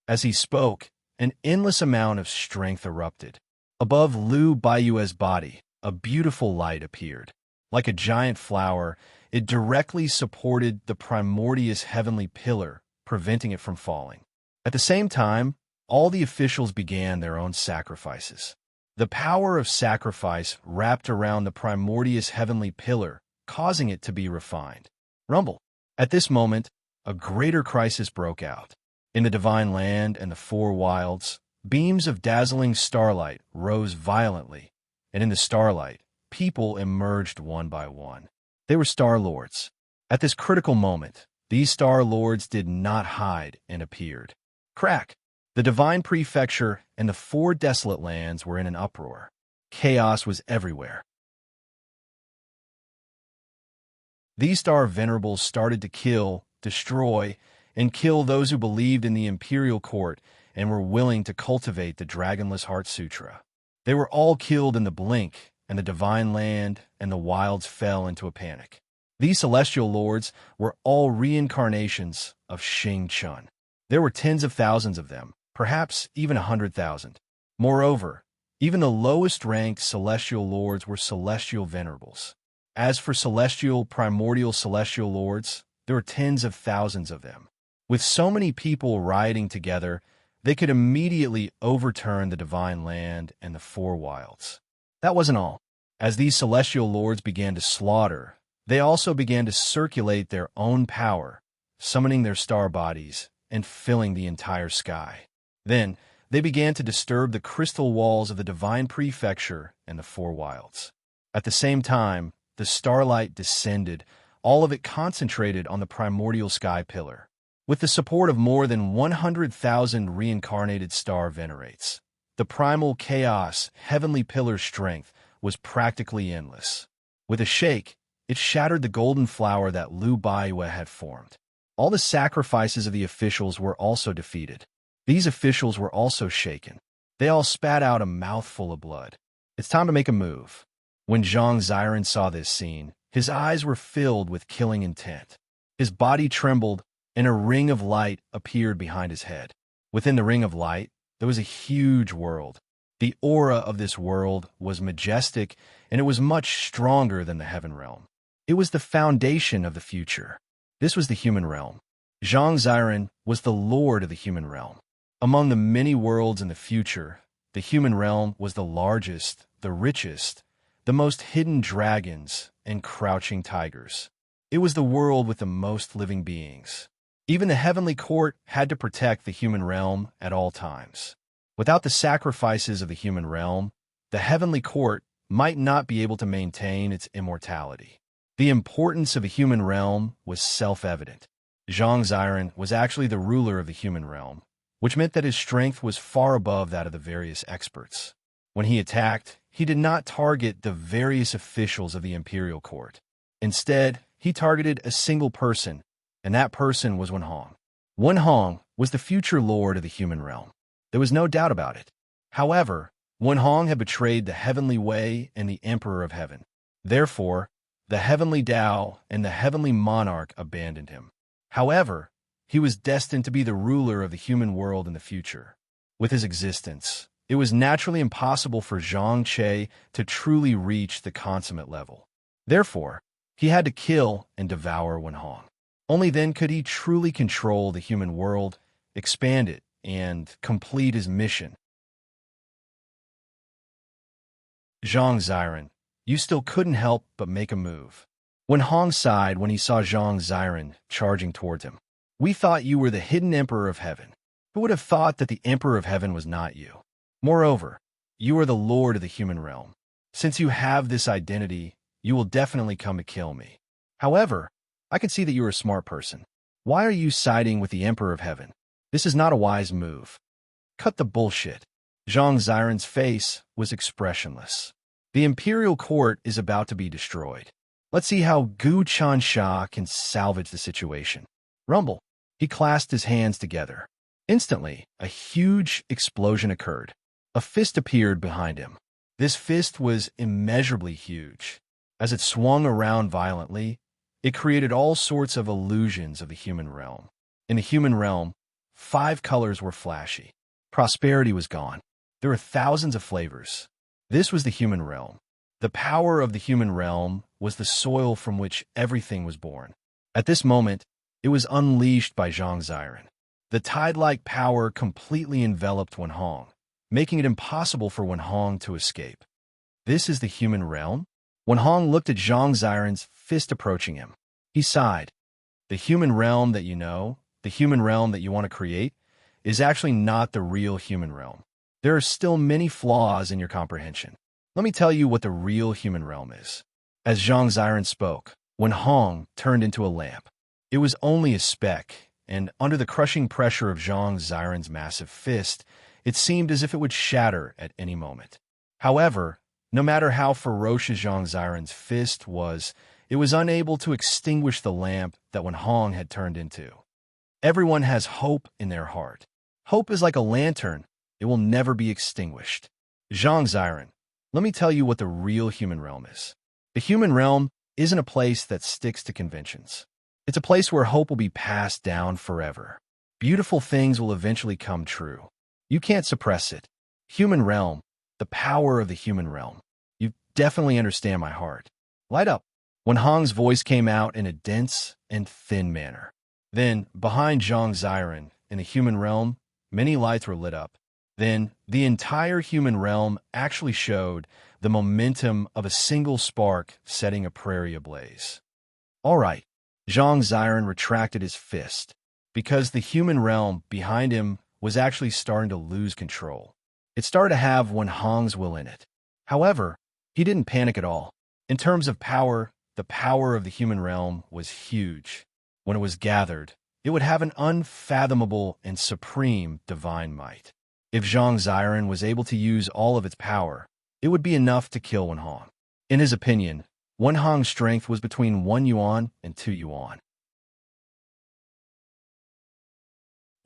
As he spoke, an endless amount of strength erupted. Above Lu Baiwei's body, a beautiful light appeared. Like a giant flower, it directly supported the primordious heavenly pillar, preventing it from falling. At the same time, all the officials began their own sacrifices. The power of sacrifice wrapped around the primordious heavenly pillar, causing it to be refined. Rumble. At this moment, a greater crisis broke out. In the divine land and the four wilds, beams of dazzling starlight rose violently, and in the starlight, people emerged one by one. They were Star Lords. At this critical moment, these Star Lords did not hide and appeared. Crack! The divine prefecture and the four desolate lands were in an uproar. Chaos was everywhere. These Star Venerables started to kill, destroy, and kill those who believed in the imperial court and were willing to cultivate the Dragonless Heart Sutra. They were all killed in the blink, and the divine land and the wilds fell into a panic. These celestial lords were all reincarnations of Xing Chun. There were tens of thousands of them, perhaps even 100,000. Moreover, even the lowest-ranked celestial lords were celestial venerables. As for primordial celestial lords, there were tens of thousands of them. With so many people rioting together, they could immediately overturn the divine land and the four wilds. That wasn't all. As these celestial lords began to slaughter, they also began to circulate their own power, summoning their star bodies and filling the entire sky. Then, they began to disturb the crystal walls of the divine prefecture and the four wilds. At the same time, the starlight descended, all of it concentrated on the primordial sky pillar. With the support of more than 100,000 reincarnated star venerates, the primal chaos heavenly pillar's strength was practically endless. With a shake, it shattered the golden flower that Lu Baiwei had formed. All the sacrifices of the officials were also defeated. These officials were also shaken. They all spat out a mouthful of blood. It's time to make a move. When Zhang Ziren saw this scene, his eyes were filled with killing intent. His body trembled, and a ring of light appeared behind his head. Within the ring of light, there was a huge world. The aura of this world was majestic, and it was much stronger than the heaven realm. It was the foundation of the future. This was the human realm. Zhang Ziren was the lord of the human realm. Among the many worlds in the future, the human realm was the largest, the richest, the most hidden dragons and crouching tigers. It was the world with the most living beings. Even the heavenly court had to protect the human realm at all times. Without the sacrifices of the human realm, the heavenly court might not be able to maintain its immortality. The importance of a human realm was self-evident. Zhang Ziren was actually the ruler of the human realm, which meant that his strength was far above that of the various experts. When he attacked, he did not target the various officials of the imperial court. Instead, he targeted a single person, and that person was Wen Hong. Wen Hong was the future lord of the human realm. There was no doubt about it. However, Wen Hong had betrayed the heavenly way and the Emperor of Heaven. Therefore, the heavenly Tao and the heavenly monarch abandoned him. However, he was destined to be the ruler of the human world in the future. With his existence, It was naturally impossible for Zhang Che to truly reach the consummate level. Therefore, he had to kill and devour Wenhong. Only then could he truly control the human world, expand it, and complete his mission. Zhang Ziren, you still couldn't help but make a move. Wenhong sighed when he saw Zhang Ziren charging towards him. We thought you were the hidden Emperor of Heaven. Who would have thought that the Emperor of Heaven was not you? Moreover, you are the Lord of the human realm. Since you have this identity, you will definitely come to kill me. However, I can see that you are a smart person. Why are you siding with the Emperor of Heaven? This is not a wise move. Cut the bullshit. Zhang Ziren's face was expressionless. The imperial court is about to be destroyed. Let's see how Gu Chansha can salvage the situation. Rumble. He clasped his hands together. Instantly, a huge explosion occurred. A fist appeared behind him. This fist was immeasurably huge. As it swung around violently, it created all sorts of illusions of the human realm. In the human realm, 5 colors were flashy. Prosperity was gone. There were thousands of flavors. This was the human realm. The power of the human realm was the soil from which everything was born. At this moment, it was unleashed by Zhang Ziren. The tide-like power completely enveloped Wenhong, making it impossible for Wenhong to escape. This is the human realm? Wenhong looked at Zhang Ziren's fist approaching him. He sighed. The human realm that you know, the human realm that you want to create, is actually not the real human realm. There are still many flaws in your comprehension. Let me tell you what the real human realm is. As Zhang Ziren spoke, Wenhong turned into a lamp. It was only a speck, and under the crushing pressure of Zhang Ziren's massive fist, it seemed as if it would shatter at any moment. However, no matter how ferocious Zhang Ziren's fist was, it was unable to extinguish the lamp that Wenhong had turned into. Everyone has hope in their heart. Hope is like a lantern. It will never be extinguished. Zhang Ziren, let me tell you what the real human realm is. The human realm isn't a place that sticks to conventions. It's a place where hope will be passed down forever. Beautiful things will eventually come true. You can't suppress it. Human realm, the power of the human realm. You definitely understand my heart. Light up. Wenhong's voice came out in a dense and thin manner. Then, behind Zhang Ziren, in the human realm, many lights were lit up. Then, the entire human realm actually showed the momentum of a single spark setting a prairie ablaze. All right. Zhang Ziren retracted his fist, because the human realm behind him was actually starting to lose control. It started to have Wenhong's will in it. However, he didn't panic at all. In terms of power, the power of the human realm was huge. When it was gathered, it would have an unfathomable and supreme divine might. If Zhang Ziren was able to use all of its power, it would be enough to kill Wenhong. In his opinion, Wenhong's strength was between 1 yuan and 2 yuan.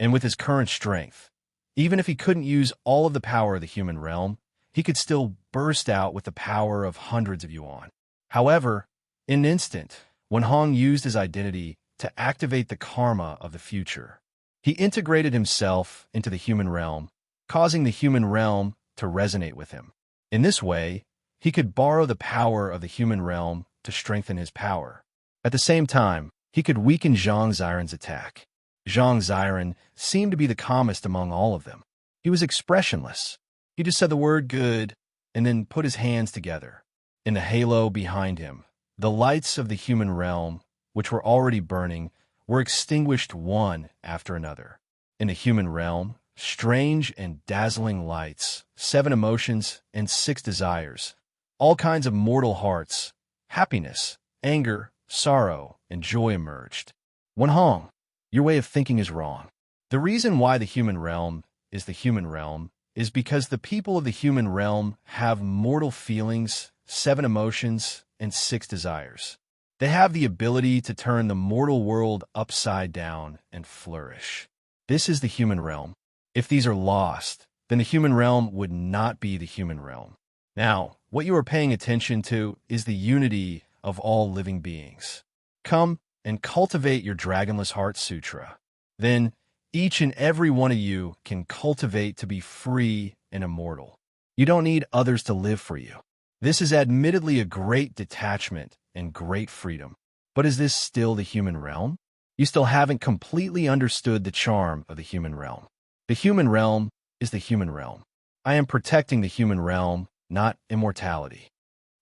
And with his current strength, even if he couldn't use all of the power of the human realm, he could still burst out with the power of hundreds of yuan. However, in an instant, Wenhong used his identity to activate the karma of the future. He integrated himself into the human realm, causing the human realm to resonate with him. In this way, he could borrow the power of the human realm to strengthen his power. At the same time, he could weaken Zhang Ziren's attack. Zhang Ziren seemed to be the calmest among all of them. He was expressionless. He just said the word good and then put his hands together. In the halo behind him, the lights of the human realm, which were already burning, were extinguished one after another. In the human realm, strange and dazzling lights, 7 emotions and 6 desires, all kinds of mortal hearts, happiness, anger, sorrow, and joy emerged. Wenhong, your way of thinking is wrong. The reason why the human realm is because the people of the human realm have mortal feelings, 7 emotions, and 6 desires. They have the ability to turn the mortal world upside down and flourish. This is the human realm. If these are lost, then the human realm would not be the human realm. Now, what you are paying attention to is the unity of all living beings. Come and cultivate your Dragonless Heart Sutra. Then, Each and every one of you can cultivate to be free and immortal. You don't need others to live for you. This is admittedly a great detachment and great freedom. But is this still the human realm? You still haven't completely understood the charm of the human realm. The human realm is the human realm. I am protecting the human realm, not immortality.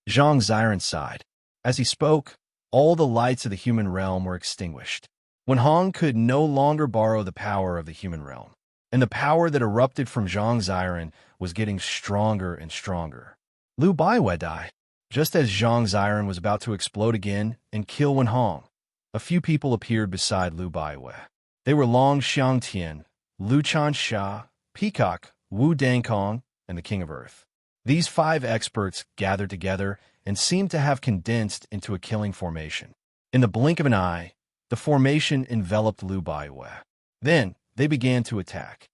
Zhang Ziren sighed. As he spoke, all the lights of the human realm were extinguished. Wen Hong could no longer borrow the power of the human realm, and the power that erupted from Zhang Ziren was getting stronger and stronger. Lu Baiwei died. Just as Zhang Ziren was about to explode again and kill Wen Hong, a few people appeared beside Lu Baiwei. They were Long Xiangtian, Lu Chansha, Peacock, Wu Dangkong, and the King of Earth. These 5 experts gathered together and seemed to have condensed into a killing formation. In the blink of an eye, the formation enveloped Lu Baiwei. Then they began to attack.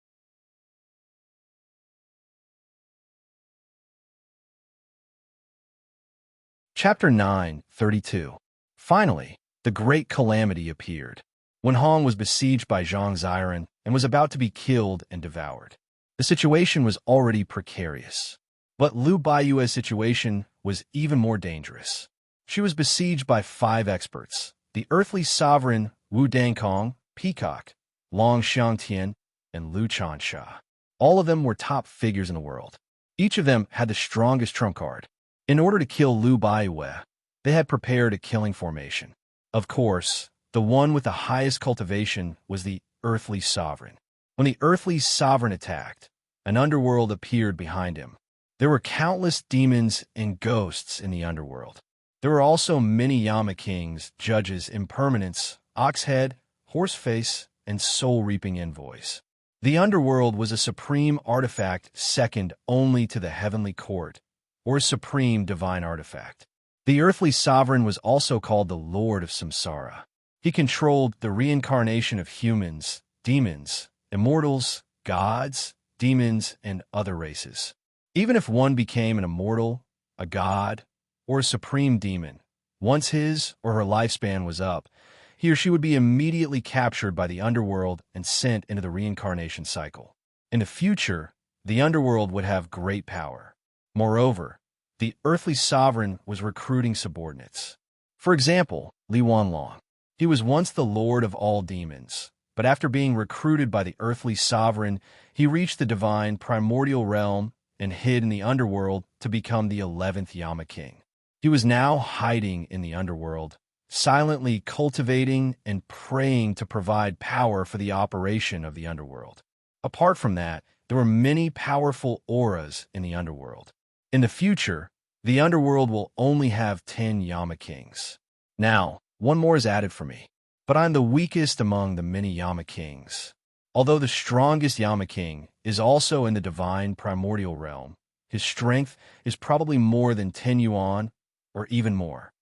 Chapter 9:32. Finally, the great calamity appeared. Wen Hong was besieged by Zhang Ziren and was about to be killed and devoured. The situation was already precarious. But Lu Baiwei's situation was even more dangerous. She was besieged by 5 experts: the earthly sovereign Wu Dangkong, Peacock, Long Xiangtian, and Lu Chansha. All of them were top figures in the world. Each of them had the strongest trump card. In order to kill Lu Baiwei, they had prepared a killing formation. Of course, the one with the highest cultivation was the earthly sovereign. When the earthly sovereign attacked, an underworld appeared behind him. There were countless demons and ghosts in the underworld. There were also many Yama kings, judges, impermanents, oxhead, horseface, and soul-reaping envoys. The underworld was a supreme artifact second only to the heavenly court, or a supreme divine artifact. The earthly sovereign was also called the Lord of Samsara. He controlled the reincarnation of humans, demons, immortals, gods, demons, and other races. Even if one became an immortal, a god, or a supreme demon, once his or her lifespan was up, he or she would be immediately captured by the underworld and sent into the reincarnation cycle. In the future, the underworld would have great power. Moreover, the earthly sovereign was recruiting subordinates. For example, Li Wanlong. He was once the lord of all demons, but after being recruited by the earthly sovereign, he reached the divine primordial realm and hid in the underworld to become the 11th Yama King. He was now hiding in the underworld, silently cultivating and praying to provide power for the operation of the underworld. Apart from that, there were many powerful auras in the underworld. In the future, the underworld will only have 10 Yama Kings. Now, one more is added for me, but I'm the weakest among the many Yama Kings. Although the strongest Yama King is also in the divine primordial realm, his strength is probably more than 10 yuan, or even more.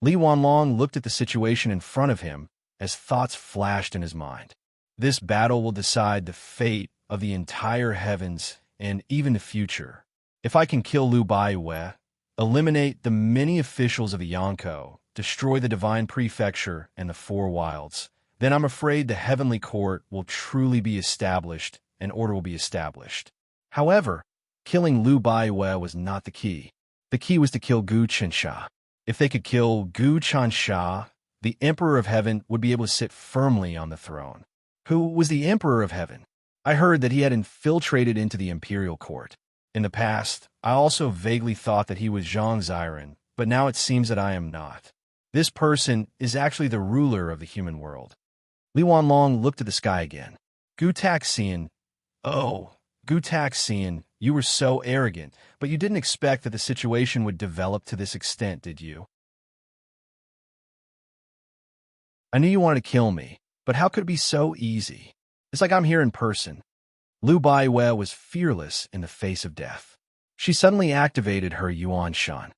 Li Wanlong looked at the situation in front of him as thoughts flashed in his mind. This battle will decide the fate of the entire heavens and even the future. If I can kill Lu Baiwei, eliminate the many officials of the Yonko, destroy the divine prefecture and the 4 wilds, then I'm afraid the heavenly court will truly be established and order will be established. However, killing Lu Baiwei was not the key. The key was to kill Gu Chensha. If they could kill Gu Chensha, the Emperor of Heaven would be able to sit firmly on the throne. Who was the Emperor of Heaven? I heard that he had infiltrated into the imperial court. In the past, I also vaguely thought that he was Zhang Ziren, but now it seems that I am not. This person is actually the ruler of the human world. Li Wanlong looked at the sky again. Gu Taxian, oh, Gu Taxian, you were so arrogant, but you didn't expect that the situation would develop to this extent, did you? I knew you wanted to kill me, but how could it be so easy? It's like I'm here in person. Lu Baiwei was fearless in the face of death. She suddenly activated her Yuan Shan.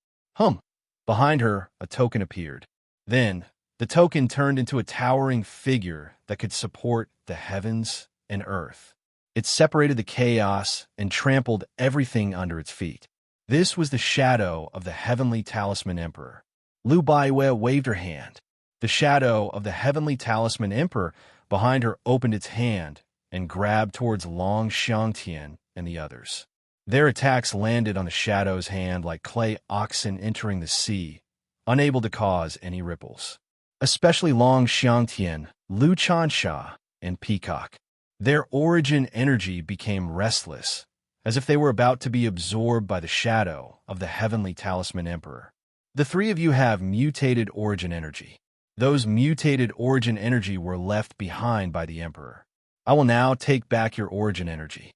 Behind her, a token appeared. Then, the token turned into a towering figure that could support the heavens and earth. It separated the chaos and trampled everything under its feet. This was the shadow of the heavenly talisman emperor. Lu Baiwei waved her hand. The shadow of the heavenly talisman emperor behind her opened its hand and grabbed towards Long Xiangtian and the others. Their attacks landed on the Shadow's hand like clay oxen entering the sea, unable to cause any ripples. Especially Long Xiangtian, Lu Chansha, and Peacock. Their origin energy became restless, as if they were about to be absorbed by the shadow of the heavenly talisman emperor. The three of you have mutated origin energy. Those mutated origin energy were left behind by the emperor. I will now take back your origin energy.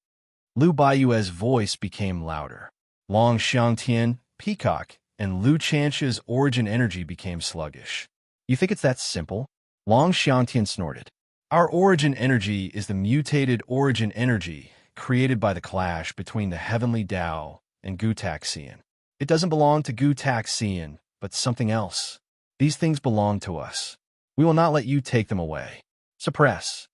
Lu Baiyue's voice became louder. Long Xiangtian, Peacock, and Lu Chansha's origin energy became sluggish. You think it's that simple? Long Xiangtian snorted. Our origin energy is the mutated origin energy created by the clash between the heavenly Tao and Gu Taxian. It doesn't belong to Gu Taxian, but something else. These things belong to us. We will not let you take them away. Suppress.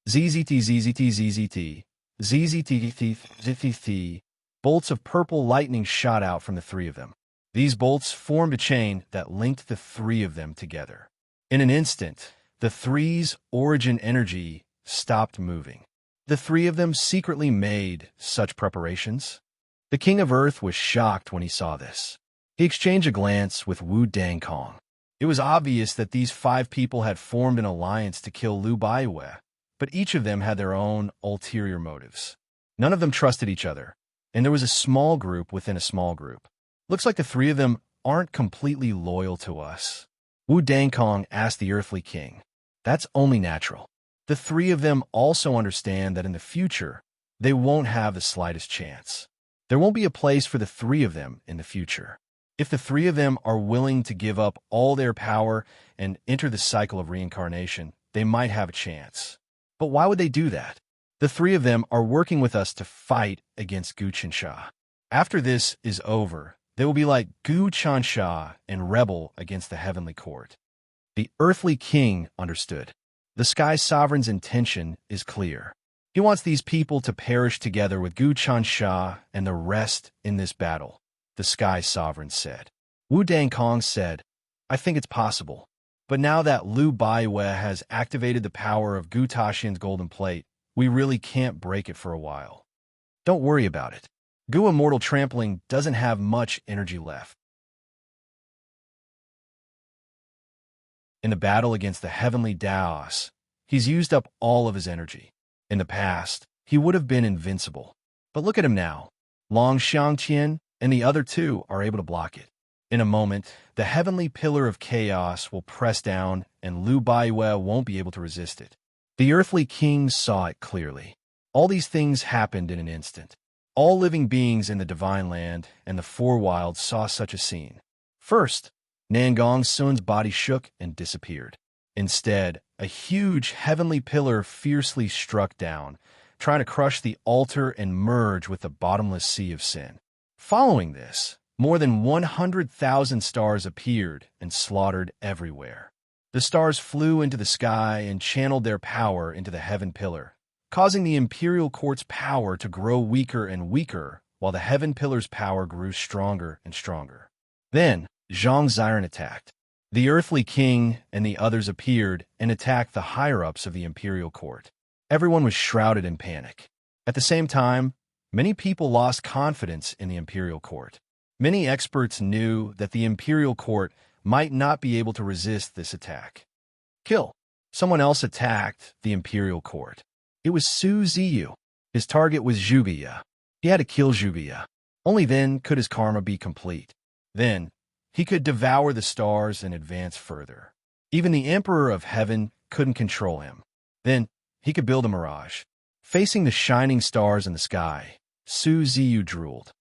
ZZT, ZZT, ZZT, ZZT, ZZT. Bolts of purple lightning shot out from the three of them. These bolts formed a chain that linked the three of them together. In an instant, the three's origin energy stopped moving. The three of them secretly made such preparations. The King of Earth was shocked when he saw this. He exchanged a glance with Wu Dangkong. It was obvious that these 5 people had formed an alliance to kill Lu Baiyue, but each of them had their own ulterior motives. None of them trusted each other, and there was a small group within a small group. Looks like the three of them aren't completely loyal to us. Wu Dangkong asked the Earthly King. That's only natural. The three of them also understand that in the future, they won't have the slightest chance. There won't be a place for the three of them in the future. If the three of them are willing to give up all their power and enter the cycle of reincarnation, they might have a chance. But why would they do that? The three of them are working with us to fight against Gu Chansha. After this is over, they will be like Gu Chansha and rebel against the heavenly court. The Earthly King understood. The Sky Sovereign's intention is clear. He wants these people to perish together with Gu Chansha and the rest in this battle, the Sky Sovereign said. Wu Dangkong said, I think it's possible. But now that Lu Baiyue has activated the power of Gu Taxian's golden plate, we really can't break it for a while. Don't worry about it. Gu Immortal Trampling doesn't have much energy left. In the battle against the heavenly Daos, he's used up all of his energy. In the past, he would have been invincible. But look at him now. Long Xiangtian and the other 2 are able to block it. In a moment, the heavenly pillar of chaos will press down and Lu Baiyue won't be able to resist it. The Earthly King saw it clearly. All these things happened in an instant. All living beings in the Divine Land and the Four Wilds saw such a scene. First, Nangong Sun's body shook and disappeared. Instead, a huge heavenly pillar fiercely struck down, trying to crush the altar and merge with the bottomless sea of sin. Following this, more than 100,000 stars appeared and slaughtered everywhere. The stars flew into the sky and channeled their power into the heaven pillar, causing the imperial court's power to grow weaker and weaker, while the heaven pillar's power grew stronger and stronger. Then, Zhang Ziran attacked. The Earthly King and the others appeared and attacked the higher-ups of the imperial court. Everyone was shrouded in panic. At the same time, many people lost confidence in the imperial court. Many experts knew that the imperial court might not be able to resist this attack. Kill. Someone else attacked the imperial court. It was Su Ziyu. His target was Zhugeya. He had to kill Zhugeya. Only then could his karma be complete. Then, he could devour the stars and advance further. Even the Emperor of Heaven couldn't control him. Then, he could build a mirage. Facing the shining stars in the sky, Su Ziyu drooled.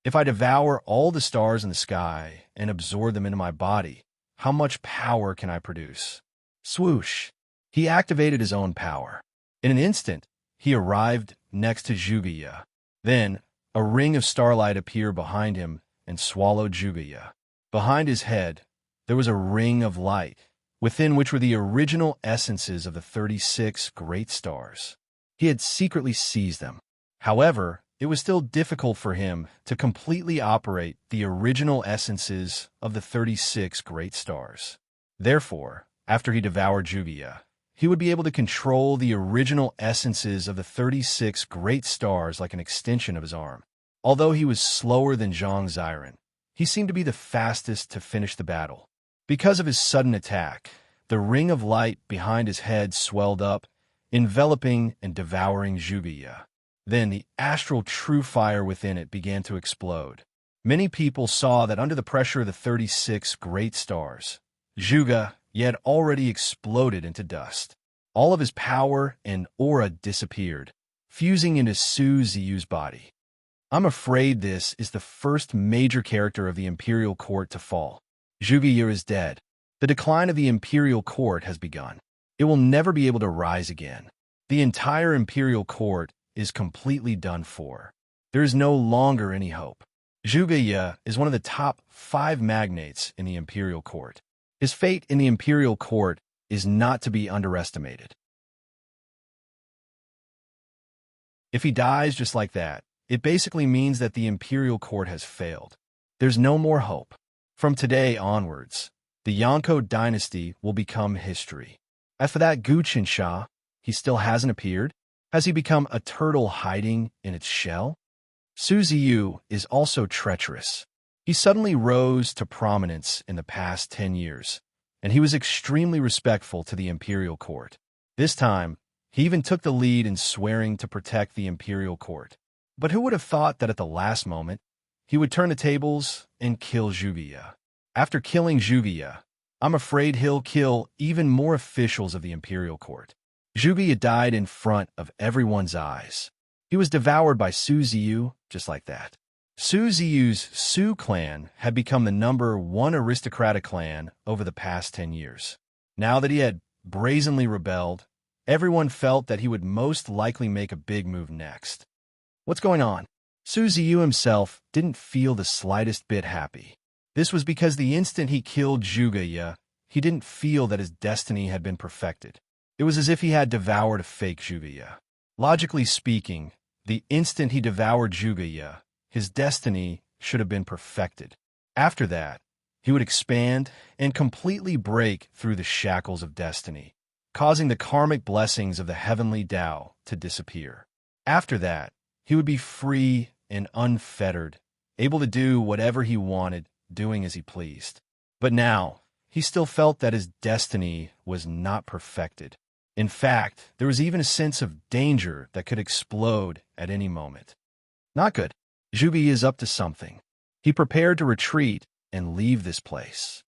If I devour all the stars in the sky and absorb them into my body, how much power can I produce? Swoosh! He activated his own power. In an instant, he arrived next to Zhugeya. Then, a ring of starlight appeared behind him and swallowed Zhugeya. Behind his head, there was a ring of light, within which were the original essences of the 36 great stars. He had secretly seized them. However, it was still difficult for him to completely operate the original essences of the 36 great stars. Therefore, after he devoured Zhugeya, he would be able to control the original essences of the 36 great stars like an extension of his arm. Although he was slower than Zhang Ziren, he seemed to be the fastest to finish the battle. Because of his sudden attack, the ring of light behind his head swelled up, enveloping and devouring Zhuge. Then the astral true fire within it began to explode. Many people saw that under the pressure of the 36 great stars, Zhuge had already exploded into dust. All of his power and aura disappeared, fusing into Su Ziyu's body. I'm afraid this is the first major character of the Imperial Court to fall. Zhuge is dead. The decline of the Imperial Court has begun. It will never be able to rise again. The entire Imperial Court is completely done for. There is no longer any hope. Zhuge is one of the top 5 magnates in the Imperial Court. His fate in the Imperial Court is not to be underestimated. If he dies just like that, it basically means that the Imperial Court has failed. There's no more hope. From today onwards, the Yanko dynasty will become history. As for that Gu Qinsha, he still hasn't appeared. Has he become a turtle hiding in its shell? Su Ziyu is also treacherous. He suddenly rose to prominence in the past 10 years, and he was extremely respectful to the Imperial Court. This time, he even took the lead in swearing to protect the Imperial Court. But who would have thought that at the last moment, he would turn the tables and kill Zhuge? After killing Zhuge, I'm afraid he'll kill even more officials of the Imperial Court. Zhuge died in front of everyone's eyes. He was devoured by Su Ziyu just like that. Su Ziyu's Su clan had become the #1 aristocratic clan over the past 10 years. Now that he had brazenly rebelled, everyone felt that he would most likely make a big move next. What's going on? Su Ziyu himself didn't feel the slightest bit happy. This was because the instant he killed Zhuge, he didn't feel that his destiny had been perfected. It was as if he had devoured a fake Zhuge. Logically speaking, the instant he devoured Zhuge, his destiny should have been perfected. After that, he would expand and completely break through the shackles of destiny, causing the karmic blessings of the heavenly Tao to disappear. After that, he would be free and unfettered, able to do whatever he wanted, doing as he pleased. But now, he still felt that his destiny was not perfected. In fact, there was even a sense of danger that could explode at any moment. Not good. Zhuge is up to something. He prepared to retreat and leave this place.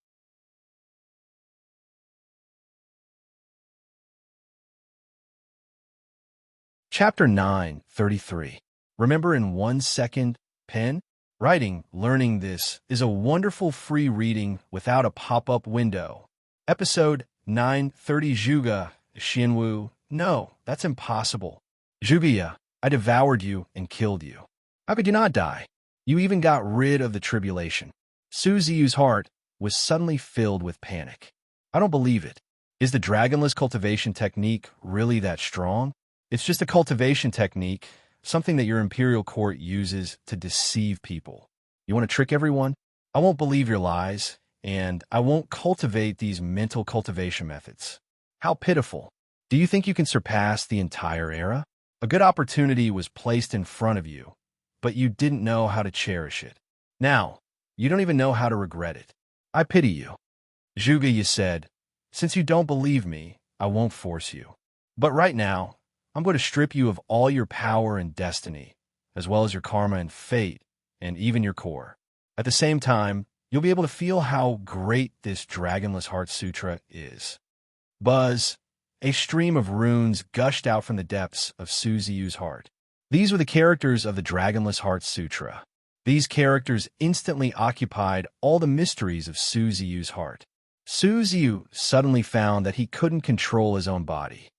Chapter 9:33. Remember in 1 second, pen? Writing, learning this is a wonderful free reading without a pop-up window. Episode 9:30 Zhuge, Xianwu. No, that's impossible. Zhuge, I devoured you and killed you. How could you not die? You even got rid of the tribulation. Su Ziyu's heart was suddenly filled with panic. I don't believe it. Is the dragonless cultivation technique really that strong? It's just a cultivation technique, something that your Imperial Court uses to deceive people. You want to trick everyone? I won't believe your lies, and I won't cultivate these mental cultivation methods. How pitiful. Do you think you can surpass the entire era? A good opportunity was placed in front of you, but you didn't know how to cherish it. Now, you don't even know how to regret it. I pity you. Zhuge said, since you don't believe me, I won't force you. But right now, I'm going to strip you of all your power and destiny, as well as your karma and fate, and even your core. At the same time, you'll be able to feel how great this Dragonless Heart Sutra is. Buzz, a stream of runes gushed out from the depths of Su Ziyu's heart. These were the characters of the Dragonless Heart Sutra. These characters instantly occupied all the mysteries of Su Ziyu's heart. Su Ziyu suddenly found that he couldn't control his own body.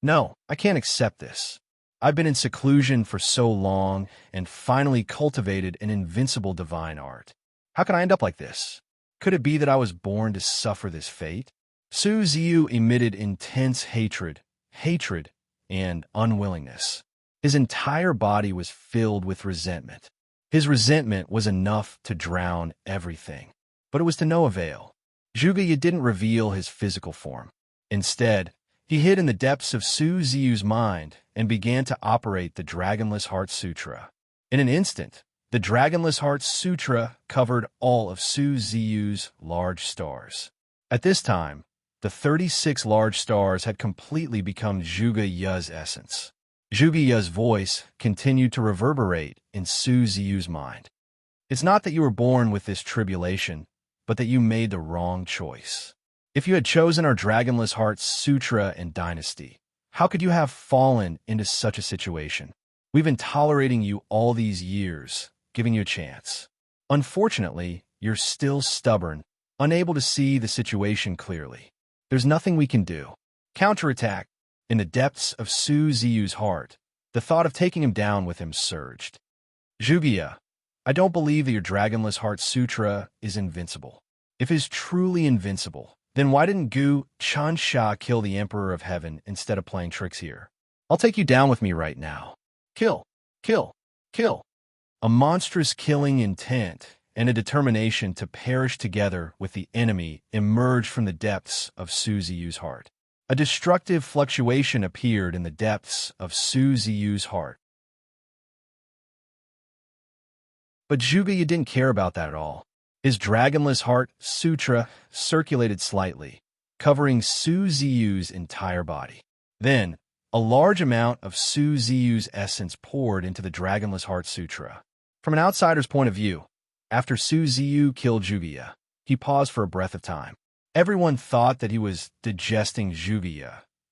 No, I can't accept this. I've been in seclusion for so long and finally cultivated an invincible divine art. How can I end up like this? Could it be that I was born to suffer this fate? Su Ziyu emitted intense hatred, and unwillingness. His entire body was filled with resentment. His resentment was enough to drown everything. But it was to no avail. Zhuge didn't reveal his physical form. Instead, He hid in the depths of Su Ziyu's mind and began to operate the Dragonless Heart Sutra. In an instant, the Dragonless Heart Sutra covered all of Su Ziyu's large stars. At this time, the 36 large stars had completely become Zhuge Ye's essence. Zhuge Ye's voice continued to reverberate in Su Ziyu's mind. It's not that you were born with this tribulation, but that you made the wrong choice. If you had chosen our Dragonless Heart Sutra and Dynasty, how could you have fallen into such a situation? We've been tolerating you all these years, giving you a chance. Unfortunately, you're still stubborn, unable to see the situation clearly. There's nothing we can do. Counterattack. In the depths of Su Ziyu's heart, the thought of taking him down with him surged. Zhuge Ye, I don't believe that your Dragonless Heart Sutra is invincible. If it is truly invincible, then why didn't Gu Chansha kill the Emperor of Heaven instead of playing tricks here? I'll take you down with me right now. Kill, kill, kill. A monstrous killing intent and a determination to perish together with the enemy emerged from the depths of Su Ziyu's heart. A destructive fluctuation appeared in the depths of Su Ziyu's heart. But Zhuge Ye didn't care about that at all. His Dragonless Heart Sutra circulated slightly, covering Su Ziyu's entire body. Then, a large amount of Su Ziyu's essence poured into the Dragonless Heart Sutra. From an outsider's point of view, after Su Ziyu killed Zhuge Ye, he paused for a breath of time. Everyone thought that he was digesting Zhuge Ye,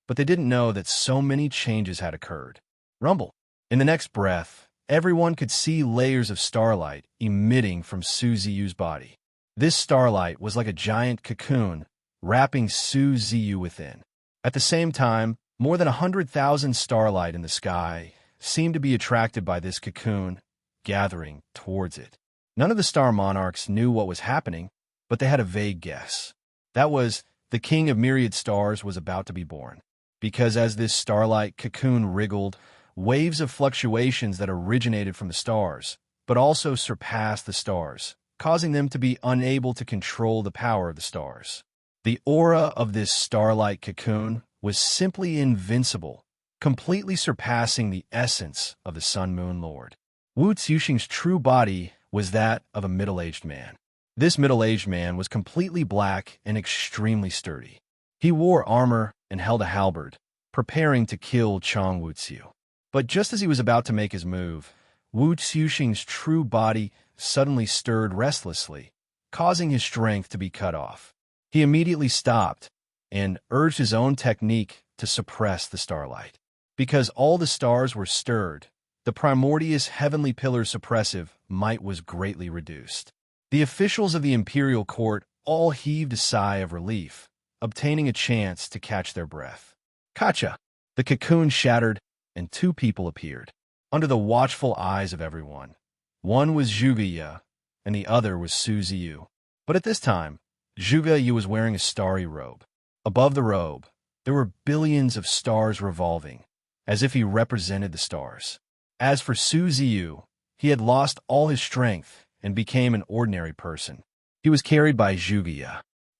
but they didn't know that so many changes had occurred. Rumble. In the next breath, everyone could see layers of starlight emitting from Su Ziyu's body. This starlight was like a giant cocoon, wrapping Su Ziyu within. At the same time, more than 100,000 starlight in the sky seemed to be attracted by this cocoon, gathering towards it. None of the star monarchs knew what was happening, but they had a vague guess. That was, the king of myriad stars was about to be born. Because as this starlight cocoon wriggled, waves of fluctuations that originated from the stars, but also surpassed the stars, causing them to be unable to control the power of the stars. The aura of this starlight cocoon was simply invincible, completely surpassing the essence of the Sun-Moon Lord. Wu Zixing's true body was that of a middle-aged man. This middle-aged man was completely black and extremely sturdy. He wore armor and held a halberd, preparing to kill Chang Wuxiu. But just as he was about to make his move, Wu Zixing's true body suddenly stirred restlessly, causing his strength to be cut off. He immediately stopped and urged his own technique to suppress the starlight. Because all the stars were stirred, the primordious heavenly pillar's suppressive might was greatly reduced. The officials of the imperial court all heaved a sigh of relief, obtaining a chance to catch their breath. Kacha! The cocoon shattered, and two people appeared, under the watchful eyes of everyone. One was Zhuge Ye, and the other was Su Ziyu. But at this time, Zhuge Ye was wearing a starry robe. Above the robe, there were billions of stars revolving, as if he represented the stars. As for Su Ziyu, he had lost all his strength and became an ordinary person. He was carried by Zhuge Ye.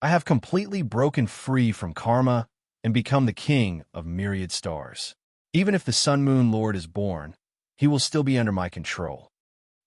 I have completely broken free from karma and become the king of myriad stars. Even if the Sun-Moon Lord is born, he will still be under my control.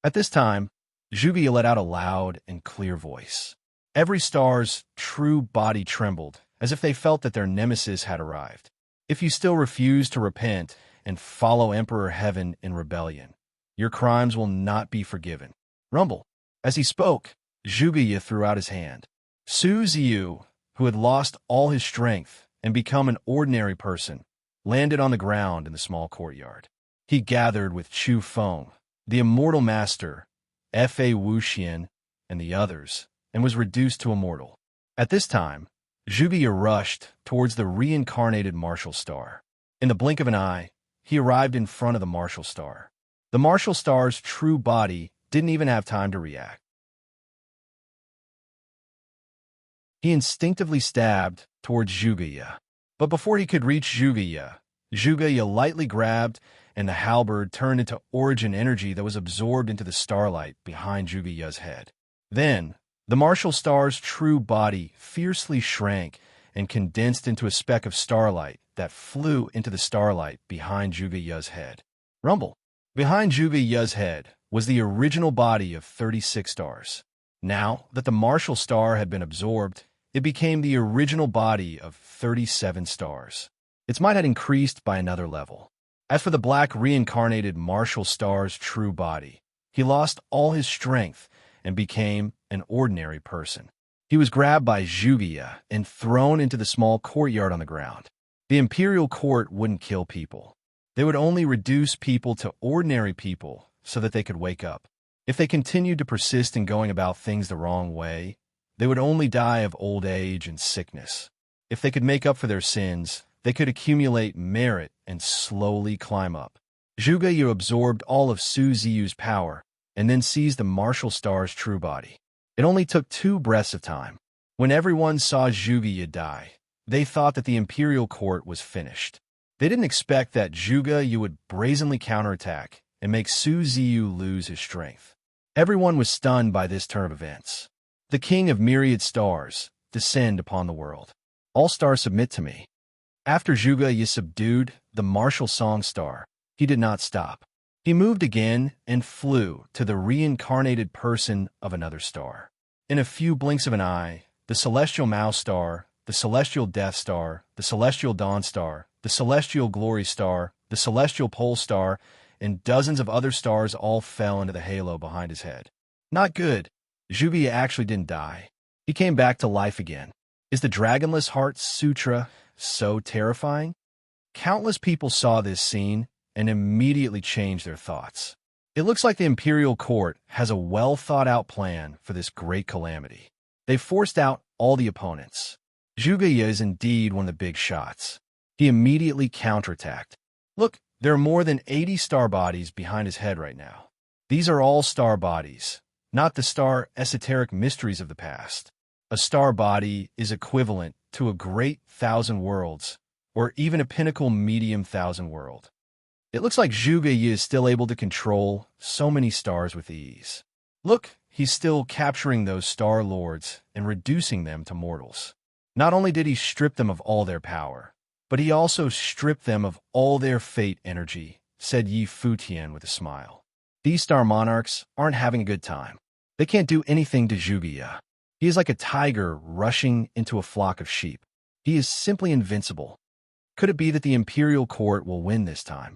At this time, Zhuge Ye let out a loud and clear voice. Every star's true body trembled, as if they felt that their nemesis had arrived. If you still refuse to repent and follow Emperor Heaven in rebellion, your crimes will not be forgiven. Rumble. As he spoke, Zhuge Ye threw out his hand. Su Ziyu, who had lost all his strength and become an ordinary person, landed on the ground in the small courtyard. He gathered with Chu Feng, the immortal master, Fa Wuxian, and the others, and was reduced to immortal. At this time, Zhuge Ye rushed towards the reincarnated martial star. In the blink of an eye, he arrived in front of the martial star. The martial star's true body didn't even have time to react. He instinctively stabbed towards Zhuge Ye. But before he could reach Zhuge Ye lightly grabbed, and the halberd turned into origin energy that was absorbed into the starlight behind Zhuge Ye's head. Then, the martial star's true body fiercely shrank and condensed into a speck of starlight that flew into the starlight behind Zhuge Ye's head. Rumble. Behind Zhuge Ye's head was the original body of 36 stars. Now that the martial star had been absorbed, it became the original body of 37 stars. Its might had increased by another level. As for the black reincarnated martial star's true body, he lost all his strength and became an ordinary person. He was grabbed by Zhuge Ye and thrown into the small courtyard on the ground. The imperial court wouldn't kill people. They would only reduce people to ordinary people so that they could wake up. If they continued to persist in going about things the wrong way, they would only die of old age and sickness. If they could make up for their sins, they could accumulate merit and slowly climb up. Zhuge Ye absorbed all of Su Ziyu's power and then seized the martial star's true body. It only took 2 breaths of time. When everyone saw Zhuge Ye die, they thought that the imperial court was finished. They didn't expect that Zhuge Ye would brazenly counterattack and make Su Ziyu lose his strength. Everyone was stunned by this turn of events. The king of myriad stars, descend upon the world. All stars submit to me. After Zhuge Ye subdued the martial song star, he did not stop. He moved again and flew to the reincarnated person of another star. In a few blinks of an eye, the celestial Mao star, the celestial death star, the celestial dawn star, the celestial glory star, the celestial pole star, and dozens of other stars all fell into the halo behind his head. Not good. Zhuge Ye actually didn't die. He came back to life again. Is the Dragonless Heart Sutra so terrifying? Countless people saw this scene and immediately changed their thoughts. It looks like the imperial court has a well-thought-out plan for this great calamity. They forced out all the opponents. Zhuge Ye is indeed one of the big shots. He immediately counterattacked. Look, there are more than 80 star bodies behind his head right now. These are all star bodies, not the star esoteric mysteries of the past. A star body is equivalent to a great 1,000 worlds, or even a pinnacle medium 1,000 world. It looks like Zhuge Ye is still able to control so many stars with ease. Look, he's still capturing those star lords and reducing them to mortals. Not only did he strip them of all their power, but he also stripped them of all their fate energy, said Yi Futian with a smile. These star monarchs aren't having a good time. They can't do anything to Zhuge Ye. He is like a tiger rushing into a flock of sheep. He is simply invincible. Could it be that the imperial court will win this time?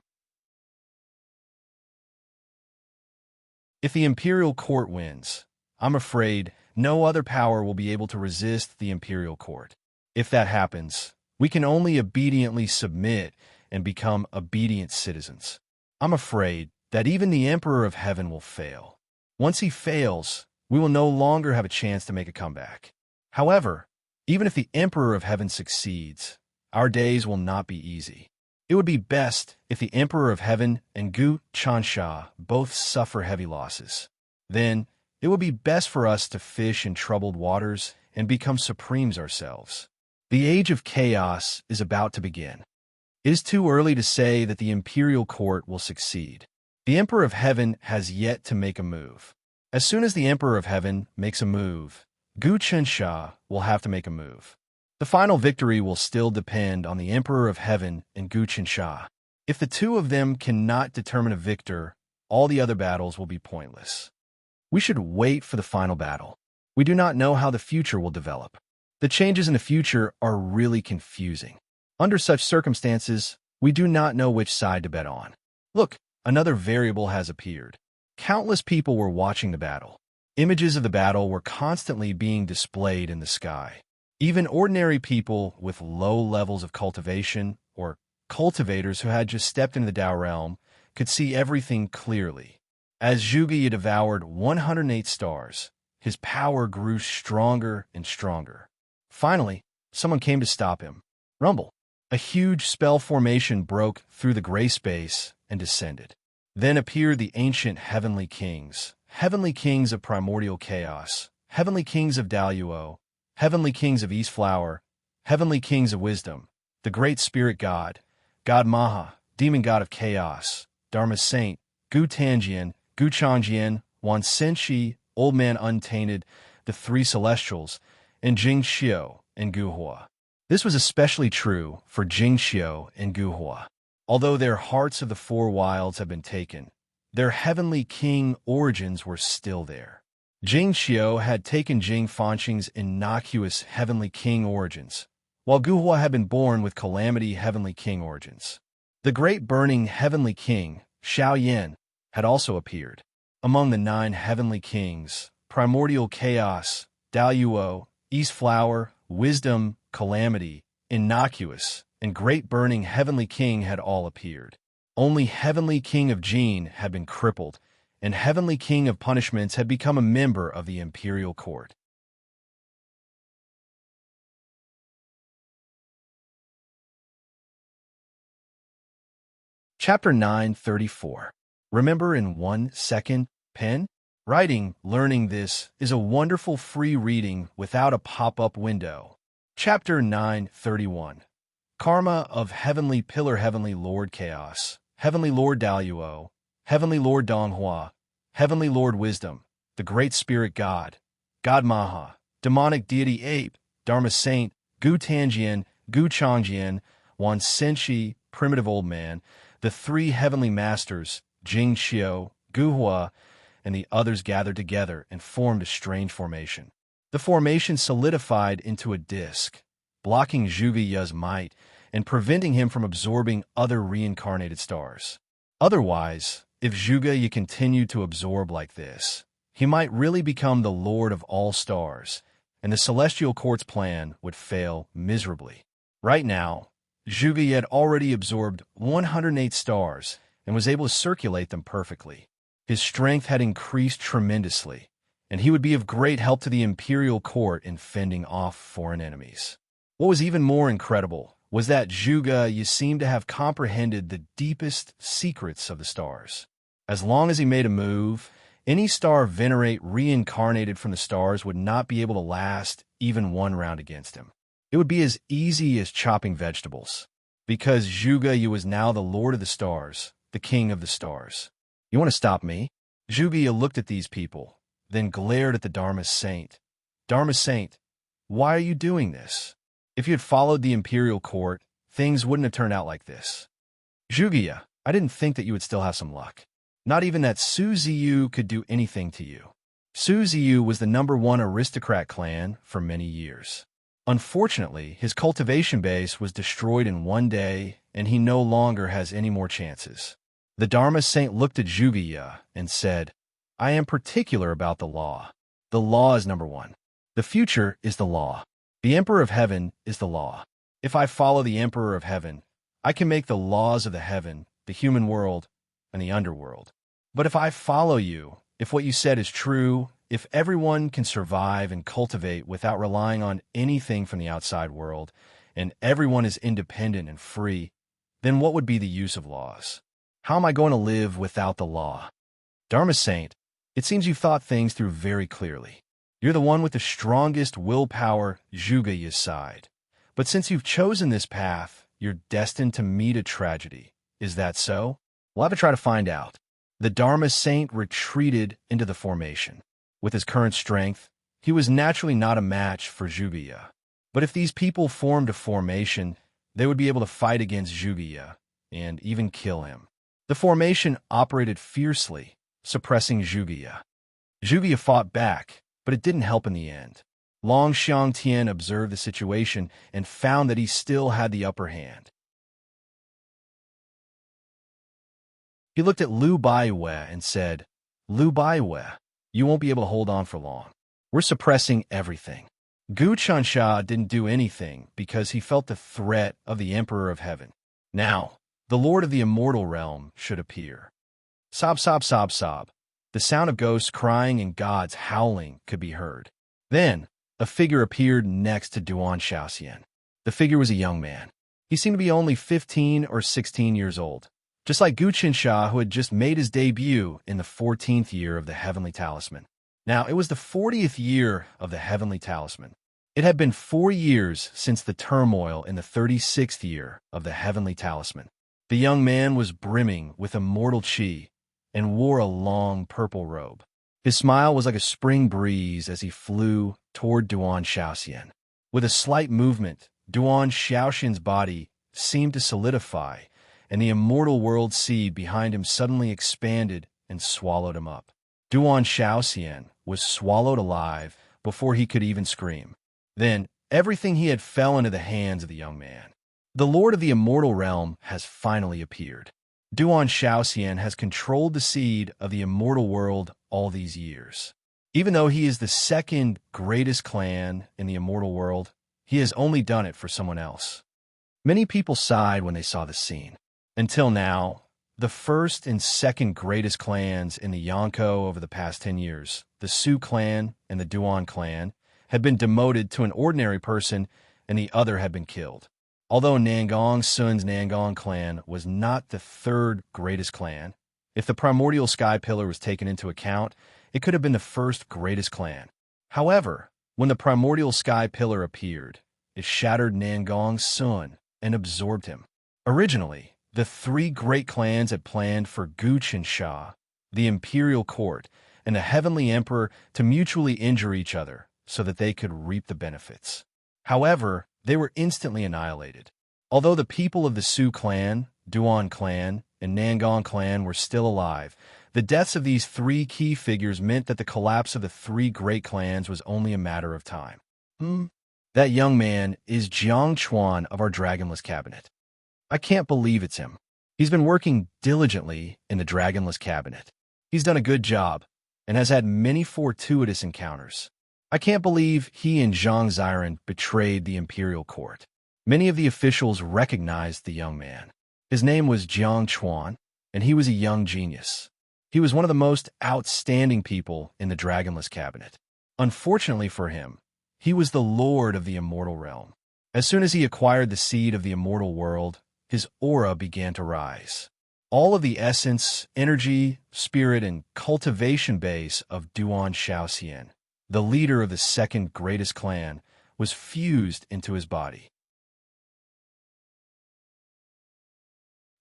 If the imperial court wins, I'm afraid no other power will be able to resist the imperial court. If that happens, we can only obediently submit and become obedient citizens. I'm afraid that even the Emperor of Heaven will fail. Once he fails, we will no longer have a chance to make a comeback. However, even if the Emperor of Heaven succeeds, our days will not be easy. It would be best if the Emperor of Heaven and Gu Chansha both suffer heavy losses. Then, it would be best for us to fish in troubled waters and become supremes ourselves. The age of chaos is about to begin. It is too early to say that the imperial court will succeed. The Emperor of Heaven has yet to make a move. As soon as the Emperor of Heaven makes a move, Gu Chansha will have to make a move. The final victory will still depend on the Emperor of Heaven and Gu Chansha. If the two of them cannot determine a victor, all the other battles will be pointless. We should wait for the final battle. We do not know how the future will develop. The changes in the future are really confusing. Under such circumstances, we do not know which side to bet on. Look, another variable has appeared. Countless people were watching the battle. Images of the battle were constantly being displayed in the sky. Even ordinary people with low levels of cultivation or cultivators who had just stepped into the Tao realm could see everything clearly. As Zhuge Ye devoured 108 stars, his power grew stronger and stronger. Finally, someone came to stop him. Rumble. A huge spell formation broke through the gray space and descended. Then appeared the ancient heavenly kings of primordial chaos, heavenly kings of Daluo, heavenly kings of East Flower, heavenly kings of wisdom, the great spirit god, God Maha, demon god of chaos, Dharma saint, Gu Tanjian, Gu Changjian, Wan Senshi, old man untainted, the three celestials, and Jing Xiu and Gu Hua. This was especially true for Jingxiu and Guhua. Although their hearts of the four wilds had been taken, their heavenly king origins were still there. Jingxiu had taken Jing Fanqing's innocuous heavenly king origins, while Guhua had been born with calamity heavenly king origins. The great burning heavenly king, Xiaoyan, had also appeared. Among the 9 heavenly kings, primordial chaos, Daoyuo, East Flower, wisdom, calamity, innocuous, and great burning heavenly king had all appeared. Only heavenly king of Jin had been crippled, and heavenly king of punishments had become a member of the imperial court. Chapter 934. Remember in 1 second, pen? Writing, learning this is a wonderful free reading without a pop-up window. Chapter 931. Karma of Heavenly Pillar, Heavenly Lord Chaos, Heavenly Lord Daoyuo, Heavenly Lord Donghua, Heavenly Lord Wisdom, the Great Spirit God, God Maha, Demonic Deity Ape, Dharma Saint, Gu Tanjian, Gu Changjian, Wan Senshi, Primitive Old Man, the 3 Heavenly Masters, Jing Xiu, Guhua, and the others gathered together and formed a strange formation. The formation solidified into a disk, blocking Zhuge Ye's might and preventing him from absorbing other reincarnated stars. Otherwise, if Zhuge Ye continued to absorb like this, he might really become the Lord of all stars, and the Celestial Court's plan would fail miserably. Right now, Zhuge Ye had already absorbed 108 stars and was able to circulate them perfectly. His strength had increased tremendously, and he would be of great help to the imperial court in fending off foreign enemies. What was even more incredible was that Zhuge Ye seemed to have comprehended the deepest secrets of the stars. As long as he made a move, any star venerate reincarnated from the stars would not be able to last even one round against him. It would be as easy as chopping vegetables, because Zhuge Ye was now the Lord of the Stars, the King of the Stars. You want to stop me? Zhuge Ye looked at these people, then glared at the Dharma Saint. Dharma Saint, why are you doing this? If you had followed the imperial court, things wouldn't have turned out like this. Zhuge Ye, I didn't think that you would still have some luck. Not even that Su Ziyu could do anything to you. Su Ziyu was the #1 aristocrat clan for many years. Unfortunately, his cultivation base was destroyed in one day, and he no longer has any more chances. The Dharma Saint looked at Zhuge Ye and said, I am particular about the law. The law is #1. The future is the law. The Emperor of Heaven is the law. If I follow the Emperor of Heaven, I can make the laws of the heaven, the human world, and the underworld. But if I follow you, if what you said is true, if everyone can survive and cultivate without relying on anything from the outside world, and everyone is independent and free, then what would be the use of laws? How am I going to live without the law? Dharma Saint, it seems you've thought things through very clearly. You're the one with the strongest willpower, Zhuge Ye's side. But since you've chosen this path, you're destined to meet a tragedy. Is that so? We'll have to try to find out. The Dharma Saint retreated into the formation. With his current strength, he was naturally not a match for Zhuge Ye. But if these people formed a formation, they would be able to fight against Zhuge Ye and even kill him. The formation operated fiercely, suppressing Zhuge Ye. Zhuge Ye fought back, but it didn't help in the end. Long Xiangtian observed the situation and found that he still had the upper hand. He looked at Liu Baiwei and said, Liu Baiwei, you won't be able to hold on for long. We're suppressing everything. Gu Chansha didn't do anything because he felt the threat of the Emperor of Heaven. Now, the Lord of the Immortal Realm should appear. Sob, sob, sob, sob. The sound of ghosts crying and gods howling could be heard. Then, a figure appeared next to Duan Shaoxian. The figure was a young man. He seemed to be only 15 or 16 years old, just like Gu Qinsha, who had just made his debut in the 14th year of the Heavenly Talisman. Now, it was the 40th year of the Heavenly Talisman. It had been 4 years since the turmoil in the 36th year of the Heavenly Talisman. The young man was brimming with immortal qi and wore a long purple robe. His smile was like a spring breeze as he flew toward Duan Shaoxian. With a slight movement, Duan Xiaoxin's body seemed to solidify, and the immortal world seed behind him suddenly expanded and swallowed him up. Duan Xiaoxian was swallowed alive before he could even scream. Then, everything he had fell into the hands of the young man. The Lord of the Immortal Realm has finally appeared. Duan Xiaoxian has controlled the seed of the immortal world all these years. Even though he is the second greatest clan in the immortal world, he has only done it for someone else. Many people sighed when they saw this scene. Until now, the first and second greatest clans in the Yonko over the past 10 years, the Su clan and the Duan clan, had been demoted to an ordinary person and the other had been killed. Although Nangong Sun's Nangong clan was not the third greatest clan, if the primordial sky pillar was taken into account, it could have been the first greatest clan. However, when the primordial sky pillar appeared, it shattered Nangong Sun and absorbed him. Originally, the three great clans had planned for Guch and Sha, the imperial court, and the heavenly emperor to mutually injure each other so that they could reap the benefits. However, they were instantly annihilated. Although the people of the Su clan, Duan clan, and Nangong clan were still alive, the deaths of these three key figures meant that the collapse of the three great clans was only a matter of time. That young man is Jiang Chuan of our Dragonless Cabinet. I can't believe it's him. He's been working diligently in the Dragonless Cabinet. He's done a good job and has had many fortuitous encounters. I can't believe he and Zhang Ziren betrayed the imperial court. Many of the officials recognized the young man. His name was Jiang Chuan, and he was a young genius. He was one of the most outstanding people in the Dragonless Cabinet. Unfortunately for him, he was the lord of the immortal realm. As soon as he acquired the seed of the immortal world, his aura began to rise. All of the essence, energy, spirit, and cultivation base of Duan Xiaoxian, the leader of the second greatest clan, was fused into his body.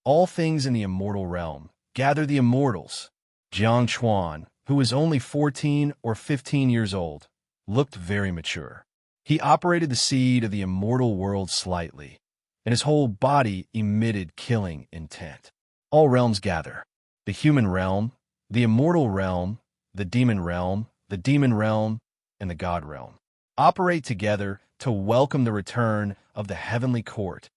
All things in the immortal realm gather the immortals. Jiang Chuan, who was only 14 or 15 years old, looked very mature. He operated the seed of the immortal world slightly, and his whole body emitted killing intent. All realms gather. The human realm, the immortal realm, the demon realm, and the god realm operate together to welcome the return of the heavenly court.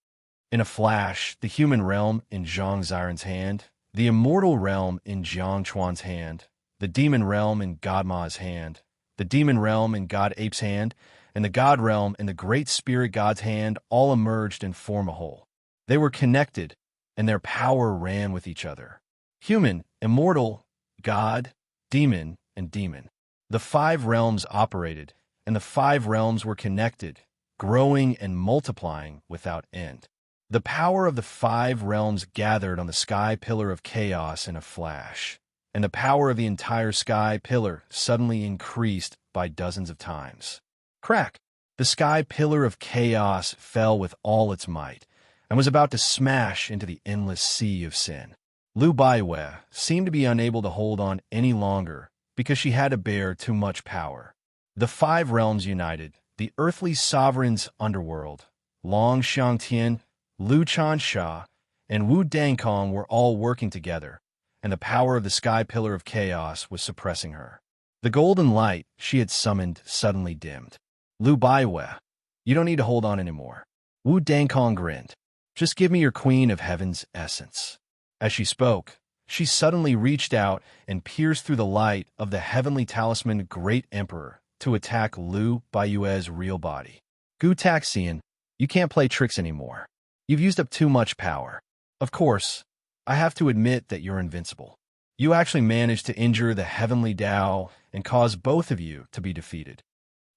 In a flash, the human realm in Zhang Ziren's hand, the immortal realm in Jiang Chuan's hand, the demon realm in God Ma's hand, the demon realm in God Ape's hand, and the god realm in the great spirit god's hand all emerged and form a whole. They were connected, and their power ran with each other. Human, immortal, god, demon, and demon. The five realms operated, and the five realms were connected, growing and multiplying without end. The power of the five realms gathered on the sky pillar of chaos in a flash, and the power of the entire sky pillar suddenly increased by dozens of times. Crack! The sky pillar of chaos fell with all its might, and was about to smash into the endless sea of sin. Lu Baiwei seemed to be unable to hold on any longer because she had to bear too much power. The five realms united, the earthly sovereign's underworld, Long Xiangtian, Lu Chansha, and Wu Dangkong were all working together, and the power of the sky pillar of chaos was suppressing her. The golden light she had summoned suddenly dimmed. Lu Baiwei, you don't need to hold on anymore. Wu Dangkong grinned. Just give me your queen of heaven's essence. As she spoke, she suddenly reached out and pierced through the light of the heavenly talisman Great Emperor to attack Lu Baiwei's real body. Gu Taxian, you can't play tricks anymore. You've used up too much power. Of course, I have to admit that you're invincible. You actually managed to injure the heavenly Tao and cause both of you to be defeated.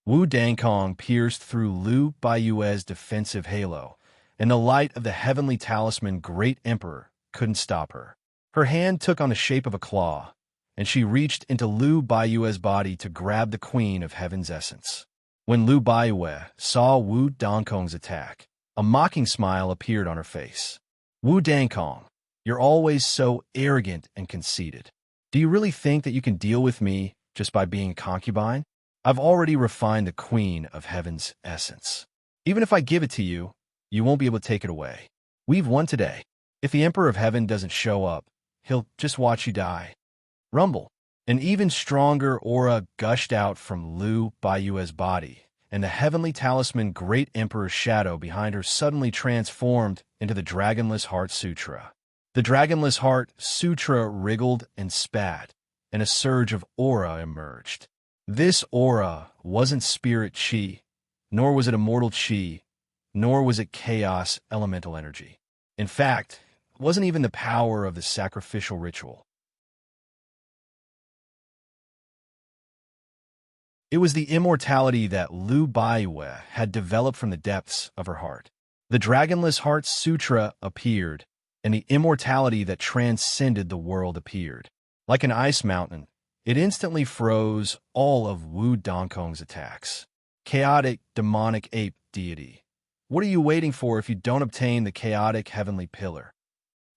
Wu Dangkong pierced through Lu Baiwei's defensive halo, and the light of the heavenly talisman Great Emperor couldn't stop her. Her hand took on the shape of a claw, and she reached into Lu Baiwei's body to grab the queen of heaven's essence. When Lu Baiwei saw Wu Dangkong's attack, a mocking smile appeared on her face. Wu Dangkong, you're always so arrogant and conceited. Do you really think that you can deal with me just by being a concubine? I've already refined the queen of heaven's essence. Even if I give it to you, you won't be able to take it away. We've won today. If the Emperor of Heaven doesn't show up, he'll just watch you die. Rumble. An even stronger aura gushed out from Lu Baiyue's body, and the heavenly talisman Great Emperor's shadow behind her suddenly transformed into the Dragonless Heart Sutra. The Dragonless Heart Sutra wriggled and spat, and a surge of aura emerged. This aura wasn't spirit chi, nor was it immortal chi, nor was it chaos elemental energy. In fact, it wasn't even the power of the sacrificial ritual. It was the immortality that Lu Baiyue had developed from the depths of her heart. The Dragonless Heart Sutra appeared, and the immortality that transcended the world appeared. Like an ice mountain, it instantly froze all of Wu Dongkong's attacks. Chaotic, demonic ape deity. What are you waiting for if you don't obtain the chaotic heavenly pillar?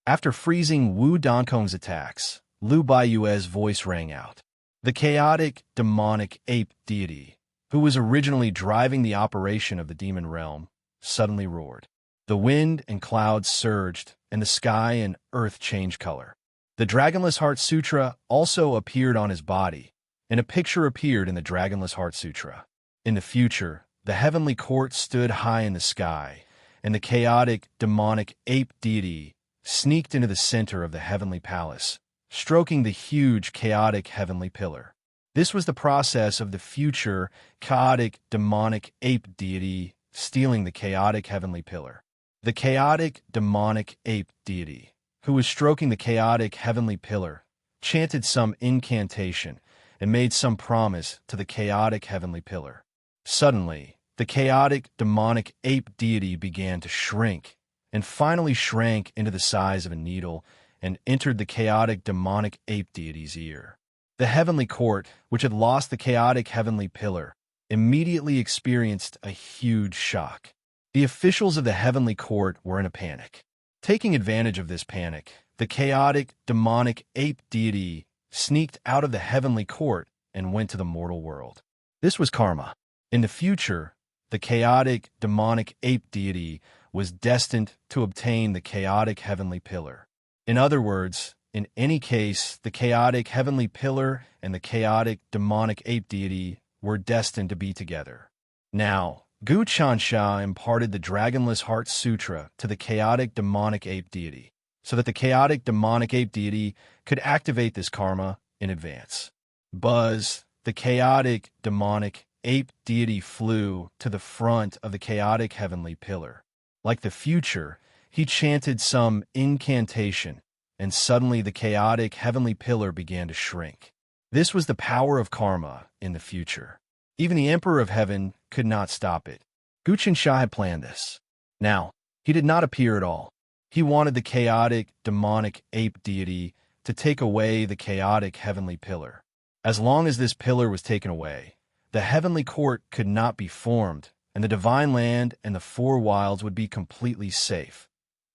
After freezing Wu Dongkong's attacks, Lu Baiyue's voice rang out. The chaotic, demonic ape deity, who was originally driving the operation of the demon realm, suddenly roared. The wind and clouds surged, and the sky and earth changed color. The Dragonless Heart Sutra also appeared on his body, and a picture appeared in the Dragonless Heart Sutra. In the future, the heavenly court stood high in the sky, and the chaotic, demonic ape deity sneaked into the center of the heavenly palace, stroking the huge, chaotic heavenly pillar. This was the process of the future, chaotic, demonic ape deity stealing the chaotic heavenly pillar. The chaotic, demonic ape deity, who was stroking the chaotic heavenly pillar, chanted some incantation and made some promise to the chaotic heavenly pillar. Suddenly, the chaotic, demonic ape deity began to shrink, and finally shrank into the size of a needle and entered the chaotic, demonic ape deity's ear. The heavenly court, which had lost the chaotic heavenly pillar, immediately experienced a huge shock. The officials of the heavenly court were in a panic. Taking advantage of this panic, the chaotic, demonic ape deity sneaked out of the heavenly court and went to the mortal world. This was karma. In the future, the chaotic, demonic ape deity was destined to obtain the chaotic heavenly pillar. In other words, in any case, the chaotic heavenly pillar and the chaotic, demonic ape deity were destined to be together. Now, Gu Chansha imparted the Dragonless Heart Sutra to the chaotic, demonic ape deity, so that the chaotic, demonic ape deity could activate this karma in advance. Buzz, the chaotic, demonic ape deity, flew to the front of the chaotic heavenly pillar. Like the future, he chanted some incantation, and suddenly the chaotic heavenly pillar began to shrink. This was the power of karma in the future. Even the Emperor of Heaven could not stop it. Gu Qinsha had planned this. Now, he did not appear at all. He wanted the chaotic, demonic ape deity to take away the chaotic heavenly pillar. As long as this pillar was taken away, the heavenly court could not be formed, and the divine land and the four wilds would be completely safe.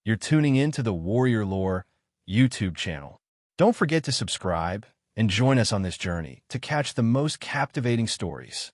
You're tuning in to the Warrior Lore YouTube channel. Don't forget to subscribe and join us on this journey to catch the most captivating stories.